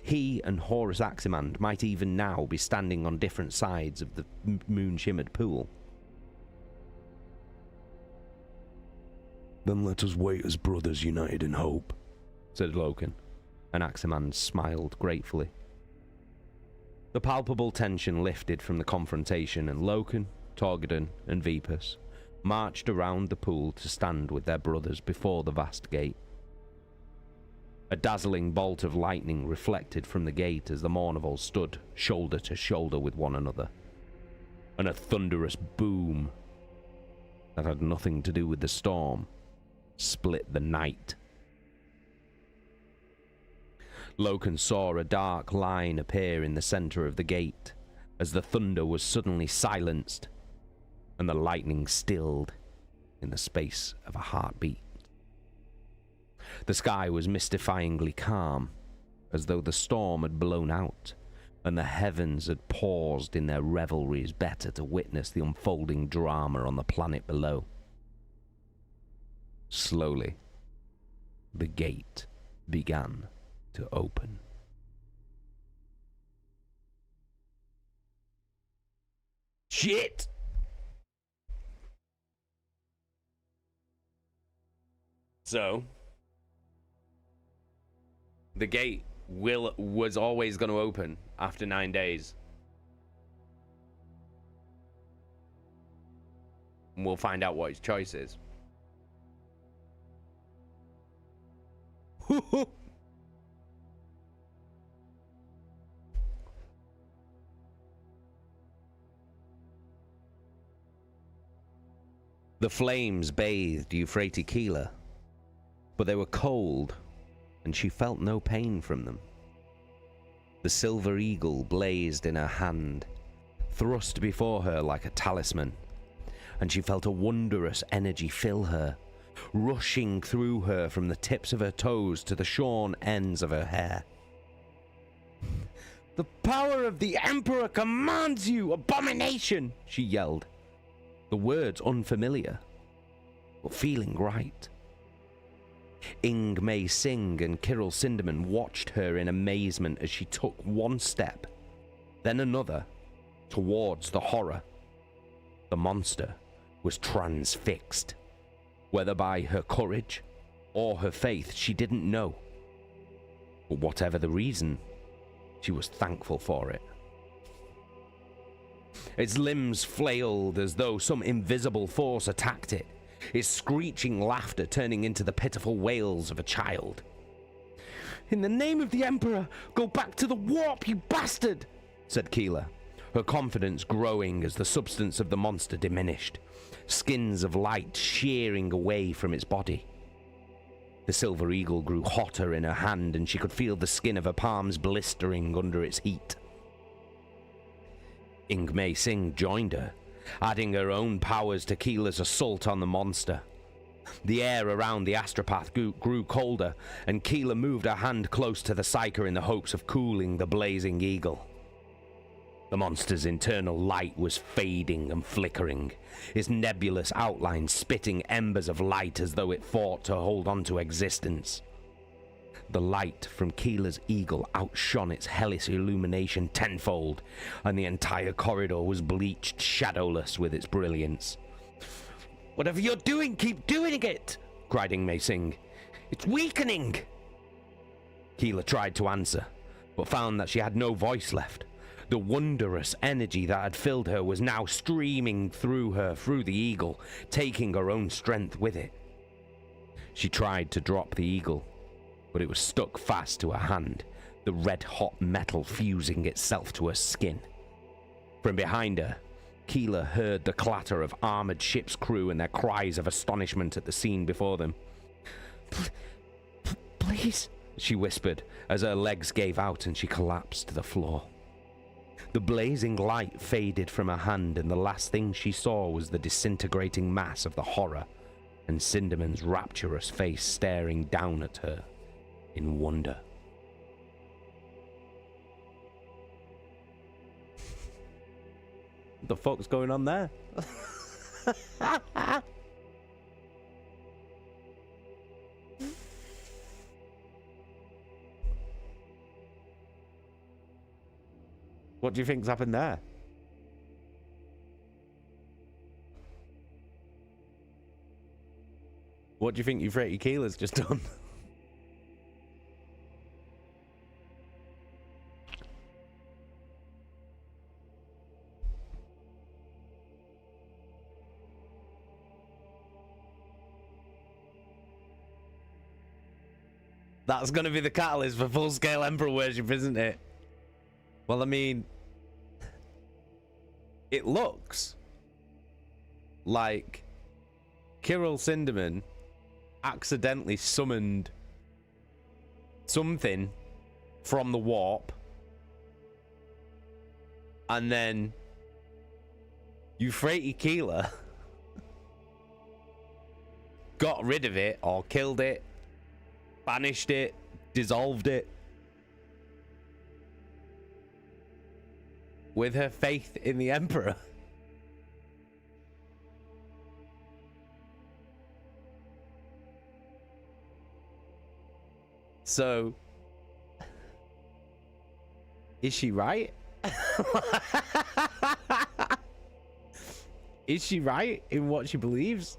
He and Horus Aximand might even now be standing on different sides of the moon-shimmered pool. Then let us wait as brothers united in hope, said Loken, and Aximand smiled gratefully. The palpable tension lifted from the confrontation, and Loken, Torgadon, and Vipus marched around the pool to stand with their brothers before the vast gate. A dazzling bolt of lightning reflected from the gate as the Mournival stood shoulder to shoulder with one another, and a thunderous boom that had nothing to do with the storm split the night. Loken saw a dark line appear in the center of the gate as the thunder was suddenly silenced and the lightning stilled in the space of a heartbeat. The sky was mystifyingly calm, as though the storm had blown out and the heavens had paused in their revelries better to witness the unfolding drama on the planet below. Slowly, the gate began to open. Shit! So the gate was always going to open after 9 days. And we'll find out what his choice is. The flames bathed Euphrates Keeler, but they were cold, and she felt no pain from them. The silver eagle blazed in her hand, thrust before her like a talisman, and she felt a wondrous energy fill her, rushing through her from the tips of her toes to the shorn ends of her hair. "The power of the Emperor commands you, abomination!" she yelled. The words unfamiliar, but feeling right. Ing Mei Sing and Kirill Sinderman watched her in amazement as she took one step, then another, towards the horror. The monster was transfixed. Whether by her courage or her faith, she didn't know. But whatever the reason, she was thankful for it. Its limbs flailed as though some invisible force attacked it, its screeching laughter turning into the pitiful wails of a child. "In the name of the Emperor, go back to the warp, you bastard!" said Keeler, her confidence growing as the substance of the monster diminished, skins of light shearing away from its body. The silver eagle grew hotter in her hand, and she could feel the skin of her palms blistering under its heat. Ing Mei Sing joined her, adding her own powers to Keeler's assault on the monster. The air around the astropath grew colder, and Keeler moved her hand close to the psyker in the hopes of cooling the blazing eagle. The monster's internal light was fading and flickering, its nebulous outline spitting embers of light as though it fought to hold on to existence. The light from Keeler's eagle outshone its hellish illumination tenfold, and the entire corridor was bleached shadowless with its brilliance. "Whatever you're doing, keep doing it!" cried Ing Mei Sing. "It's weakening!" Keeler tried to answer, but found that she had no voice left. The wondrous energy that had filled her was now streaming through her, through the eagle, taking her own strength with it. She tried to drop the eagle, but it was stuck fast to her hand, the red-hot metal fusing itself to her skin. From behind her, Keeler heard the clatter of armored ship's crew and their cries of astonishment at the scene before them. "Please," she whispered, as her legs gave out and she collapsed to the floor. The blazing light faded from her hand, and the last thing she saw was the disintegrating mass of the horror, and Sinderman's rapturous face staring down at her in wonder. What the fuck's going on there? What do you think's happened there? What do you think Euphrates Keeler's just done? That's going to be the catalyst for full-scale Emperor worship, isn't it? Well, I mean, it looks like Kirill Sinderman accidentally summoned something from the warp, and then Euphrates Keeler got rid of it, or killed it, banished it, dissolved it, with her faith in the Emperor. So, is she right? Is she right in what she believes?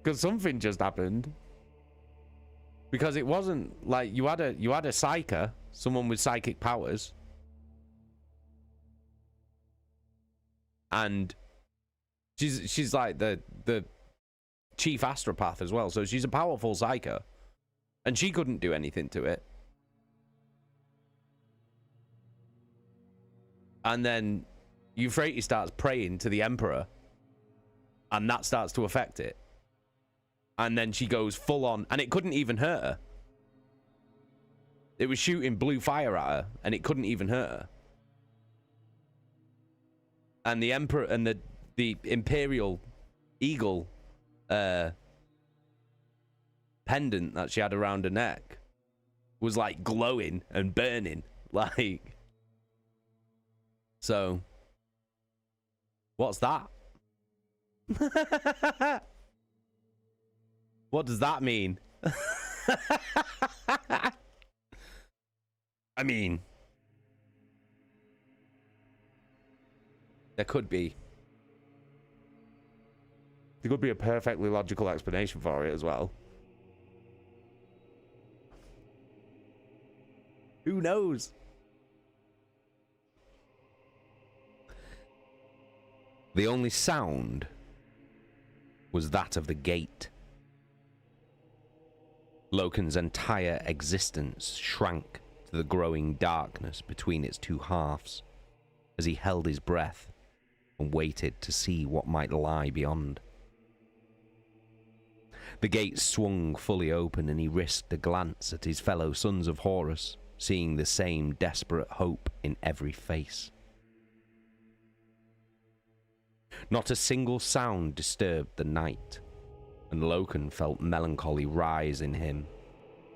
Because something just happened. Because it wasn't like you had a psyker, someone with psychic powers. And she's like the chief astropath as well, so she's a powerful psyker. And she couldn't do anything to it. And then Euphrates starts praying to the Emperor. And that starts to affect it. And then she goes full on, and it couldn't even hurt her. It was shooting blue fire at her, and it couldn't even hurt her. And the Emperor and the Imperial Eagle pendant that she had around her neck was like glowing and burning, like. So, what's that? What does that mean? I mean, there could be a perfectly logical explanation for it as well. Who knows? The only sound was that of the gate. Loken's entire existence shrank to the growing darkness between its two halves as he held his breath and waited to see what might lie beyond. The gate swung fully open and he risked a glance at his fellow sons of Horus, seeing the same desperate hope in every face. Not a single sound disturbed the night, and Loken felt melancholy rise in him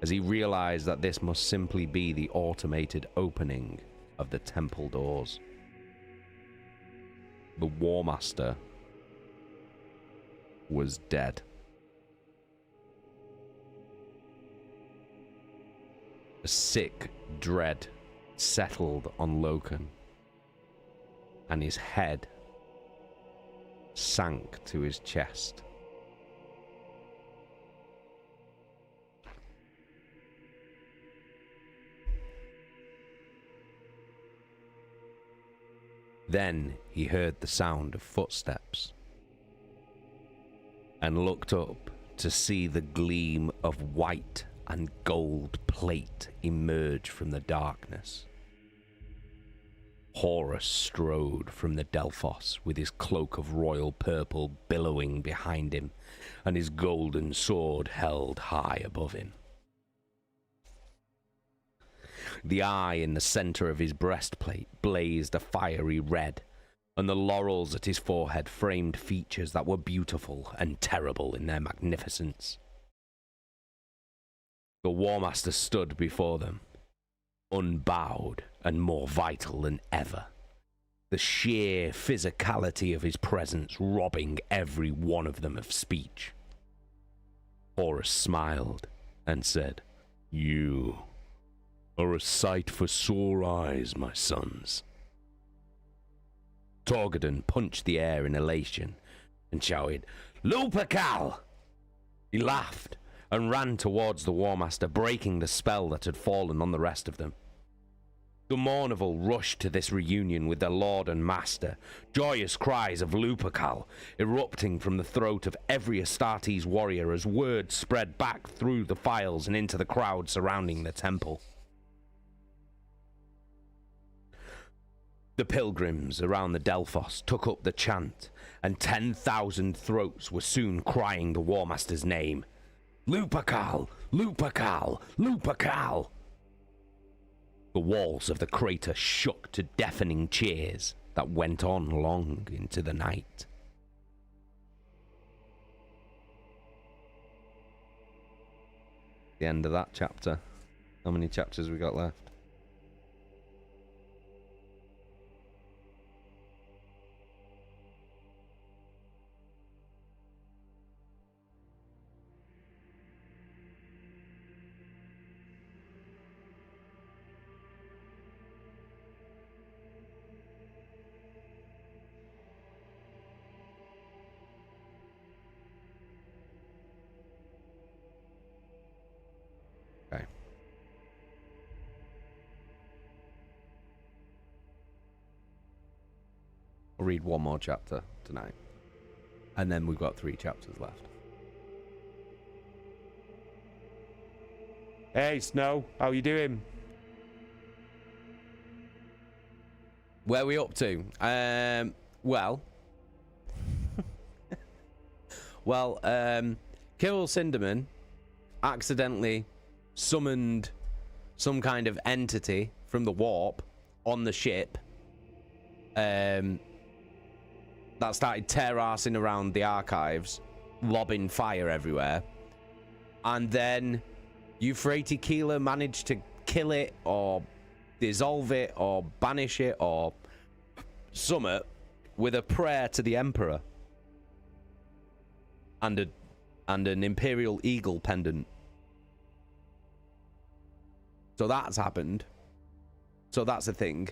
as he realized that this must simply be the automated opening of the temple doors. The War Master was dead. A sick dread settled on Loken, and his head sank to his chest. Then he heard the sound of footsteps and looked up to see the gleam of white and gold plate emerge from the darkness. Horus strode from the Delphos with his cloak of royal purple billowing behind him and his golden sword held high above him. The eye in the center of his breastplate blazed a fiery red, and the laurels at his forehead framed features that were beautiful and terrible in their magnificence. The War Master stood before them, unbowed and more vital than ever, the sheer physicality of his presence robbing every one of them of speech. Horus smiled and said, "You are a sight for sore eyes, my sons." Torgadon punched the air in elation and shouted, "Lupercal!" He laughed and ran towards the War Master, breaking the spell that had fallen on the rest of them. The Mournival rushed to this reunion with their lord and master, joyous cries of Lupercal erupting from the throat of every Astartes warrior as word spread back through the files and into the crowd surrounding the temple. The pilgrims around the Delphos took up the chant, and 10,000 throats were soon crying the War Master's name. Lupercal! Lupercal! Lupercal! The walls of the crater shook to deafening cheers that went on long into the night. The end of that chapter. How many chapters we got left? I'll read one more chapter tonight. And then we've got 3 chapters left. Hey, Snow, how you doing? Where are we up to? Well, Kirill Cinderman accidentally summoned some kind of entity from the warp on the ship that started tear-arsing around the archives, lobbing fire everywhere. And then Euphrates Keeler managed to kill it or dissolve it or banish it or summit with a prayer to the Emperor and an Imperial Eagle pendant. So that's happened. So that's a thing.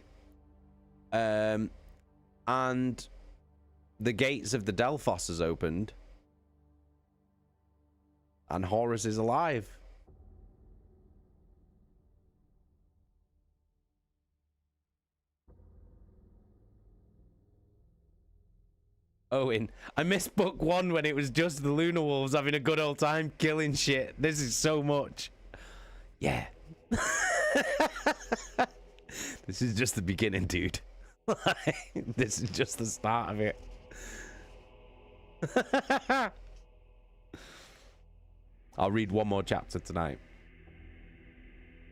And the gates of the Delphos has opened. And Horus is alive. Owen, I missed book 1 when it was just the Lunar Wolves having a good old time killing shit. This is so much. Yeah. This is just the beginning, dude. This is just the start of it. I'll read one more chapter tonight.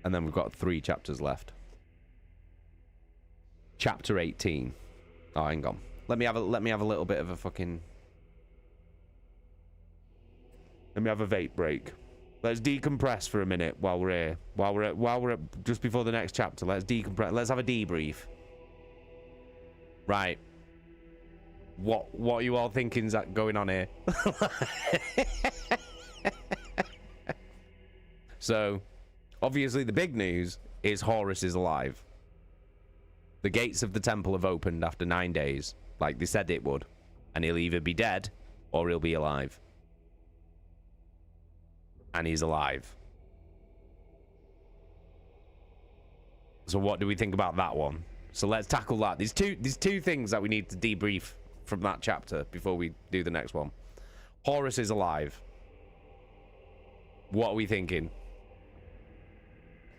And then we've got 3 chapters left. Chapter 18. Oh, hang on. Let me have a little bit of a fucking. Let me have a vape break. Let's decompress for a minute while we're here. While we're at just before the next chapter. Let's decompress. Let's have a debrief. Right. What are you all thinking's that going on here? So, obviously the big news is Horus is alive. The gates of the temple have opened after 9 days, like they said it would, and he'll either be dead or he'll be alive. And he's alive. So what do we think about that one? So let's tackle that. There's two things that we need to debrief from that chapter before we do the next one. Horus is alive. What are we thinking?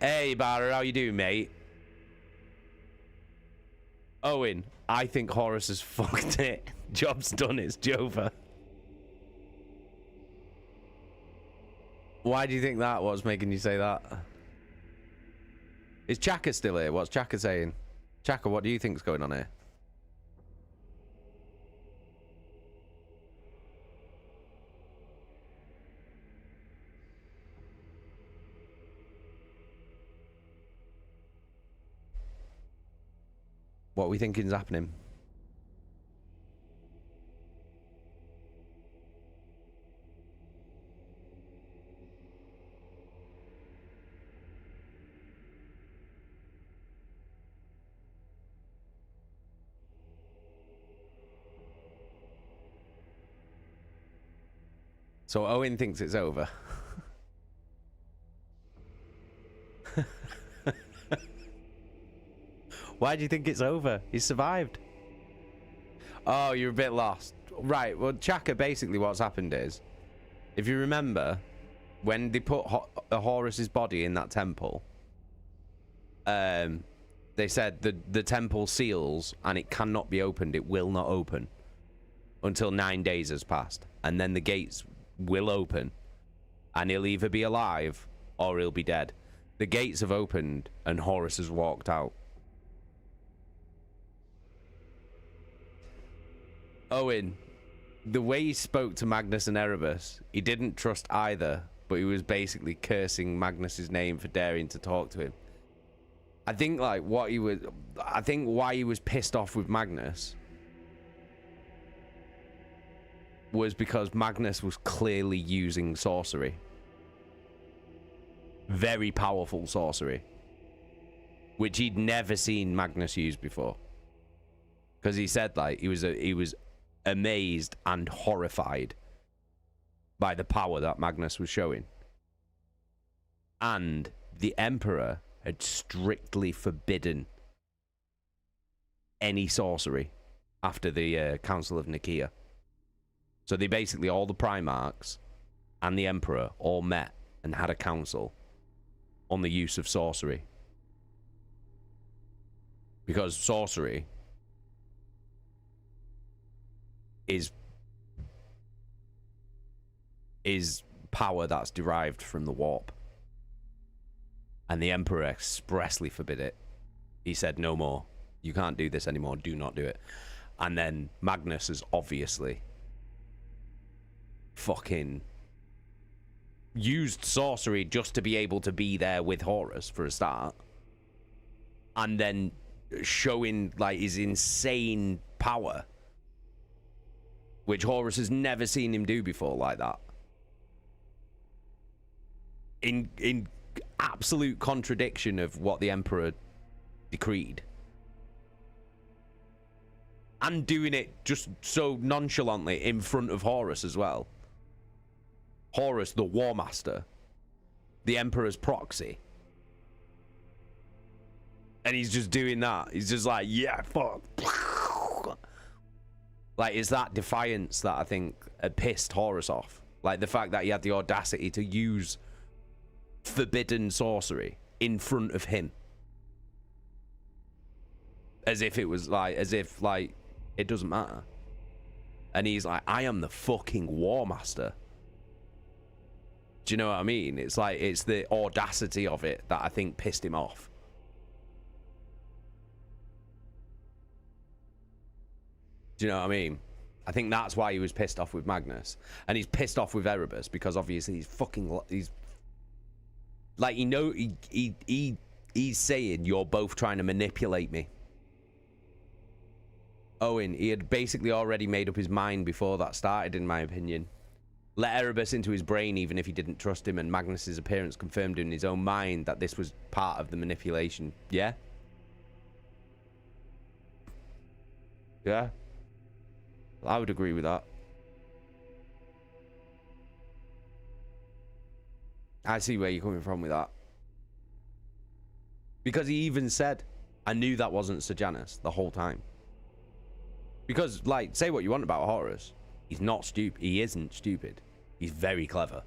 Hey, Barra, how you doing, mate? Owen, I think Horus has fucked it. Job's done, it's Jova. Why do you think that? What's making you say that? Is Chaka still here? What's Chaka saying? Chaka, what do you think's going on here? What are we thinking's happening? So Owen thinks it's over. Why do you think it's over? He survived. Oh, you're a bit lost. Right, well, Chaka, basically what's happened is, if you remember, when they put Horus's body in that temple, they said the temple seals and it cannot be opened. It will not open until 9 days has passed. And then the gates will open and he'll either be alive or he'll be dead. The gates have opened and Horus has walked out. Owen, the way he spoke to Magnus and Erebus, he didn't trust either, but he was basically cursing Magnus's name for daring to talk to him. I think why he was pissed off with Magnus was because Magnus was clearly using sorcery. Very powerful sorcery. Which he'd never seen Magnus use before. Because he said he was amazed and horrified by the power that Magnus was showing. And the Emperor had strictly forbidden any sorcery after the Council of Nicaea. So they basically, all the Primarchs and the Emperor all met and had a council on the use of sorcery. Because sorcery is power that's derived from the warp. And the Emperor expressly forbid it. He said, no more. You can't do this anymore. Do not do it. And then Magnus has obviously fucking used sorcery just to be able to be there with Horus for a start. And then showing like his insane power, which Horus has never seen him do before like that. In absolute contradiction of what the Emperor decreed. And doing it just so nonchalantly in front of Horus as well. Horus, the War Master, the Emperor's proxy. And he's just doing that. He's just like, yeah, fuck. Like, it's that defiance that I think had pissed Horus off. Like, the fact that he had the audacity to use forbidden sorcery in front of him. As if it was like, it doesn't matter. And he's like, I am the fucking War Master. Do you know what I mean? It's like, it's the audacity of it that I think pissed him off. Do you know what I mean? I think that's why he was pissed off with Magnus. And he's pissed off with Erebus because obviously he's like, you know, he's saying you're both trying to manipulate me. Owen, he had basically already made up his mind before that started, in my opinion. Let Erebus into his brain even if he didn't trust him, and Magnus's appearance confirmed in his own mind that this was part of the manipulation. Yeah? Yeah? I would agree with that. I see where you're coming from with that. Because he even said, I knew that wasn't Sejanus the whole time. Because, like, say what you want about Horus. He's not stupid. He isn't stupid. He's very clever.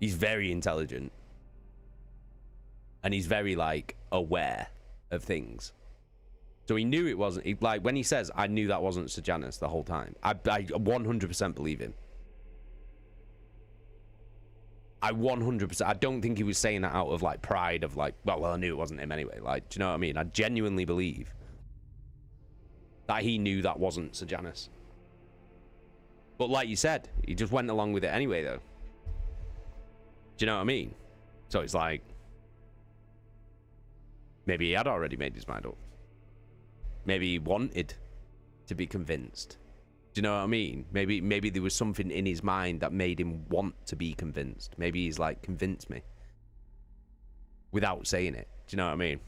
He's very intelligent. And he's very, like, aware of things. So he knew it wasn't, like, when he says, I knew that wasn't Sejanus the whole time. I 100% believe him. I 100%, I don't think he was saying that out of, like, pride of, like, well, I knew it wasn't him anyway. Like, do you know what I mean? I genuinely believe that he knew that wasn't Sejanus. But like you said, he just went along with it anyway, though. Do you know what I mean? So it's like, maybe he had already made his mind up. Maybe he wanted to be convinced. Do you know what I mean? Maybe there was something in his mind that made him want to be convinced. Maybe he's like, convince me. Without saying it. Do you know what I mean?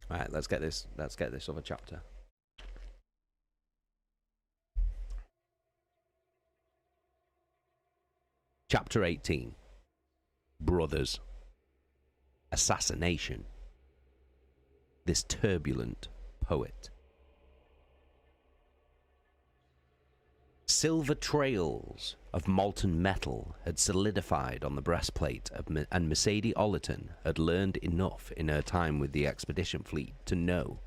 All right, let's get this other chapter. Chapter 18. Brothers. Assassination. This turbulent poet. Silver trails of molten metal had solidified on the breastplate, and Mercedes Ollerton had learned enough in her time with the expedition fleet to know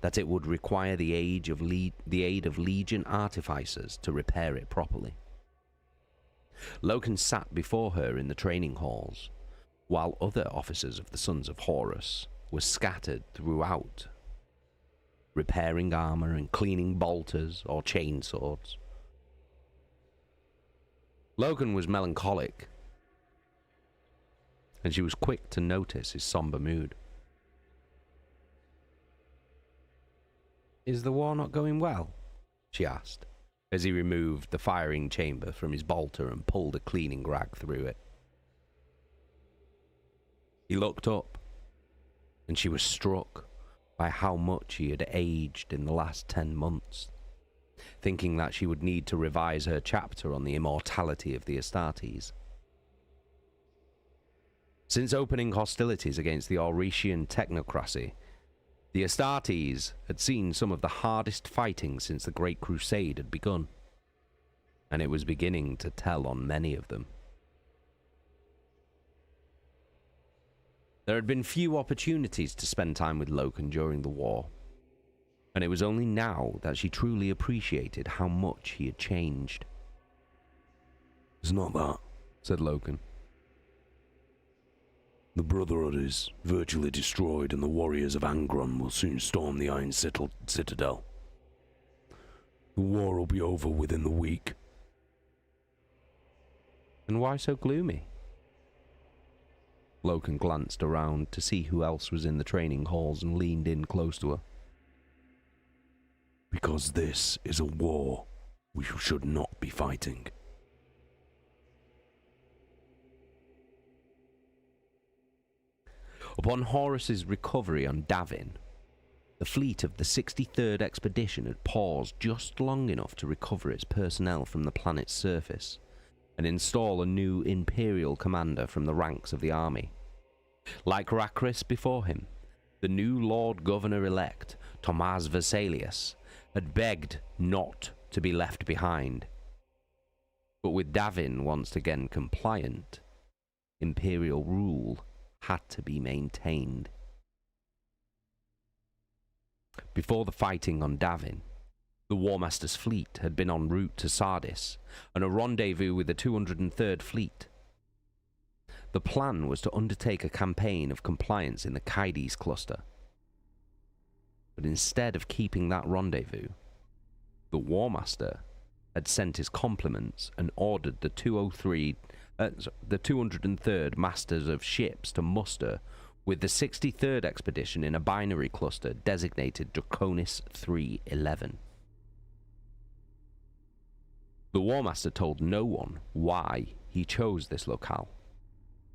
that it would require the aid of Legion artificers to repair it properly. Loken sat before her in the training halls, while other officers of the Sons of Horus were scattered throughout, repairing armor and cleaning bolters or chainswords. Logan was melancholic, and she was quick to notice his somber mood. Is the war not going well? She asked, as he removed the firing chamber from his bolter and pulled a cleaning rag through it. He looked up, and she was struck by how much he had aged in the last 10 months. Thinking that she would need to revise her chapter on the immortality of the Astartes. Since opening hostilities against the Auretian technocracy, the Astartes had seen some of the hardest fighting since the Great Crusade had begun, and it was beginning to tell on many of them. There had been few opportunities to spend time with Loken during the war, and it was only now that she truly appreciated how much he had changed. It's not that, Said Loken. The Brotherhood is virtually destroyed and the warriors of Angron will soon storm the Iron Citadel. The war will be over within the week. And why so gloomy? Loken glanced around to see who else was in the training halls and leaned in close to her. Because this is a war we should not be fighting. Upon Horus's recovery on Davin, the fleet of the 63rd Expedition had paused just long enough to recover its personnel from the planet's surface and install a new Imperial commander from the ranks of the army. Like Rakris before him, the new Lord Governor-elect, Tomas Vesalius, had begged not to be left behind. But with Davin once again compliant, Imperial rule had to be maintained. Before the fighting on Davin, the War Master's fleet had been en route to Sardis, and a rendezvous with the 203rd Fleet. The plan was to undertake a campaign of compliance in the Kaides cluster. But instead of keeping that rendezvous, the War Master had sent his compliments and ordered the 203rd Masters of Ships to muster with the 63rd Expedition in a binary cluster designated Draconis 311. The War Master told no one why he chose this locale,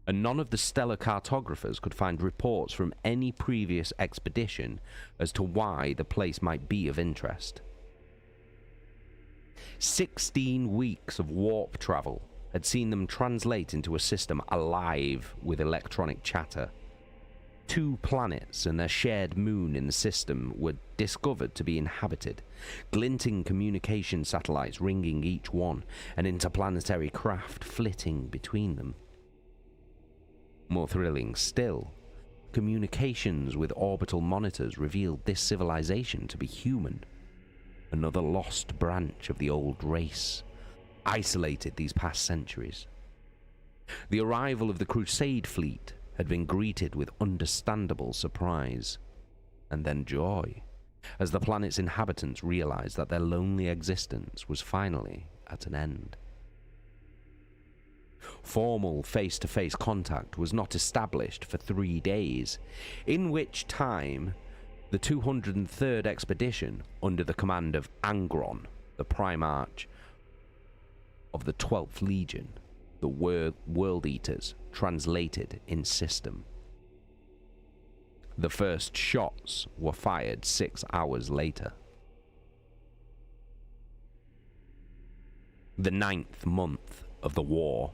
and none of the stellar cartographers could find reports from any previous expedition as to why the place might be of interest. 16 weeks of warp travel had seen them translate into a system alive with electronic chatter. 2 planets and their shared moon in the system were discovered to be inhabited, glinting communication satellites ringing each one, and interplanetary craft flitting between them. More thrilling still, communications with orbital monitors revealed this civilization to be human, another lost branch of the old race, isolated these past centuries. The arrival of the Crusade fleet had been greeted with understandable surprise, and then joy, as the planet's inhabitants realized that their lonely existence was finally at an end. Formal face-to-face contact was not established for 3 days, in which time the 203rd Expedition, under the command of Angron, the Primarch of the 12th Legion, the World Eaters, translated in system. The first shots were fired 6 hours later. The 9th month of the war.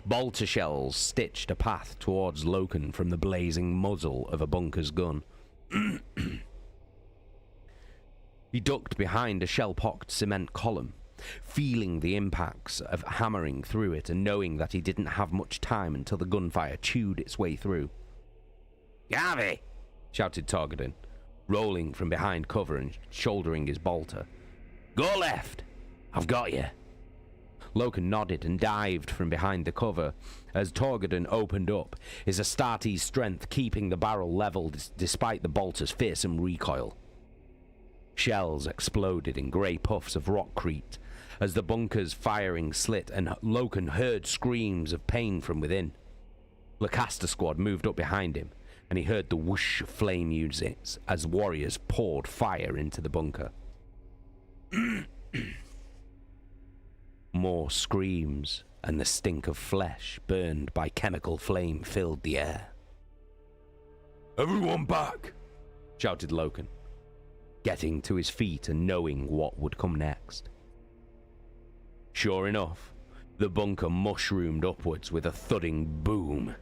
Bolter shells stitched a path towards Loken from the blazing muzzle of a bunker's gun. He ducked behind a shell-pocked cement column, feeling the impacts of hammering through it and knowing that he didn't have much time until the gunfire chewed its way through. "Garvey!" shouted Targadin, rolling from behind cover and shouldering his bolter. "Go left! I've got you!" Loken nodded and dived from behind the cover as Targadin opened up, his Astartes strength keeping the barrel level despite the bolter's fearsome recoil. Shells exploded in grey puffs of rockcrete as the bunker's firing slit, and Loken heard screams of pain from within. Lacaster squad moved up behind him, and he heard the whoosh of flame units as warriors poured fire into the bunker. More screams, and the stink of flesh burned by chemical flame filled the air. "Everyone back!" shouted Loken, getting to his feet and knowing what would come next. Sure enough, the bunker mushroomed upwards with a thudding boom.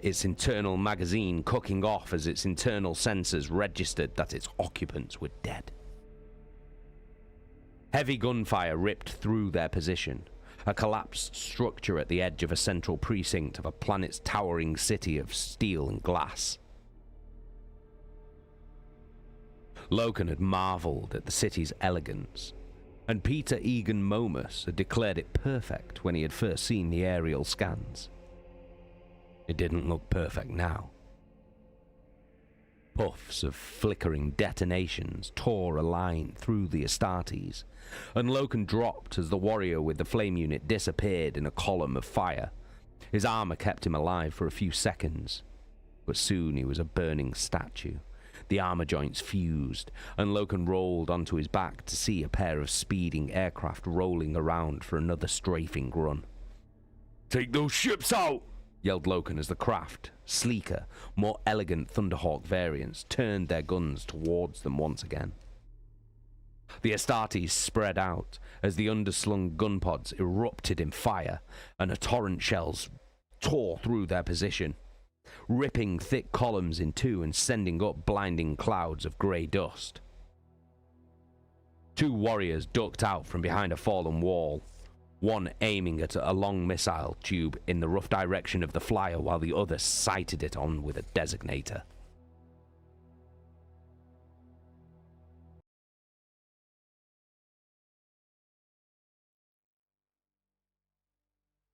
its internal magazine cooking off as its internal sensors registered that its occupants were dead. Heavy gunfire ripped through their position, a collapsed structure at the edge of a central precinct of a planet's towering city of steel and glass. Loken had marveled at the city's elegance, and Peter Egan Momus had declared it perfect when he had first seen the aerial scans. It didn't look perfect now. Puffs of flickering detonations tore a line through the Astartes, and Loken dropped as the warrior with the flame unit disappeared in a column of fire. His armor kept him alive for a few seconds, but soon he was a burning statue. The armor joints fused, and Loken rolled onto his back to see a pair of speeding aircraft rolling around for another strafing run. Take those ships out! Yelled Loken as the craft, sleeker, more elegant Thunderhawk variants, turned their guns towards them once again. The Astartes spread out as the underslung gun pods erupted in fire, and a torrent shells tore through their position, ripping thick columns in two and sending up blinding clouds of grey dust. Two warriors ducked out from behind a fallen wall, one aiming at a long missile tube in the rough direction of the flyer while the other sighted it on with a designator.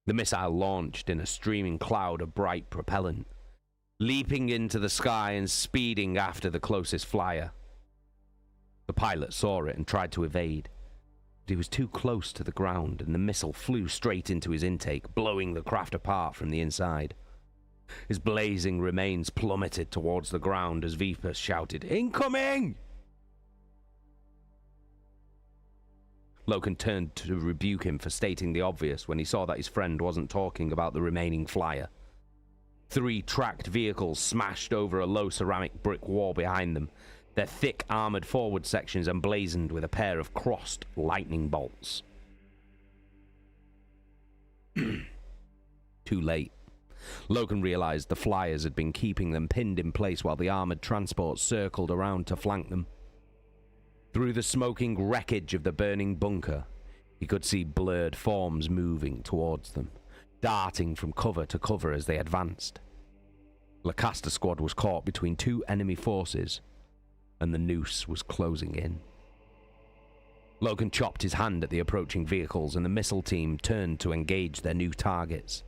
The missile launched in a streaming cloud of bright propellant, leaping into the sky and speeding after the closest flyer. The pilot saw it and tried to evade, but he was too close to the ground, and the missile flew straight into his intake, blowing the craft apart from the inside. His blazing remains plummeted towards the ground as Vipus shouted, "Incoming!" Loken turned to rebuke him for stating the obvious when he saw that his friend wasn't talking about the remaining flyer. 3 tracked vehicles smashed over a low ceramic brick wall behind them, their thick armored forward sections emblazoned with a pair of crossed lightning bolts. Too late. Loken realized the flyers had been keeping them pinned in place while the armored transports circled around to flank them. Through the smoking wreckage of the burning bunker, he could see blurred forms moving towards them, darting from cover to cover as they advanced. Lacaster squad was caught between 2 enemy forces, and the noose was closing in. Loken chopped his hand at the approaching vehicles, and the missile team turned to engage their new targets.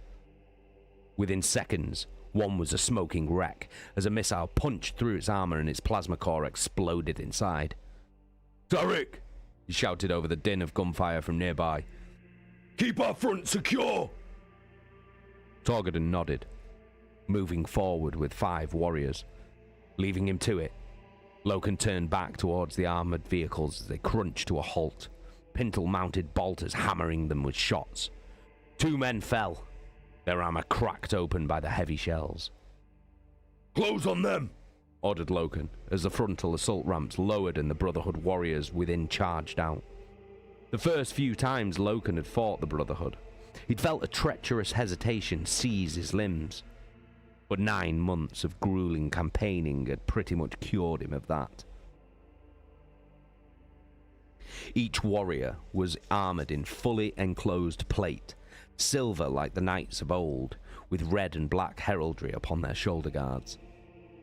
Within seconds, one was a smoking wreck as a missile punched through its armor and its plasma core exploded inside. Derek! He shouted over the din of gunfire from nearby. Keep our front secure! Torgadon nodded, moving forward with 5 warriors. Leaving him to it, Loken turned back towards the armored vehicles as they crunched to a halt, pintle-mounted bolters hammering them with shots. 2 men fell, their armor cracked open by the heavy shells. Close on them! Ordered Loken as the frontal assault ramps lowered and the Brotherhood warriors within charged out. The first few times Loken had fought the Brotherhood, he'd felt a treacherous hesitation seize his limbs, but 9 months of grueling campaigning had pretty much cured him of that. Each warrior was armored in fully enclosed plate, silver like the knights of old, with red and black heraldry upon their shoulder guards.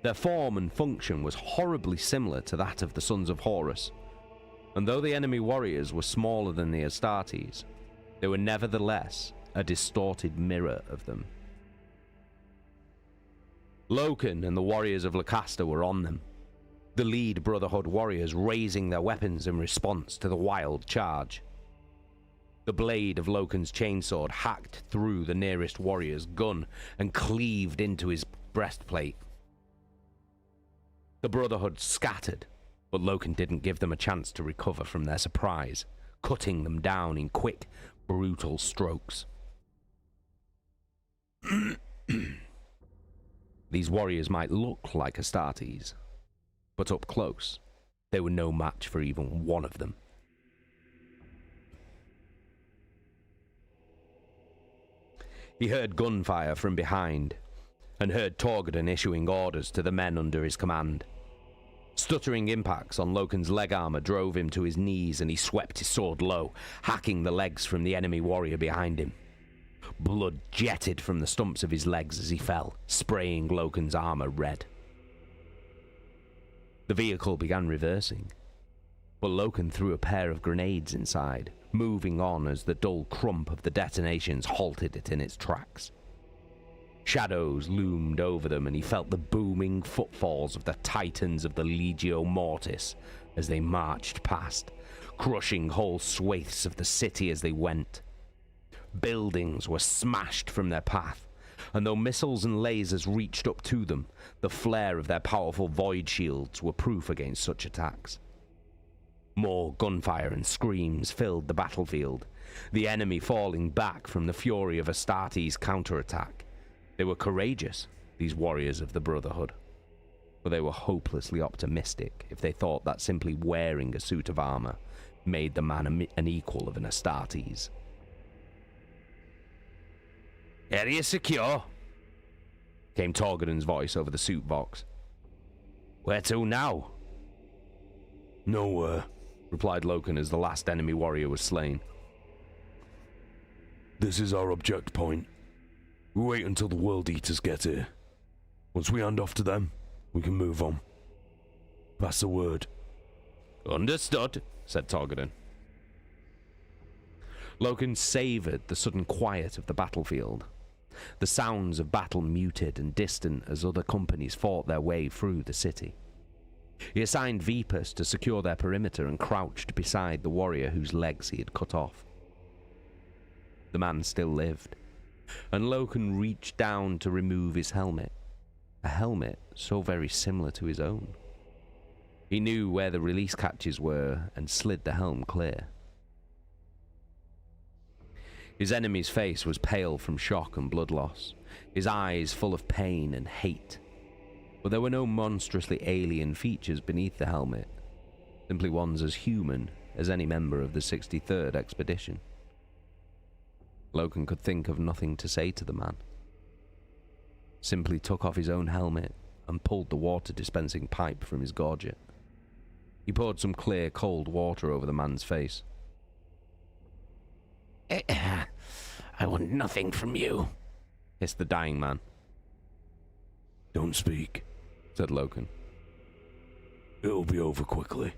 Their form and function was horribly similar to that of the Sons of Horus, and though the enemy warriors were smaller than the Astartes, they were nevertheless a distorted mirror of them. Loken and the warriors of Lacaster were on them, the lead Brotherhood warriors raising their weapons in response to the wild charge. The blade of Loken's chainsword hacked through the nearest warrior's gun and cleaved into his breastplate. The Brotherhood scattered, but Loken didn't give them a chance to recover from their surprise, cutting them down in quick, brutal strokes. These warriors might look like Astartes, but up close, they were no match for even one of them. He heard gunfire from behind, and heard Torghadan issuing orders to the men under his command. Stuttering impacts on Loken's leg armor drove him to his knees, and he swept his sword low, hacking the legs from the enemy warrior behind him. Blood jetted from the stumps of his legs as he fell, spraying Loken's armor red. The vehicle began reversing, but Loken threw a pair of grenades inside, moving on as the dull crump of the detonations halted it in its tracks. Shadows loomed over them, and he felt the booming footfalls of the titans of the Legio Mortis as they marched past, crushing whole swathes of the city as they went. Buildings were smashed from their path, and though missiles and lasers reached up to them, the flare of their powerful void shields were proof against such attacks. More gunfire and screams filled the battlefield, the enemy falling back from the fury of Astartes' counterattack. They were courageous, these warriors of the Brotherhood, but they were hopelessly optimistic if they thought that simply wearing a suit of armor made the man an equal of an Astartes. "Area secure," came Torghadan's voice over the suit box. "Where to now?" "Nowhere," replied Loken as the last enemy warrior was slain. "This is our object point. We wait until the World Eaters get here. Once we hand off to them, we can move on. That's the word." "Understood," said Torghadan. Loken savoured the sudden quiet of the battlefield. The sounds of battle muted and distant as other companies fought their way through the city. He assigned Vipus to secure their perimeter and crouched beside the warrior whose legs he had cut off. The man still lived, and Loken reached down to remove his helmet, a helmet so very similar to his own. He knew where the release catches were and slid the helm clear. His enemy's face was pale from shock and blood loss, his eyes full of pain and hate, but there were no monstrously alien features beneath the helmet, simply ones as human as any member of the 63rd expedition. Loken could think of nothing to say to the man. Simply took off his own helmet and pulled the water-dispensing pipe from his gorget. He poured some clear, cold water over the man's face. I want nothing from you, hissed the dying man. "Don't speak," said Loken. "It'll be over quickly."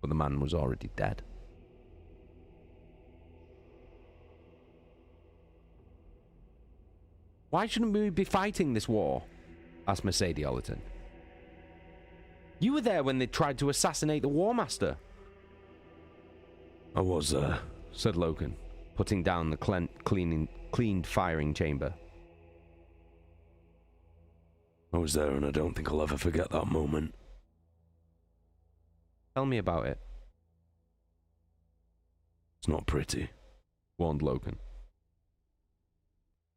But the man was already dead. "Why shouldn't we be fighting this war?" asked Mercedes Ollerton. "You were there when they tried to assassinate the War Master." "I was there," said Loken, putting down the cleaned firing chamber. "I was there, and I don't think I'll ever forget that moment." "Tell me about it," "It's not pretty," warned Loken.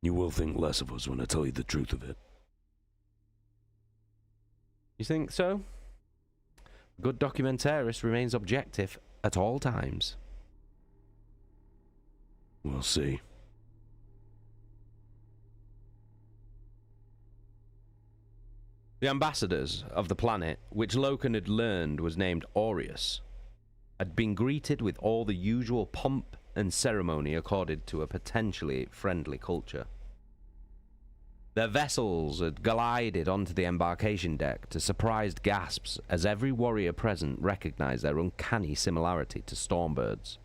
"You will think less of us when I tell you the truth of it." "You think so?" "A good documentarist remains objective at all times." "We'll see." The ambassadors of the planet, which Loken had learned was named Aureus, had been greeted with all the usual pomp and ceremony accorded to a potentially friendly culture. Their vessels had glided onto the embarkation deck to surprised gasps as every warrior present recognized their uncanny similarity to Stormbirds.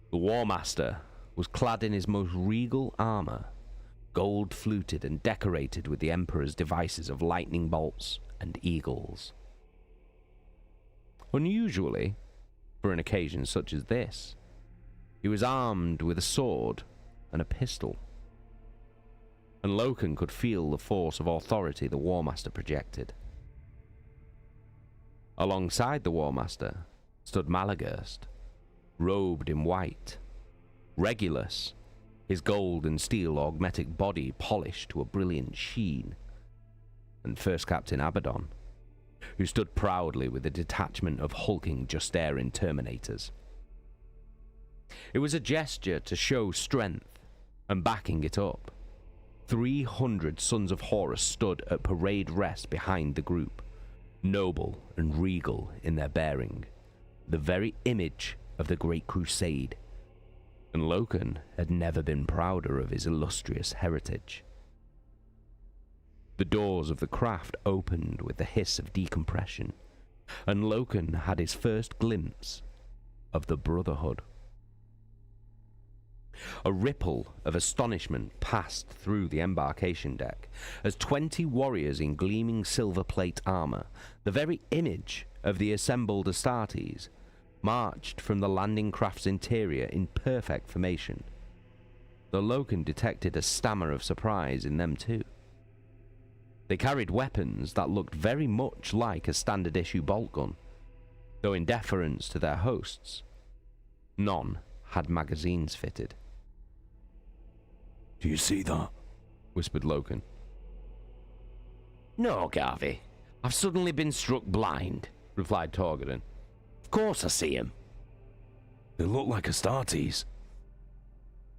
The War Master was clad in his most regal armor, gold-fluted and decorated with the Emperor's devices of lightning bolts and eagles. Unusually, for an occasion such as this, he was armed with a sword and a pistol, and Loken could feel the force of authority the War Master projected. Alongside the War Master stood Malagurst, robed in white, Regulus, his gold and steel augmetic body polished to a brilliant sheen, and First Captain Abaddon, who stood proudly with a detachment of hulking Justaerin Terminators. It was a gesture to show strength and backing it up, 300 sons of Horus stood at parade rest behind the group, noble and regal in their bearing, the very image of the Great Crusade, and Loken had never been prouder of his illustrious heritage. The doors of the craft opened with the hiss of decompression, and Loken had his first glimpse of the Brotherhood. A ripple of astonishment passed through the embarkation deck as 20 warriors in gleaming silver plate armor, the very image of the assembled Astartes, marched from the landing craft's interior in perfect formation. The Loken detected a stammer of surprise in them too. They carried weapons that looked very much like a standard-issue bolt gun, though in deference to their hosts, none had magazines fitted. Do you see that? Whispered Loken. No, Garvey. I've suddenly been struck blind, replied Torgiden. Of course I see him. They look like Astartes.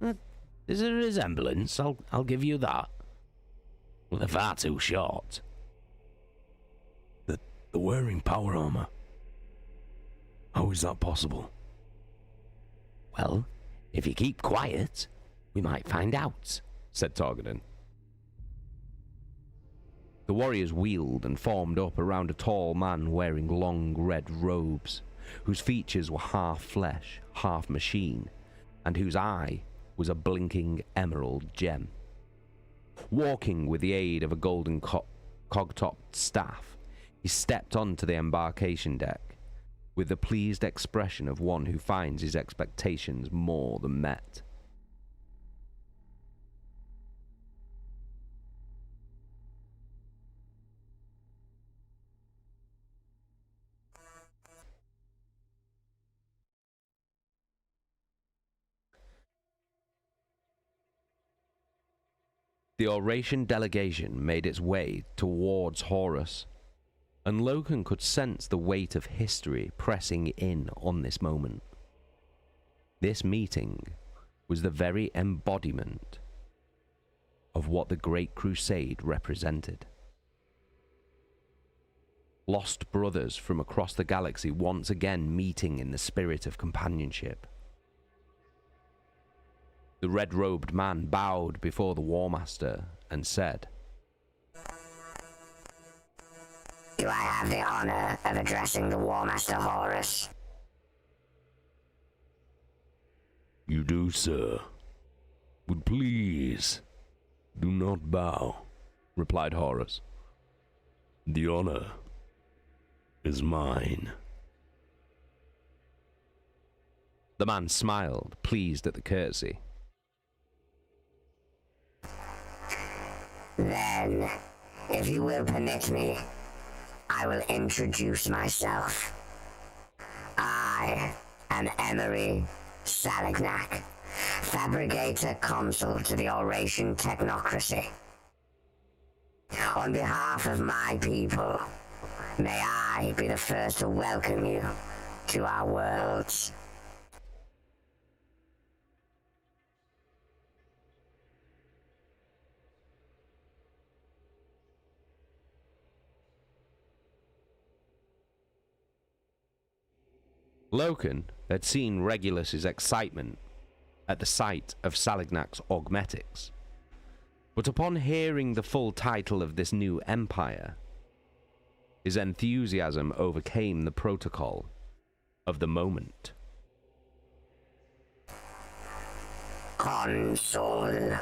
There's a resemblance, I'll give you that. Well, they're far too short. They're wearing power armor. How is that possible? Well, if you keep quiet, we might find out, said Torgiden. The warriors wheeled and formed up around a tall man wearing long red robes, whose features were half flesh, half machine, and whose eye was a blinking emerald gem. Walking with the aid of a golden cog-topped staff, he stepped onto the embarkation deck with the pleased expression of one who finds his expectations more than met. The Oration delegation made its way towards Horus, and Loken could sense the weight of history pressing in on this moment. This meeting was the very embodiment of what the Great Crusade represented. Lost brothers from across the galaxy once again meeting in the spirit of companionship. The red-robed man bowed before the War Master and said, Do I have the honor of addressing the War Master Horus? You do, sir. But please, do not bow, replied Horus. The honor is mine. The man smiled, pleased at the courtesy. Then, if you will permit me, I will introduce myself. I am Emery Salignac, fabricator consul to the Oration technocracy. On behalf of my people, may I be the first to welcome you to our worlds. Loken had seen Regulus's excitement at the sight of Salignac's augmetics, but upon hearing the full title of this new empire, his enthusiasm overcame the protocol of the moment. Consul,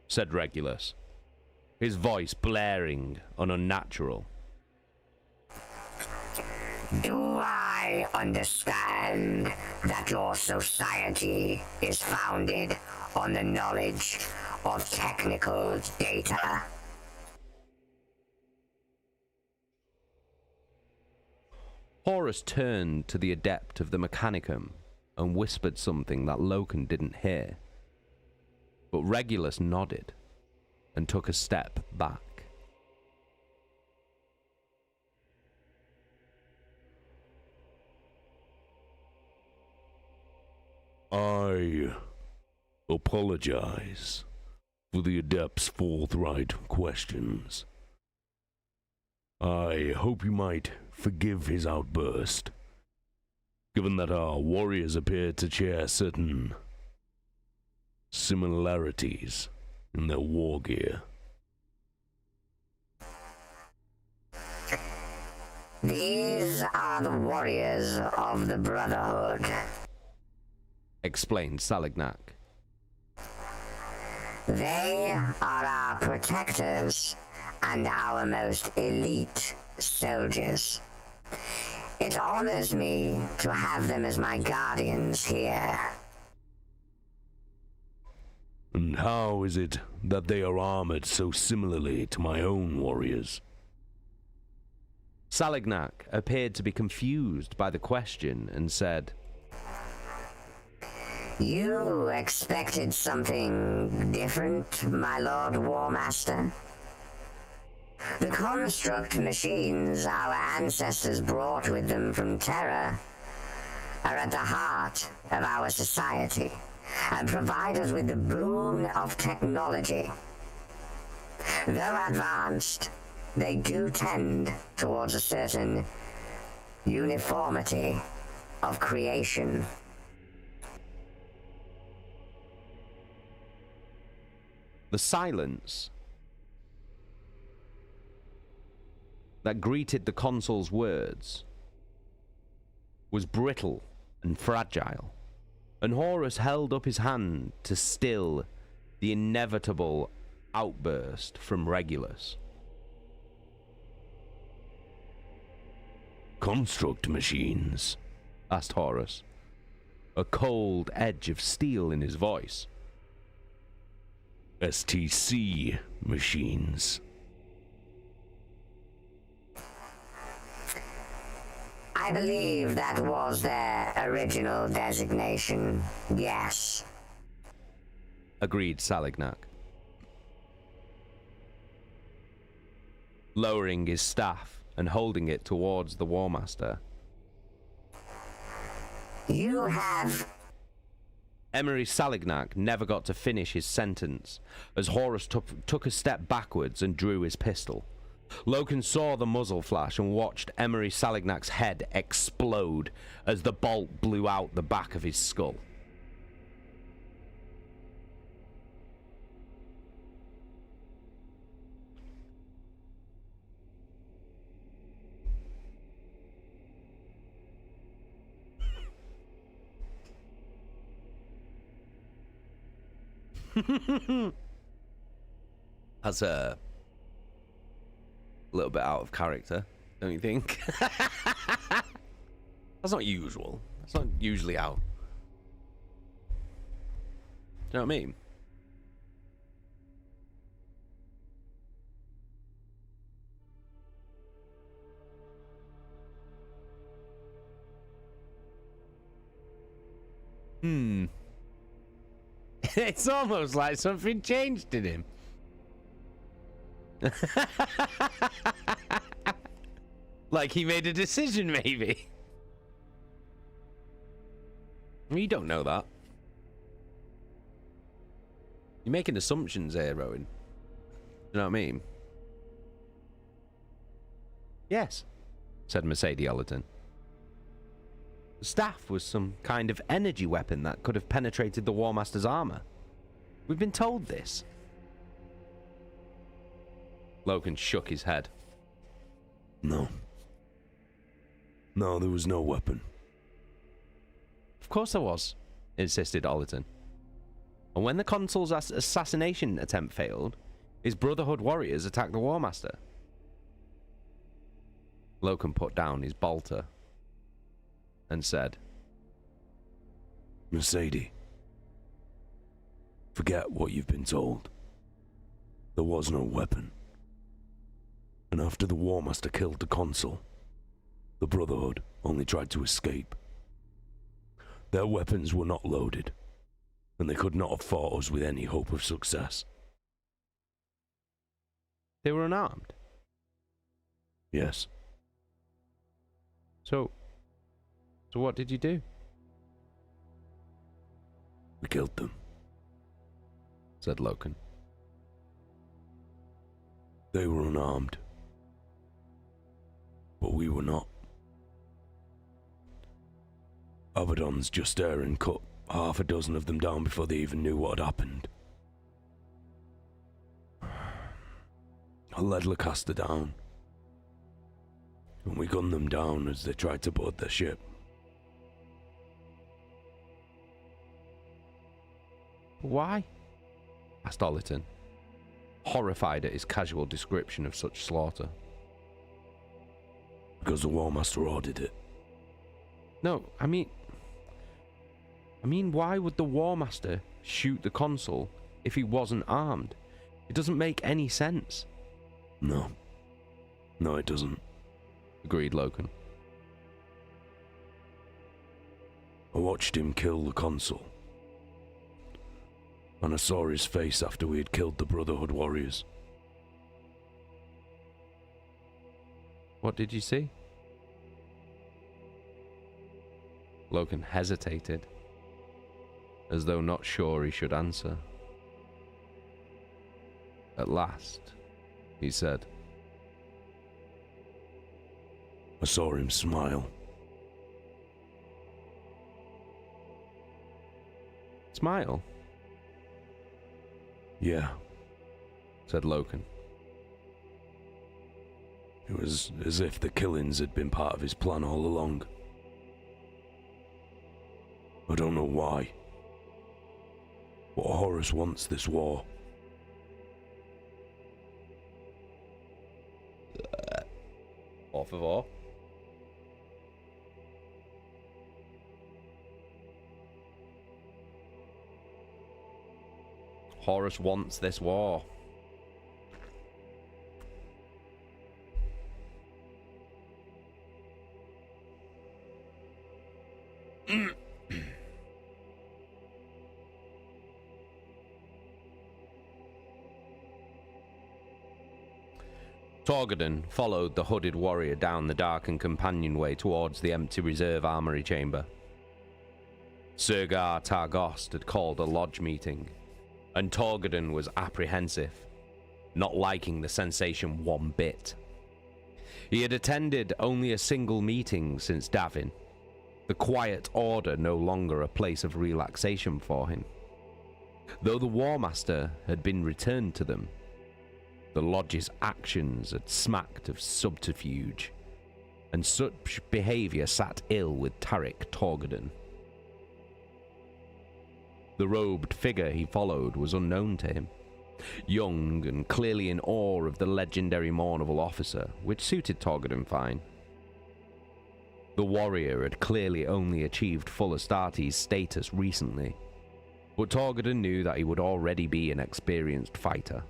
said Regulus, his voice blaring and unnatural. Do I understand that your society is founded on the knowledge of technical data? Horus turned to the adept of the Mechanicum and whispered something that Loken didn't hear, but Regulus nodded and took a step back. I apologize for the Adept's forthright questions. I hope you might forgive his outburst, given that our warriors appear to share certain similarities in their war gear. These are the warriors of the Brotherhood, explained Salignac. They are our protectors and our most elite soldiers. It honors me to have them as my guardians here. And how is it that they are armored so similarly to my own warriors? Salignac appeared to be confused by the question and said, You expected something different, my Lord Warmaster? The construct machines our ancestors brought with them from Terra are at the heart of our society and provide us with the boon of technology. Though advanced, they do tend towards a certain uniformity of creation. the silence that greeted the consul's words was brittle and fragile, and Horus held up his hand to still the inevitable outburst from Regulus. Construct machines? Asked Horus, a cold edge of steel in his voice. STC machines. I believe that was their original designation, yes. Agreed Salignac, lowering his staff and holding it towards the War Master. You have... Emery Salignac never got to finish his sentence, as Horus took a step backwards and drew his pistol. Loken saw the muzzle flash and watched Emery Salignac's head explode as the bolt blew out the back of his skull. That's a little bit out of character, don't you think? That's not usual. That's not usually out. Do you know what I mean? It's almost like something changed in him. Like he made a decision, maybe. You don't know that. You're making assumptions here, Rowan. You know what I mean? Yes, said Mercedes Ollerton. The staff was some kind of energy weapon that could have penetrated the War Master's armor. We've been told this. Loken shook his head. No. No, there was no weapon. Of course there was, insisted Ollerton. And when the consul's assassination attempt failed, his Brotherhood warriors attacked the War Master. Loken put down his bolter and said, Mercedes, forget what you've been told. There was no weapon. And after the War Master killed the consul, the Brotherhood only tried to escape. Their weapons were not loaded, and they could not have fought us with any hope of success. They were unarmed? Yes. So what did you do? We killed them. Said Loken. They were unarmed. But we were not. Abaddon's just there and cut half a dozen of them down before they even knew what had happened. I led Lacaster down, and we gunned them down as they tried to board their ship. Why? Asked Ollerton, horrified at his casual description of such slaughter. Because the War Master ordered it. No, I mean, why would the War Master shoot the consul if he wasn't armed? It doesn't make any sense. No. No, it doesn't. Agreed Logan. I watched him kill the consul. And I saw his face after we had killed the Brotherhood warriors. What did you see? Logan hesitated, as though not sure he should answer. At last, he said, I saw him smile. Smile? Yeah, Said Logan. it was as if the killings had been part of his plan all along. I don't know why. But Horus wants this war. Por favor. Horus wants this war. Torgadon followed the hooded warrior down the darkened companionway towards the empty reserve armory chamber. Sergar Targost had called a lodge meeting, and Torgadon was apprehensive, not liking the sensation one bit. He had attended only a single meeting since Davin, the quiet order no longer a place of relaxation for him. Though the War Master had been returned to them, the lodge's actions had smacked of subterfuge, and such behaviour sat ill with Tarik Torgadon. The robed figure he followed was unknown to him, young and clearly in awe of the legendary Mournival officer, which suited Torgadon fine. The warrior had clearly only achieved full Astartes status recently, but Torgadon knew that he would already be an experienced fighter.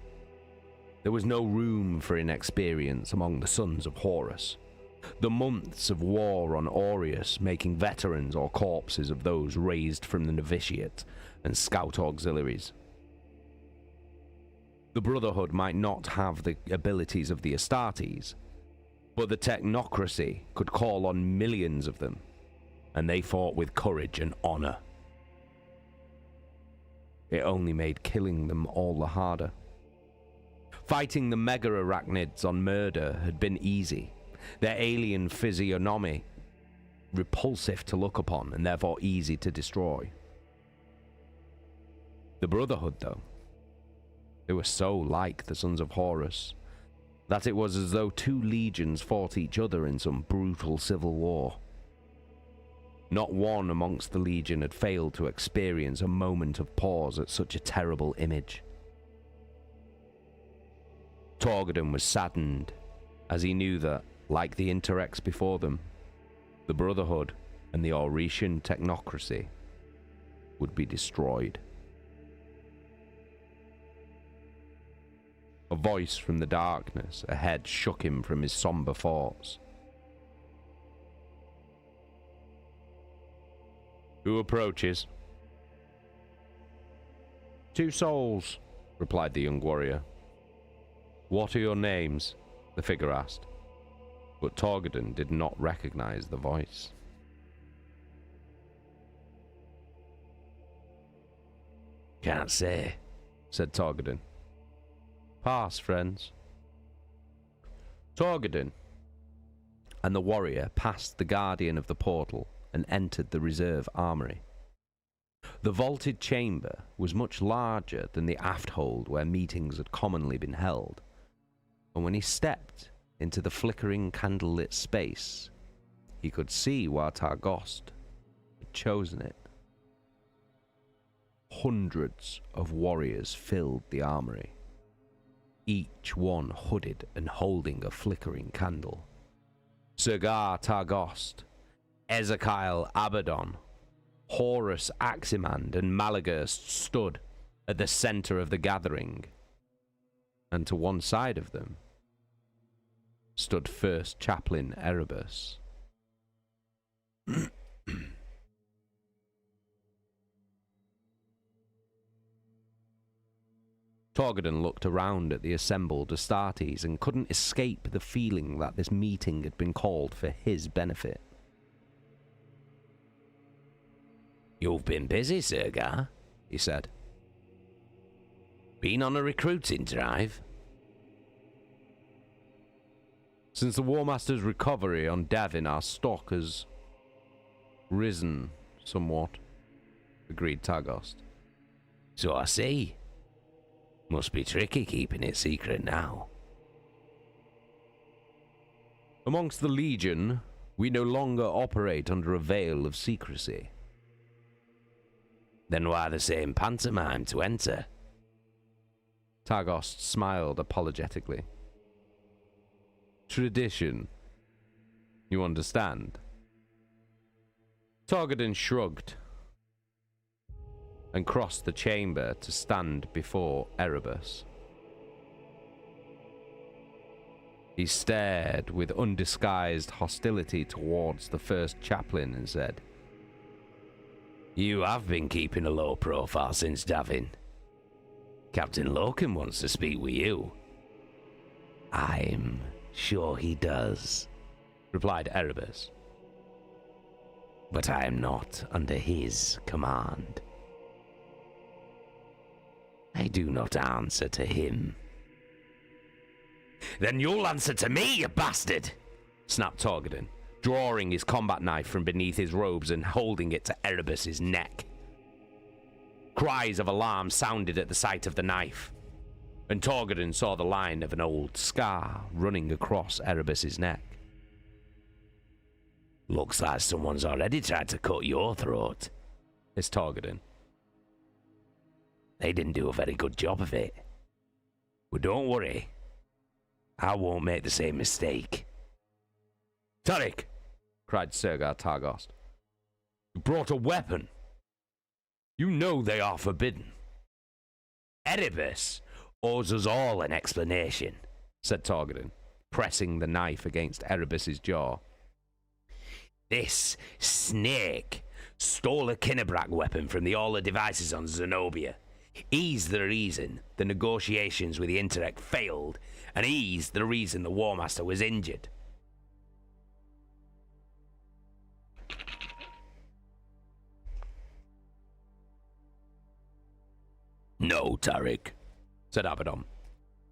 There was no room for inexperience among the sons of Horus, the months of war on Aureus making veterans or corpses of those raised from the novitiate and scout auxiliaries. The Brotherhood might not have the abilities of the Astartes, but the technocracy could call on millions of them, and they fought with courage and honor. It only made killing them all the harder. Fighting the mega-arachnids on murder had been easy, their alien physiognomy repulsive to look upon and therefore easy to destroy. The Brotherhood, though, they were so like the Sons of Horus that it was as though two legions fought each other in some brutal civil war. Not one amongst the legion had failed to experience a moment of pause at such a terrible image. Torgadon was saddened, as he knew that, like the Interrex before them, the Brotherhood and the Auretian technocracy would be destroyed. A voice from the darkness ahead shook him from his somber thoughts. Who approaches? 2 souls, replied the young warrior. What are your names? The figure asked, but Torgadon did not recognize the voice. Can't say, said Torgadon. Pass, friends. Torgadon and the warrior passed the guardian of the portal and entered the reserve armory. The vaulted chamber was much larger than the aft hold where meetings had commonly been held, and when he stepped into the flickering candlelit space, he could see why Targost had chosen it. Hundreds of warriors filled the armory, each one hooded and holding a flickering candle. Sergar Targost, Ezekiel Abaddon, Horus Aximand, and Malagurst stood at the center of the gathering, and to one side of them stood First Chaplain Erebus. Torgadon looked around at the assembled Astartes and couldn't escape the feeling that this meeting had been called for his benefit. You've been busy, Sergar, he said. Been on a recruiting drive? Since the War Master's recovery on Davin, our stock has risen somewhat, agreed Targost. So I see. Must be tricky keeping it secret now. Amongst the Legion, we no longer operate under a veil of secrecy. Then why the same pantomime to enter? Targost smiled apologetically. Tradition. You understand? Torgadon shrugged and crossed the chamber to stand before Erebus. He stared with undisguised hostility towards the First Chaplain and said, You have been keeping a low profile since Davin. Captain Locum wants to speak with you. I'm sure he does, replied Erebus. But I am not under his command. I do not answer to him. Then you'll answer to me, you bastard! Snapped Torgadon, drawing his combat knife from beneath his robes and holding it to Erebus's neck. Cries of alarm sounded at the sight of the knife, and Torgadon saw the line of an old scar running across Erebus's neck. Looks like someone's already tried to cut your throat, hissed Torgadon. They didn't do a very good job of it. But don't worry, I won't make the same mistake. Tarik, cried Sergar Targost. You brought a weapon. You know they are forbidden. Erebus owes us all an explanation, said Torgadon, pressing the knife against Erebus's jaw. This snake stole a Kinnebrak weapon from the Aula devices on Zenobia. He's the reason the negotiations with the Interact failed, and he's the reason the War Master was injured. No, Tarik, said Abaddon,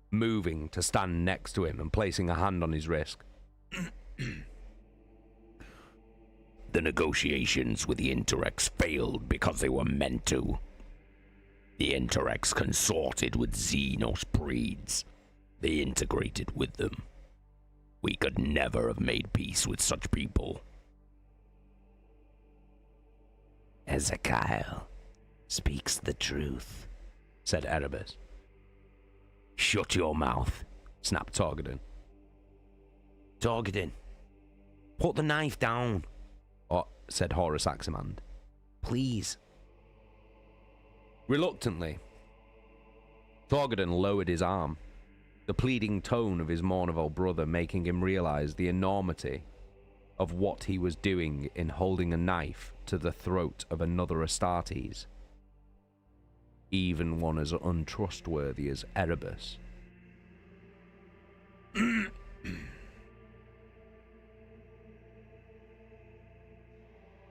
moving to stand next to him and placing a hand on his wrist. The negotiations with the Interex failed because they were meant to. The Interex consorted with Xenos breeds. They integrated with them. We could never have made peace with such people. Ezekiel speaks the truth, said Erebus. Shut your mouth, snapped Torgadon. Torgadon, put the knife down, said Horus Aximand. Please. Reluctantly, Torgadon lowered his arm, the pleading tone of his Mournival brother making him realize the enormity of what he was doing in holding a knife to the throat of another Astartes, even one as untrustworthy as Erebus.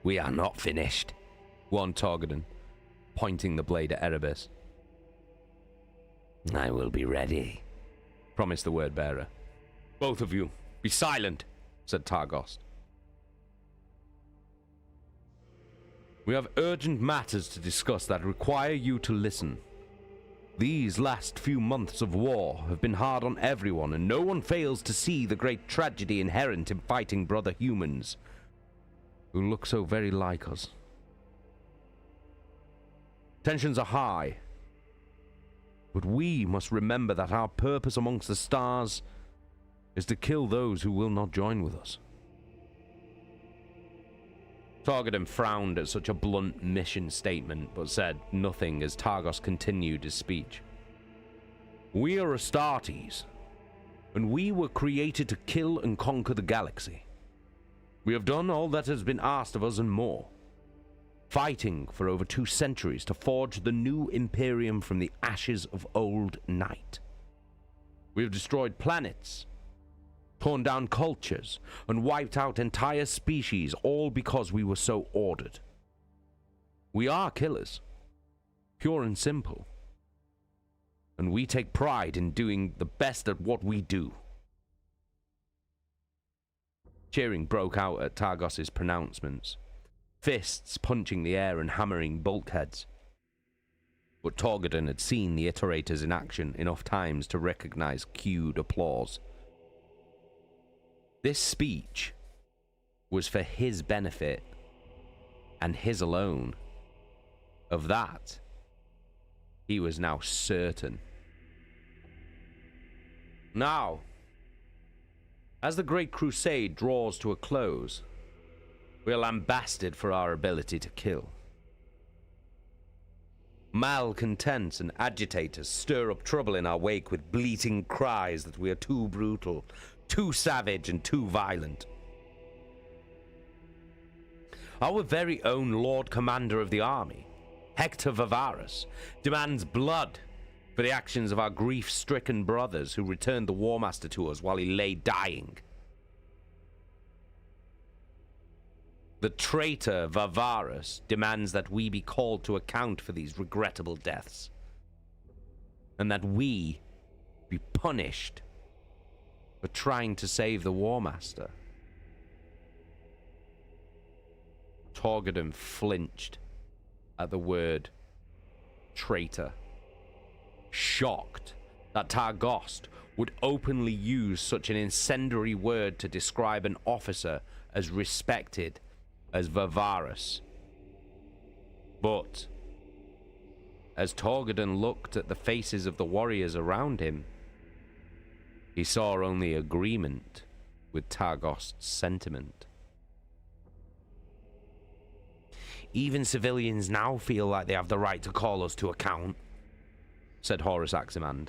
We are not finished, warned Torgadon, pointing the blade at Erebus. I will be ready, promised the word-bearer. Both of you, be silent, said Targost. We have urgent matters to discuss that require you to listen. These last few months of war have been hard on everyone, and no one fails to see the great tragedy inherent in fighting brother humans who look so very like us. Tensions are high, but we must remember that our purpose amongst the stars is to kill those who will not join with us. Targadon frowned at such a blunt mission statement, but said nothing as Targos continued his speech. We are Astartes, and we were created to kill and conquer the galaxy. We have done all that has been asked of us and more, fighting for over 2 centuries to forge the new Imperium from the ashes of old night. We have destroyed planets, torn down cultures, and wiped out entire species, all because we were so ordered. We are killers, pure and simple, and we take pride in doing the best at what we do. Cheering broke out at Targos's pronouncements, fists punching the air and hammering bulkheads. But Targadon had seen the iterators in action enough times to recognize cued applause. This speech was for his benefit, and his alone. Of that, he was now certain. Now, as the Great Crusade draws to a close, we are lambasted for our ability to kill. Malcontents and agitators stir up trouble in our wake with bleating cries that we are too brutal, too savage, and too violent. Our very own Lord Commander of the army, Hector Vavarus, demands blood for the actions of our grief-stricken brothers who returned the War Master to us while he lay dying. The traitor Vavarus demands that we be called to account for these regrettable deaths, and that we be punished for trying to save the War Master. Targadon flinched at the word traitor, shocked that Targost would openly use such an incendiary word to describe an officer as respected as Vavarus. But as Targadon looked at the faces of the warriors around him, he saw only agreement with Targost's sentiment. Even civilians now feel like they have the right to call us to account, said Horus Aximand,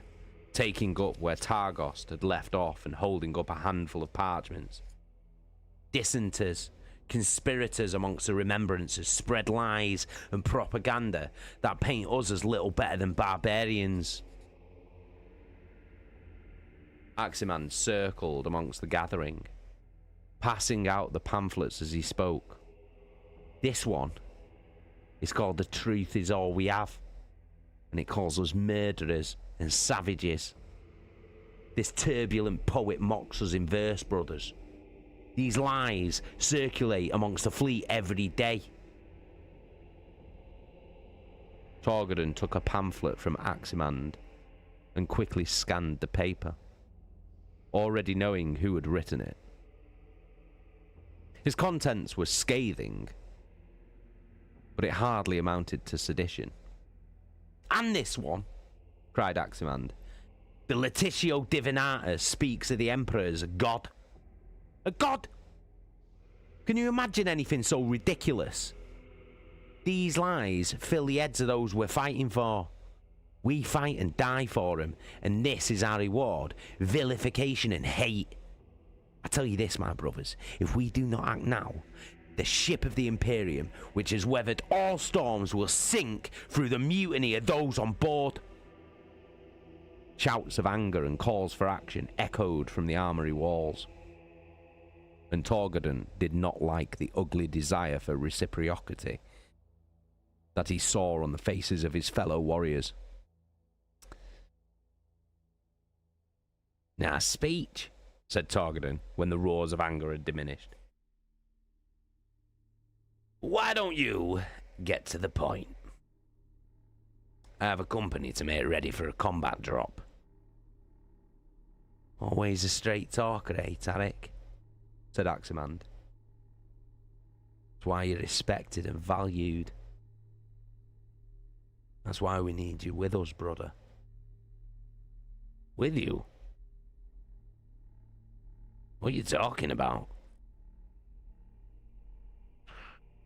taking up where Targost had left off and holding up a handful of parchments. Dissenters, conspirators amongst the remembrances spread lies and propaganda that paint us as little better than barbarians. Aximand circled amongst the gathering, passing out the pamphlets as he spoke. This one is called The Truth Is All We Have, and it calls us murderers and savages. This turbulent poet mocks us in verse, brothers. These lies circulate amongst the fleet every day. Targadon took a pamphlet from Aximand and quickly scanned the paper, already knowing who had written it. His contents were scathing, but it hardly amounted to sedition. And this one, cried Aximand. The Laetitio Divinata speaks of the Emperor as a god. A god? Can you imagine anything so ridiculous? These lies fill the heads of those we're fighting for. We fight and die for him, and this is our reward: vilification and hate. I tell you this, my brothers, if we do not act now, the ship of the Imperium, which has weathered all storms, will sink through the mutiny of those on board. Shouts of anger and calls for action echoed from the armory walls, and Targadon did not like the ugly desire for reciprocity that he saw on the faces of his fellow warriors. Now, speech, said Targadin when the roars of anger had diminished. Why don't you get to the point? I have a company to make ready for a combat drop. Always a straight talker, eh, Tarek? Said Aximand. That's why you're respected and valued. That's why we need you with us, brother. With you? What are you talking about?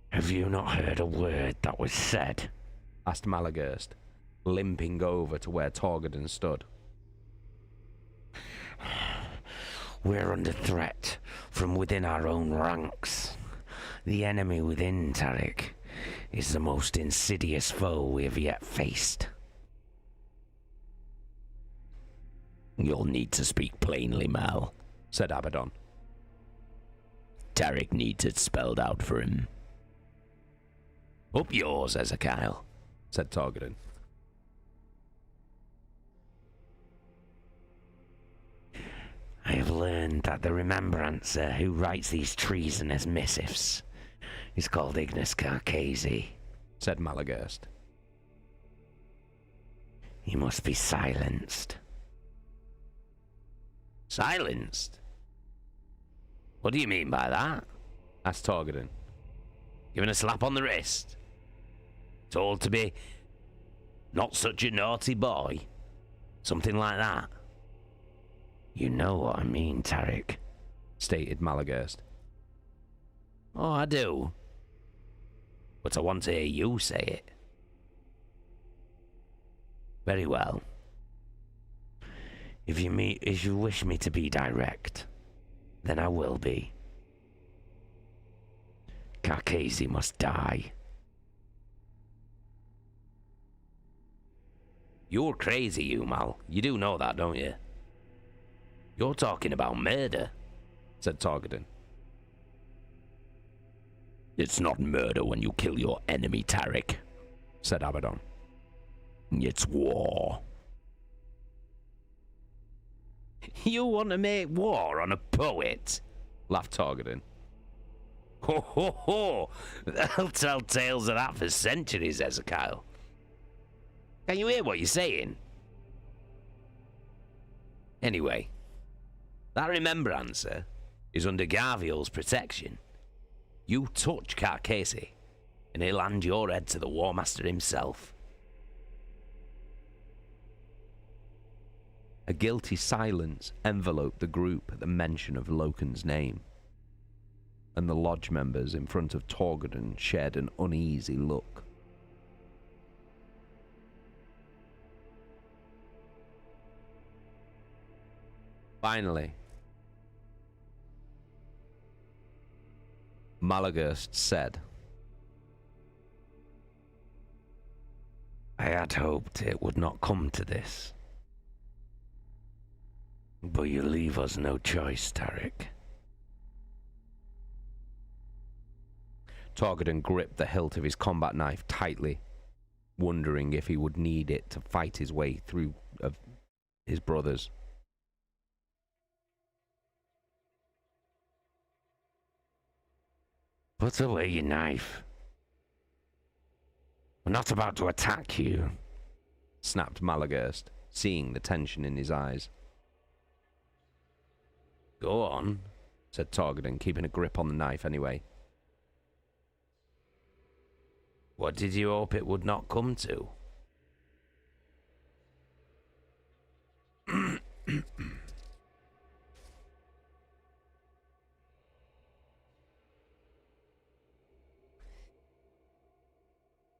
Have you not heard a word that was said? Asked Malagurst, limping over to where Targadin stood. We're under threat from within our own ranks. The enemy within, Tarek, is the most insidious foe we have yet faced. You'll need to speak plainly, Mal, said Abaddon. Tarek needs it spelled out for him. Up yours, Ezekiel, said Targadin. I have learned that the remembrancer who writes these treasonous missives is called Ignis Carcasi, said Malagurst. He must be silenced. Silenced? What do you mean by that? Asked Targadin. Given a slap on the wrist? Told to be not such a naughty boy? Something like that? You know what I mean, Tarek, stated Malagurst. Oh, I do. But I want to hear you say it. Very well. If you wish me to be direct, then I will be. Carcasi must die. You're crazy, you, Mal. You do know that, don't you? You're talking about murder, said Targadin. It's not murder when you kill your enemy, Tarek, said Abaddon. It's war. You want to make war on a poet? Laughed Targadin. Ho ho ho! They'll tell tales of that for centuries, Ezekiel. Can you hear what you're saying? Anyway, that remembrancer is under Garviel's protection. You touch Carcasi, and he'll hand your head to the War Master himself. A guilty silence enveloped the group at the mention of Loken's name, and the lodge members in front of Targadin shared an uneasy look. Finally, Malagurst said, I had hoped it would not come to this. But you leave us no choice, Tarek. Targadin gripped the hilt of his combat knife tightly, wondering if he would need it to fight his way through his brothers. Put away your knife. We're not about to attack you, snapped Malagurst, seeing the tension in his eyes. Go on, said Targadin, keeping a grip on the knife anyway. What did you hope it would not come to?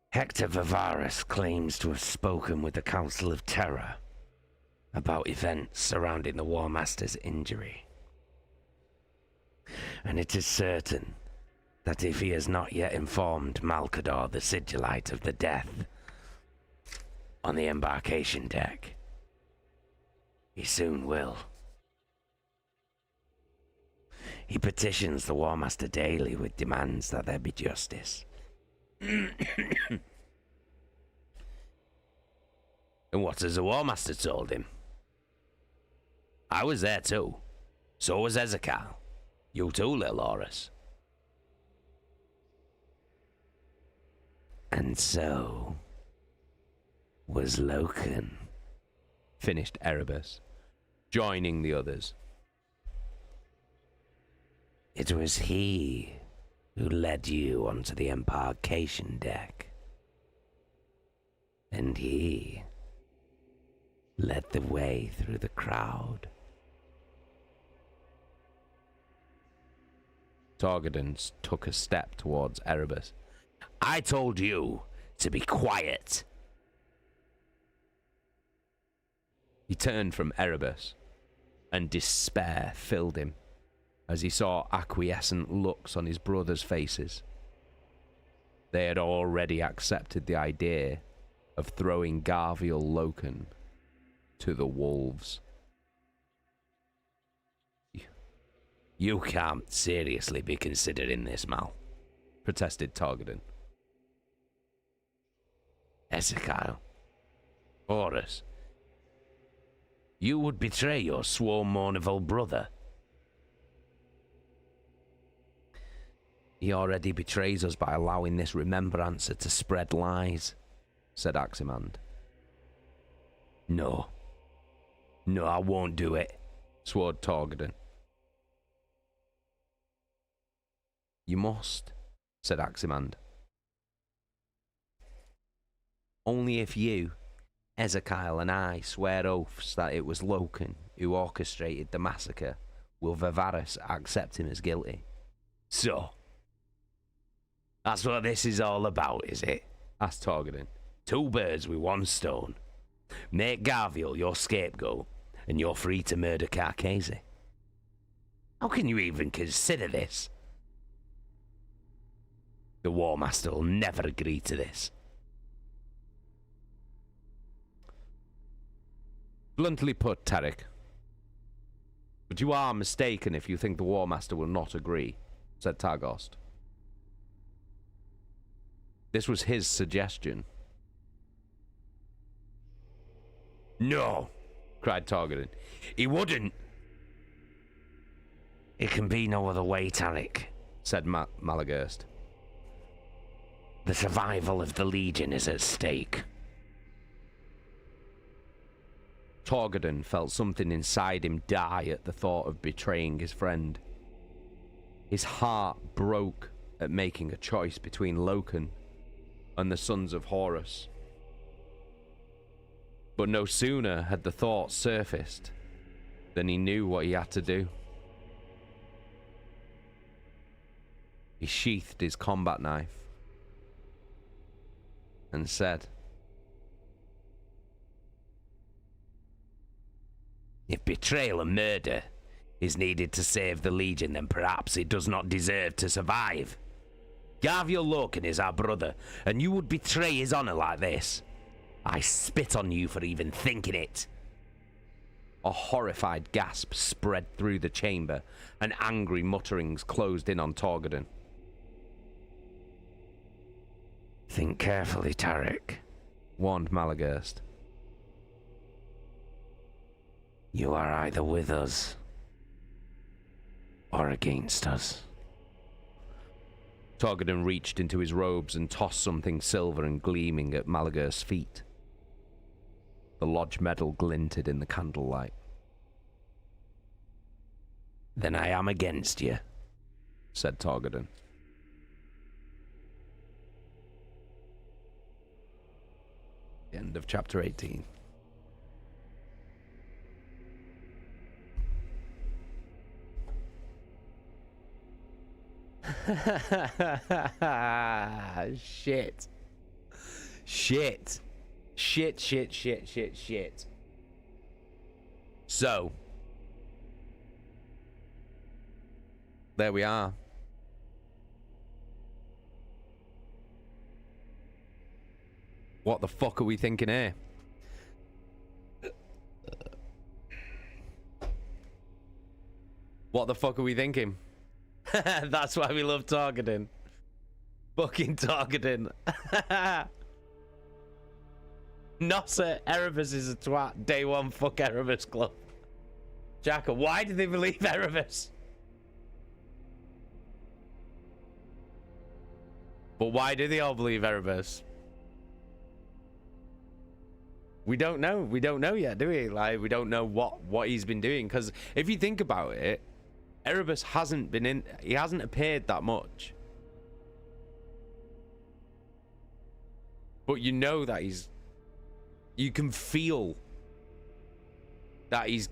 Hector Vivarus claims to have spoken with the Council of Terror about events surrounding the War Master's injury. And it is certain that if he has not yet informed Malkador the Sigillite of the death on the embarkation deck, he soon will. He petitions the War Master daily with demands that there be justice. And what has the War Master told him? I was there too. So was Ezekiel. You too, little Horus. And so was Loken, finished Erebus, joining the others. It was he who led you onto the embarkation deck. And he led the way through the crowd. Targadon took a step towards Erebus. I told you to be quiet. He turned from Erebus, and despair filled him as he saw acquiescent looks on his brothers' faces. They had already accepted the idea of throwing Garviel Loken to the wolves. You can't seriously be considering this, Mal, protested Targadon. Ezekiel, Horus, you would betray your sworn mournful brother. He already betrays us by allowing this remembrancer to spread lies, said Aximand. No, I won't do it, swore Targadon. You must, said Aximand. Only if you, Ezekiel, and I swear oaths that it was Loken who orchestrated the massacre will Vivarys accept him as guilty. So, that's what this is all about, is it? Asked Targadon. 2 birds with 1 stone. Make Garviel your scapegoat, and you're free to murder Carcasi. How can you even consider this? The War Master will never agree to this. Bluntly put, Tarek. But you are mistaken if you think the War Master will not agree, said Targost. This was his suggestion. No, cried Targadon. He wouldn't. It can be no other way, Tarek, said Malagurst. The survival of the Legion is at stake. Targadon felt something inside him die at the thought of betraying his friend. His heart broke at making a choice between Loken and the sons of Horus. But no sooner had the thought surfaced than he knew what he had to do. He sheathed his combat knife and said, if betrayal and murder is needed to save the Legion, then perhaps it does not deserve to survive. Garviel Loken is our brother, and you would betray his honor like this. I spit on you for even thinking it. A horrified gasp spread through the chamber, and angry mutterings closed in on Targadon. Think carefully, Tarek, warned Malagurst. You are either with us or against us. Targadon reached into his robes and tossed something silver and gleaming at Malagurst's feet. The lodge medal glinted in the candlelight. Then I am against you, said Targadon. End of chapter 18. Shit. Shit. Shit, shit, shit, shit, shit. So, there we are. What the fuck are we thinking here? What the fuck are we thinking? That's why we love Targadon. Fucking Targadon. Nossa, Erebus is a twat. Day 1, fuck Erebus Club. Jacka, why did they believe Erebus? But why do they all believe Erebus? We don't know. We don't know yet, do we? Like, we don't know what he's been doing. Because if you think about it, Erebus hasn't been in... He hasn't appeared that much. But you know that he's... You can feel that he's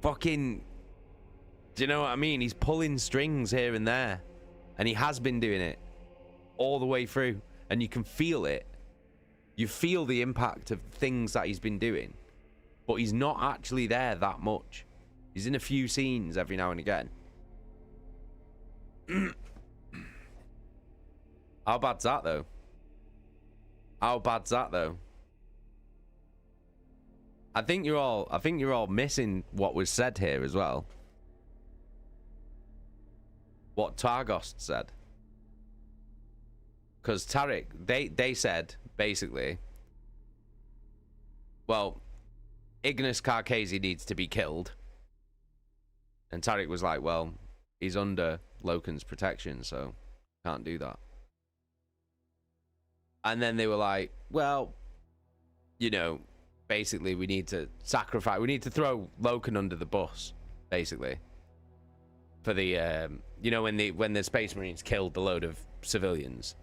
fucking... Do you know what I mean? He's pulling strings here and there. And he has been doing it all the way through. And you can feel it. You feel the impact of things that he's been doing. But he's not actually there that much. He's in a few scenes every now and again. How bad's that, though? How bad's that, though? I think you're all missing what was said here as well. What Targos said. Because Tariq, they said, basically, well, Ignis Carcasi needs to be killed. And Tariq was like, well, he's under Loken's protection, so can't do that. And then they were like, well, you know, basically we need to sacrifice, we need to throw Loken under the bus, basically. For the, you know, when the Space Marines killed the load of civilians.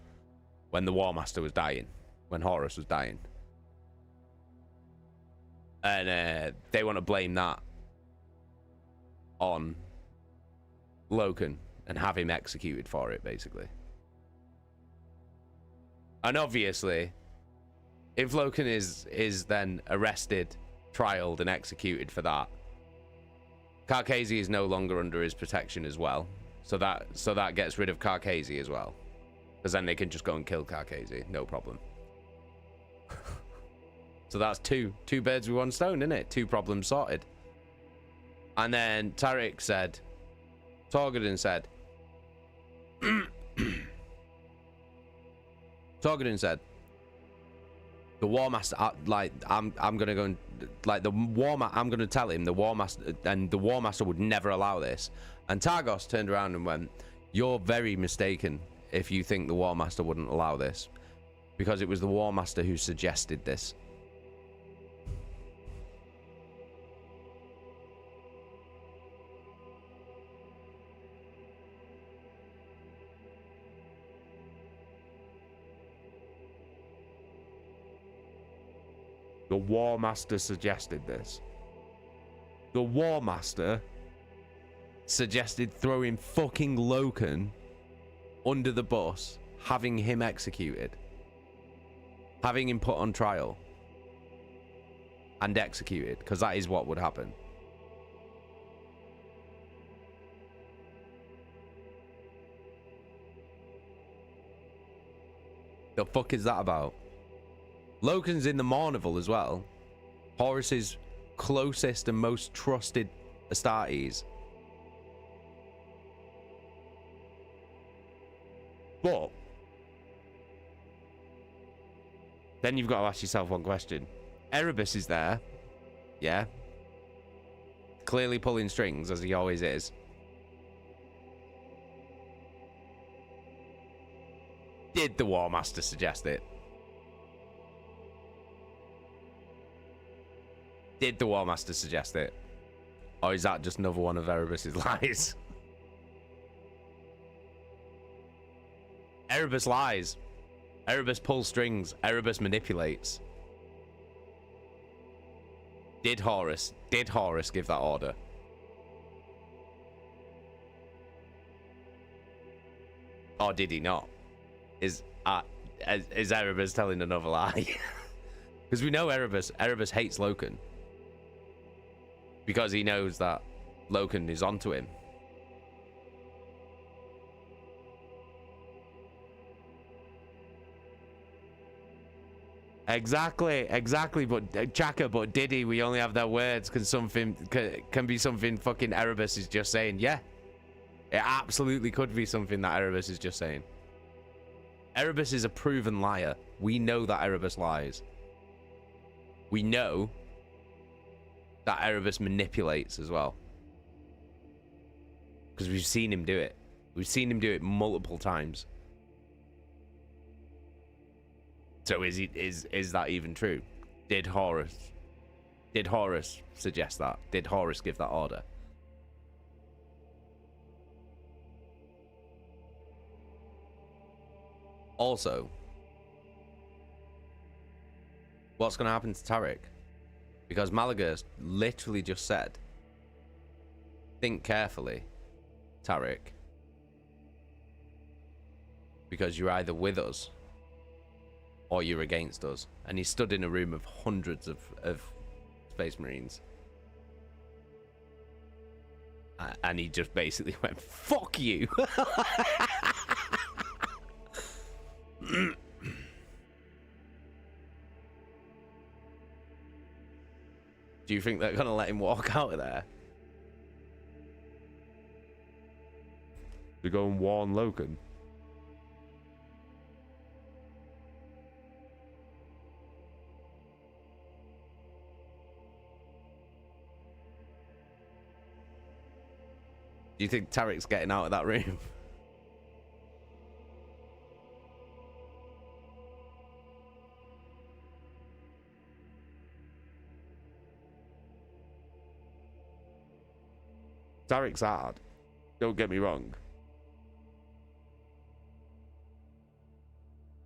When the War Master was dying. When Horus was dying. And they want to blame that on Loken and have him executed for it, basically. And obviously, if Loken is then arrested, trialed, and executed for that, Carcasi is no longer under his protection as well. So that gets rid of Carcasi as well. Because then they can just go and kill Carcasi, no problem. So that's two birds with one stone, isn't it? 2 problems sorted. And then Tariq said, Torgadon said, Torgadon said, the War Master, like, I'm gonna go and, like, I'm gonna tell him the War Master, and the War Master would never allow this. And Targos turned around and went, you're very mistaken if you think the War Master wouldn't allow this, because it was the War Master who suggested this. The War Master suggested this. The War Master suggested throwing fucking Loken under the bus, having him executed, having him put on trial and executed, because that is what would happen. The fuck is that about? Loken's in the Mournival as well. Horus's closest and most trusted Astartes. But then you've got to ask yourself one question. Erebus is there. Yeah. Clearly pulling strings, as he always is. Did the War Master suggest it? Did the War Master suggest it? Or is that just another one of Erebus's lies? Erebus lies. Erebus pulls strings. Erebus manipulates. Did Horus give that order? Or did he not? Is Erebus telling another lie? Because we know Erebus hates Loken. Because he knows that Loken is onto him. Exactly. But Chaka, but did he? We only have their words. Can be something fucking Erebus is just saying. Yeah, it absolutely could be something that Erebus is just saying. Erebus is a proven liar. We know that Erebus lies. We know that Erebus manipulates as well. Because we've seen him do it. We've seen him do it multiple times. So is that even true? Did Horus suggest that? Did Horus give that order? Also, what's going to happen to Tariq? Because Malagos literally just said, think carefully, Tariq. Because you're either with us or you're against us. And he stood in a room of hundreds of Space Marines. And he just basically went, fuck you! Do you think they're gonna let him walk out of there? To go and warn Loken. Do you think Tariq's getting out of that room? Tariq's hard. Don't get me wrong.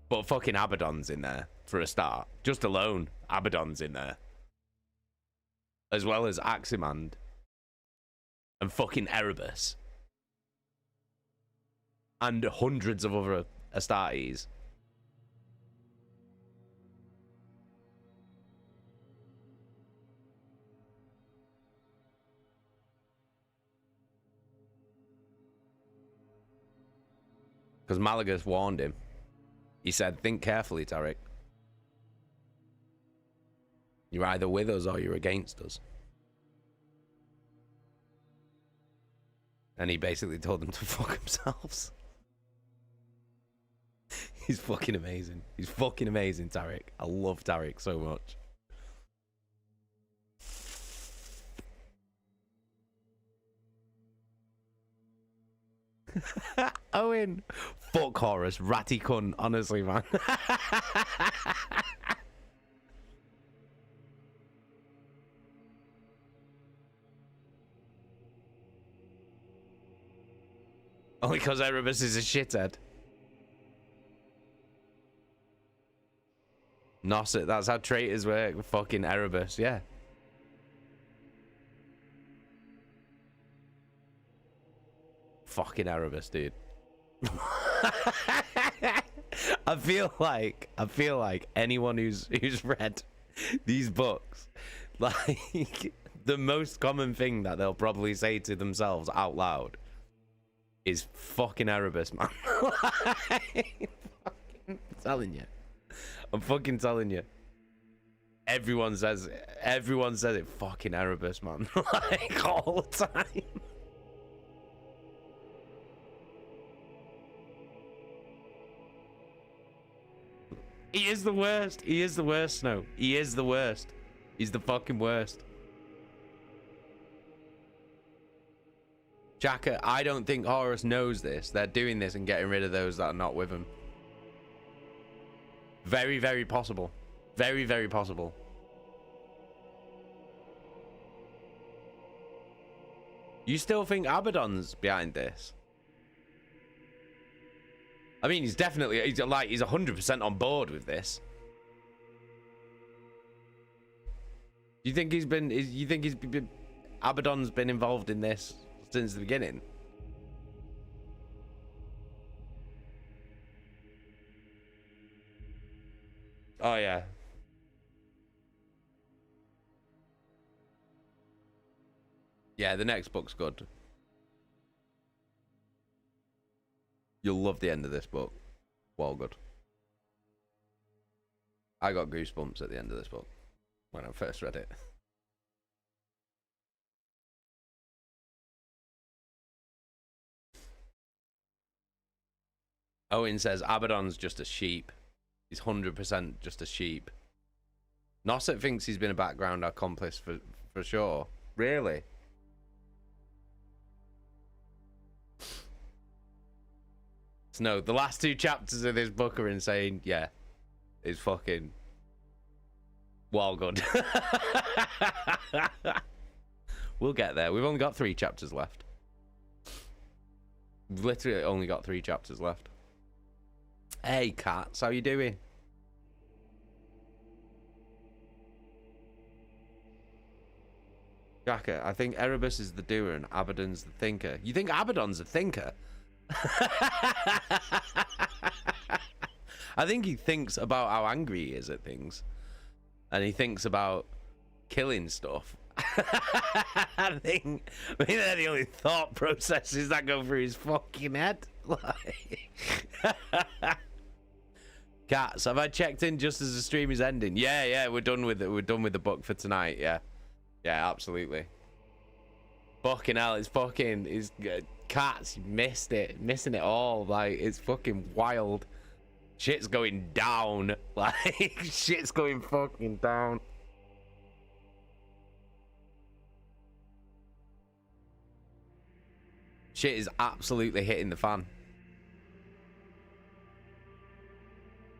But fucking Abaddon's in there for a start. Just alone, Abaddon's in there. As well as Aximand. And fucking Erebus. And hundreds of other Astartes. Because Malagos warned him. He said, think carefully, Tariq. You're either with us or you're against us. And he basically told them to fuck themselves. He's fucking amazing. He's fucking amazing, Tariq. I love Tariq so much. Owen. Fuck Horus. Ratty cunt. Honestly, man. Only because Erebus is a shithead. Nosset, that's how traitors work. Fucking Erebus, yeah. Fucking Erebus, dude. I feel like anyone who's read these books, like the most common thing that they'll probably say to themselves out loud is fucking Erebus, man. I'm telling you. I'm fucking telling you. Everyone says it, fucking Erebus, man. Like all the time. He is the worst. He is the worst, Snow. He is the worst. He's the fucking worst. Jacka, I don't think Horus knows this. They're doing this and getting rid of those that are not with him. Very, very possible. Very, very possible. You still think Abaddon's behind this? I mean, he's 100% on board with this. You think Abaddon's been involved in this since the beginning? Oh yeah. Yeah, the next book's good. You'll love the end of this book. Well, good. I got goosebumps at the end of this book when I first read it. Owen says Abaddon's just a sheep. He's 100% just a sheep. Nosset thinks he's been a background accomplice for sure. Really? So no, the last 2 chapters of this book are insane. Yeah, it's fucking well good. We'll get there. We've only got 3 chapters left. We've literally only got 3 chapters left. Hey, Cats, how you doing? Jacket, I think Erebus is the doer and Abaddon's the thinker. You think Abaddon's a thinker? I think he thinks about how angry he is at things. And he thinks about killing stuff. I think they're the only thought processes that go through his fucking head. Cats, have I checked in just as the stream is ending? Yeah, we're done with it. We're done with the book for tonight. Yeah, absolutely. Fucking hell, it's Cats, you missed it, missing it all. Like, it's fucking wild. Shit's going down. Like, shit's going fucking down. Shit is absolutely hitting the fan.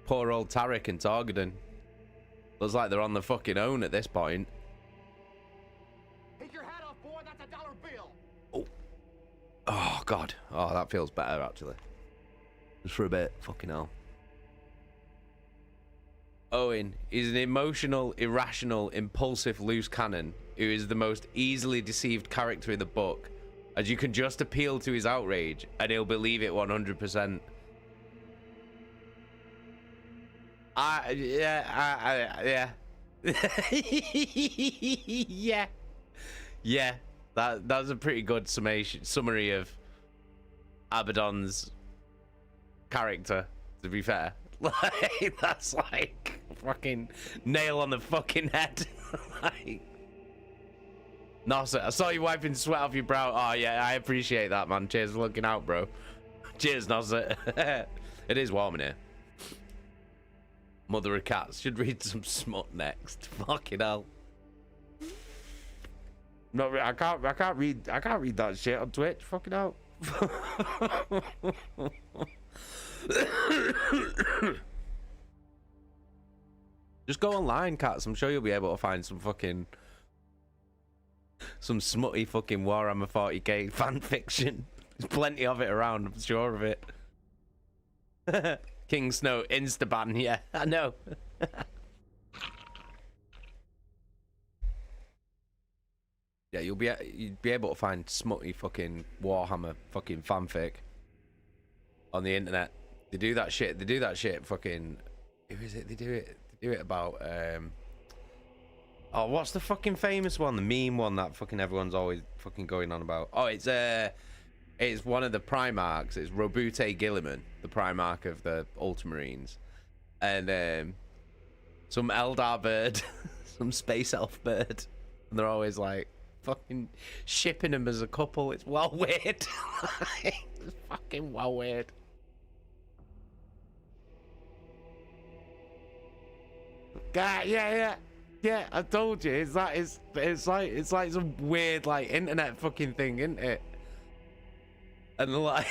Poor old Tarek and Targadon. Looks like they're on the fucking own at this point. Take your hat off, boy. That's a $1 bill. Oh, God. Oh, that feels better, actually. Just for a bit. Fucking hell. Owen is an emotional, irrational, impulsive loose cannon who is the most easily deceived character in the book, as you can just appeal to his outrage and he'll believe it 100%. Yeah. Yeah. That's a pretty good summary of Abaddon's character, to be fair. Like, that's like fucking nail on the fucking head. Like, Nasser, I saw you wiping sweat off your brow. Oh yeah, I appreciate that, man. Cheers for looking out, bro. Cheers, Nasser. It is warm in here. Mother of Cats should read some smut next. Fucking hell. No, I can't read that shit on Twitch. Fucking hell. Just go online, Cats. I'm sure you'll be able to find some smutty fucking Warhammer 40k fan fiction. There's plenty of it around, I'm sure of it. King Snow Instaban, yeah, I know. Yeah, you'd be able to find smutty fucking Warhammer fucking fanfic on the internet. They do that shit. Fucking, who is it? They do it about oh, what's the fucking famous one? The meme one that fucking everyone's always fucking going on about. Oh, it's one of the Primarchs. It's Robute Gilliman, the Primarch of the Ultramarines, and some Eldar bird, some space elf bird, and they're always like fucking shipping them as a couple. It's well weird. It's fucking well weird. Yeah. I told you, it's like some weird like internet fucking thing, isn't it? And like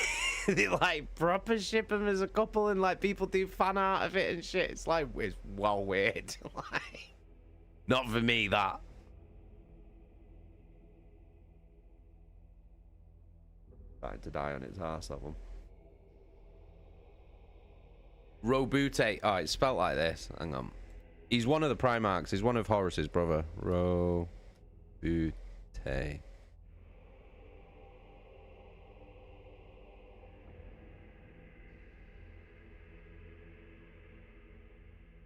they like proper ship them as a couple, and like people do fan art of it and shit. It's like, it's well weird. Like, not for me, that. Starting to die on its arse, that one. Robute. Oh, it's spelt like this. Hang on. He's one of the Primarchs. He's one of Horus's brother. Robute. There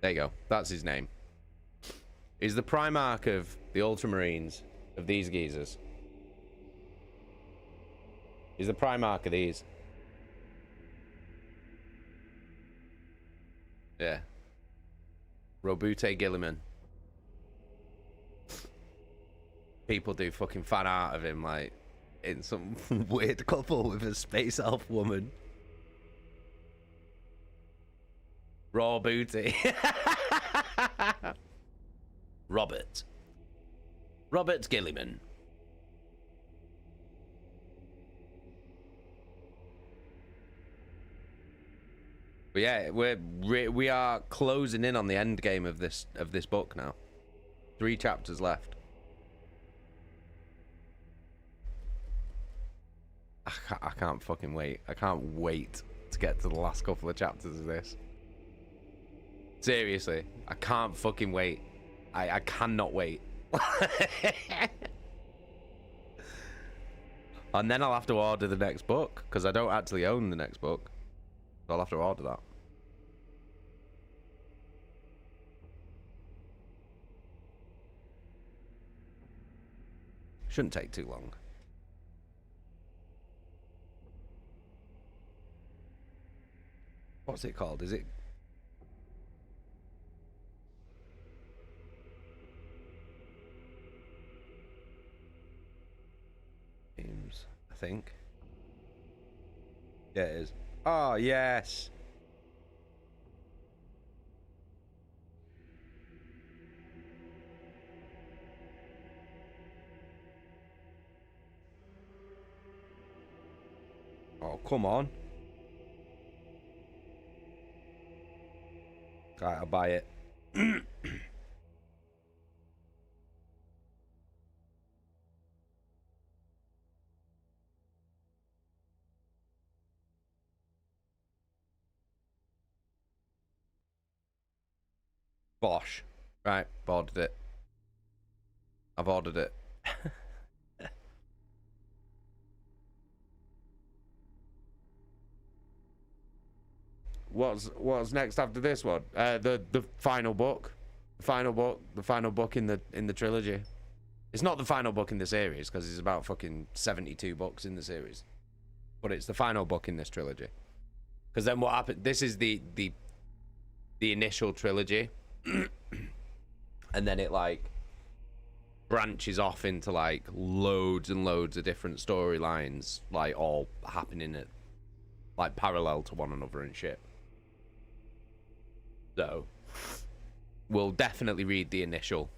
you go. That's his name. He's the Primarch of the Ultramarines of these geezers. He's the Primarch of these. Yeah. Robute Gilliman. People do fucking fan art of him, like, in some weird couple with a space elf woman. Raw booty. Robert. Robert Gilliman. But yeah, we are closing in on the end game of this book now. 3 chapters left. I can't fucking wait. I can't wait to get to the last couple of chapters of this. Seriously, I can't fucking wait. I cannot wait. And then I'll have to order the next book, because I don't actually own the next book. So I'll have to order that. Shouldn't take too long. What's it called? Is it... Games, I think. Yeah, it is. Oh, yes. Oh, come on. Alright, I'll buy it. Bosh. Right, I've ordered it. I've ordered it. What's next after this one? The final book. The final book in the trilogy. It's not the final book in the series, because it's about fucking 72 books in the series. But it's the final book in this trilogy. Because then what happened, this is the initial trilogy. And then it like branches off into like loads and loads of different storylines, like all happening at like parallel to one another and shit. So we'll definitely read the initial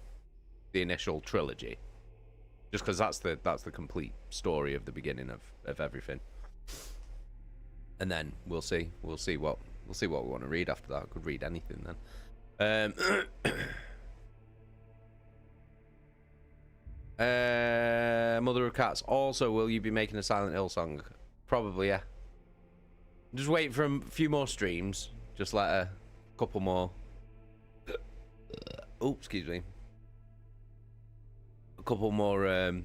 trilogy, just because that's the complete story of the beginning of everything. And then we'll see what we want to read after that. I could read anything then. Mother of Cats. Also, will you be making a Silent Hill song? Probably, yeah. Just wait for a few more streams. Just let a couple more. Oh, excuse me. A couple more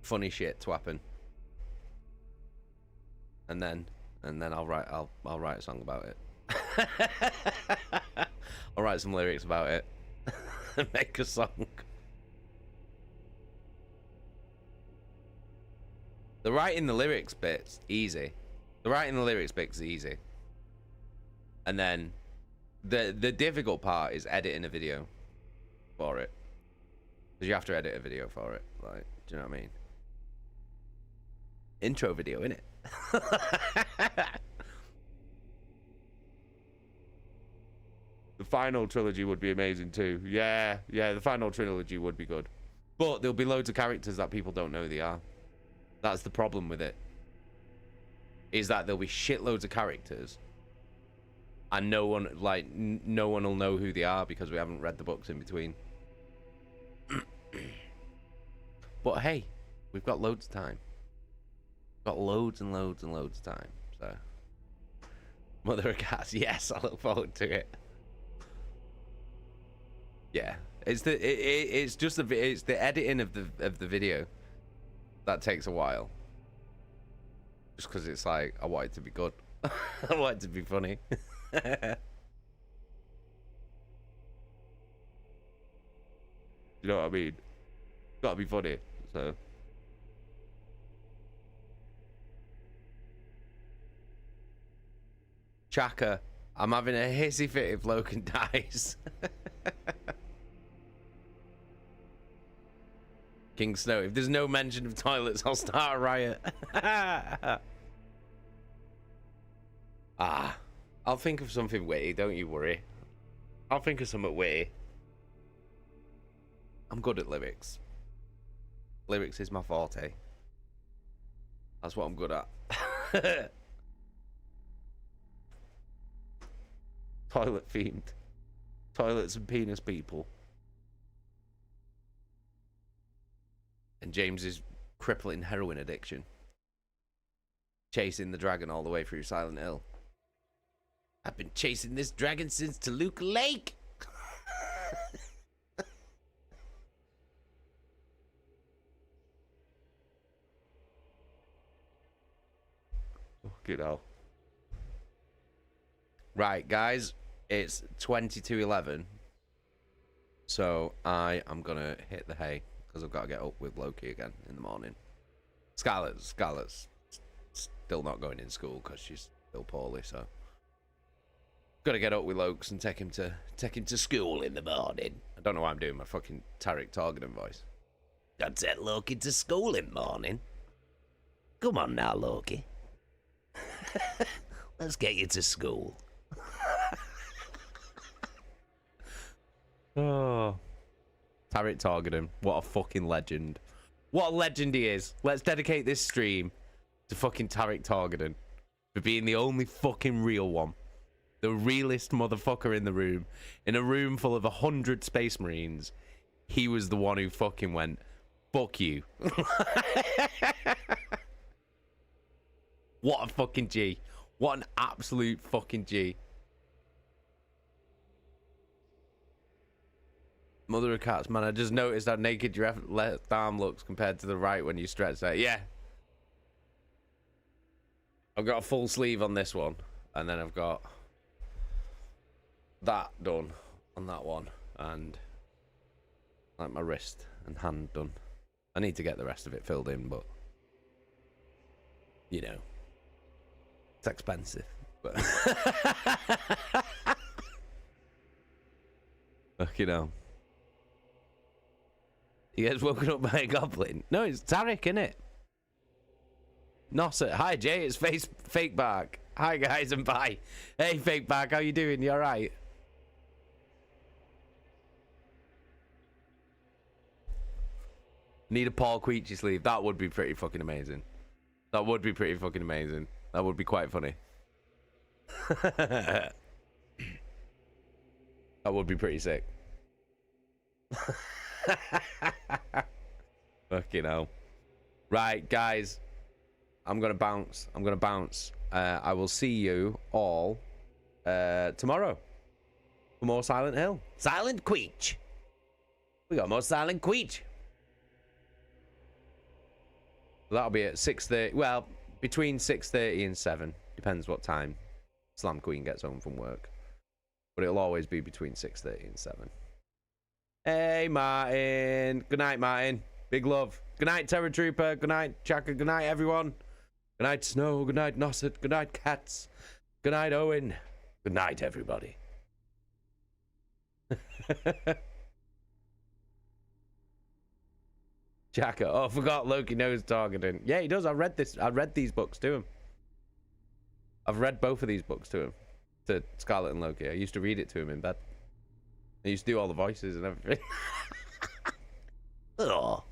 funny shit to happen, and then I'll write a song about it. I'll write some lyrics about it and make a song. The writing the lyrics bit's easy. And then the difficult part is editing a video for it. Because you have to edit a video for it. Like, do you know what I mean? Intro video, innit? The final trilogy would be amazing too. Yeah, the final trilogy would be good. But there'll be loads of characters that people don't know who they are. That's the problem with it. Is that there'll be shitloads of characters and no one will know who they are because we haven't read the books in between. But hey, we've got loads of time. Got loads and loads and loads of time. So Mother of Cats, yes, I look forward to it. Yeah, it's the editing of the video that takes a while. Just because it's like I want it to be good. I want it to be funny. You know what I mean? It's gotta be funny. So Chaka, I'm having a hissy fit if Logan dies. King Snow, if there's no mention of toilets, I'll start a riot. I'll think of something witty, don't you worry. I'll think of something witty. I'm good at lyrics. Lyrics is my forte. That's what I'm good at. Toilet themed. Toilets and penis people. And James's crippling heroin addiction. Chasing the dragon all the way through Silent Hill. I've been chasing this dragon since Toluca Lake. Good hell. Right, guys, it's 20 to 11. So I am gonna hit the hay because I've got to get up with Loki again in the morning. Scarlett's still not going in school because she's still poorly, so gotta get up with Lokes and take him to school in the morning. I don't know why I'm doing my fucking Tarek Targeton voice. Got to take Loki to school in the morning. Come on now, Loki. Let's get you to school. Oh, Tarek Targeton, what a fucking legend. What a legend he is. Let's dedicate this stream to fucking Tarek Targeton for being the only fucking real one. The realest motherfucker in the room. In a room full of 100 Space Marines, he was the one who fucking went, fuck you. What a fucking G. What an absolute fucking G. Mother of cats, man. I just noticed how naked your left arm looks compared to the right when you stretch that. Yeah. I've got a full sleeve on this one. And then I've got that done on that one. And like my wrist and hand done. I need to get the rest of it filled in, but you know. It's expensive. But you know. You guys woken up by a goblin? No, it's Tarek, innit? Nosset. Hi, Jay. It's Fake Bark. Hi, guys, and bye. Hey, Fake Bark. How you doing? You alright? Need a Paul Queechy sleeve. That would be pretty fucking amazing. That would be pretty fucking amazing. That would be quite funny. That would be pretty sick. Fucking hell. Right, guys. I'm gonna bounce. I will see you all tomorrow for more Silent Hill. Silent Queech. We got more Silent Queech. That'll be at 6:30. Well, between 6:30 and 7. Depends what time Slam Queen gets home from work. But it'll always be between 6:30 and 7. Hey, Martin. Good night, Martin. Big love. Good night, Terror Trooper. Good night, Chaka. Good night, everyone. Good night, Snow. Good night, Nosset. Good night, Cats. Good night, Owen. Good night, everybody. Chaka. Oh, I forgot Loki knows targeting. Yeah, he does. I read these books to him. I've read both of these books to him. To Scarlet and Loki. I used to read it to him in bed. I used to do all the voices and everything. Oh.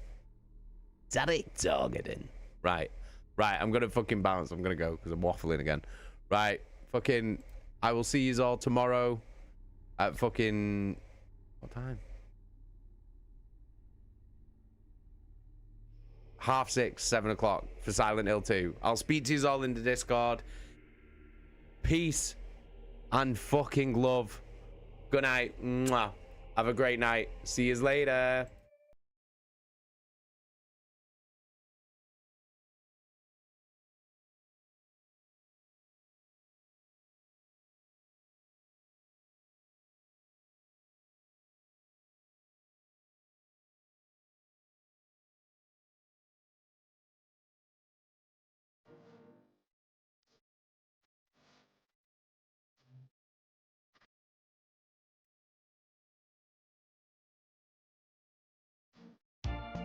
Tarek Targeton. Right. I'm gonna fucking bounce. I'm gonna go because I'm waffling again. Right. Fucking. I will see you all tomorrow at fucking. What time? 6:30, 7 o'clock for Silent Hill 2. I'll speak to you all in the Discord. Peace and fucking love. Good night. Mwah. Have a great night. See you later.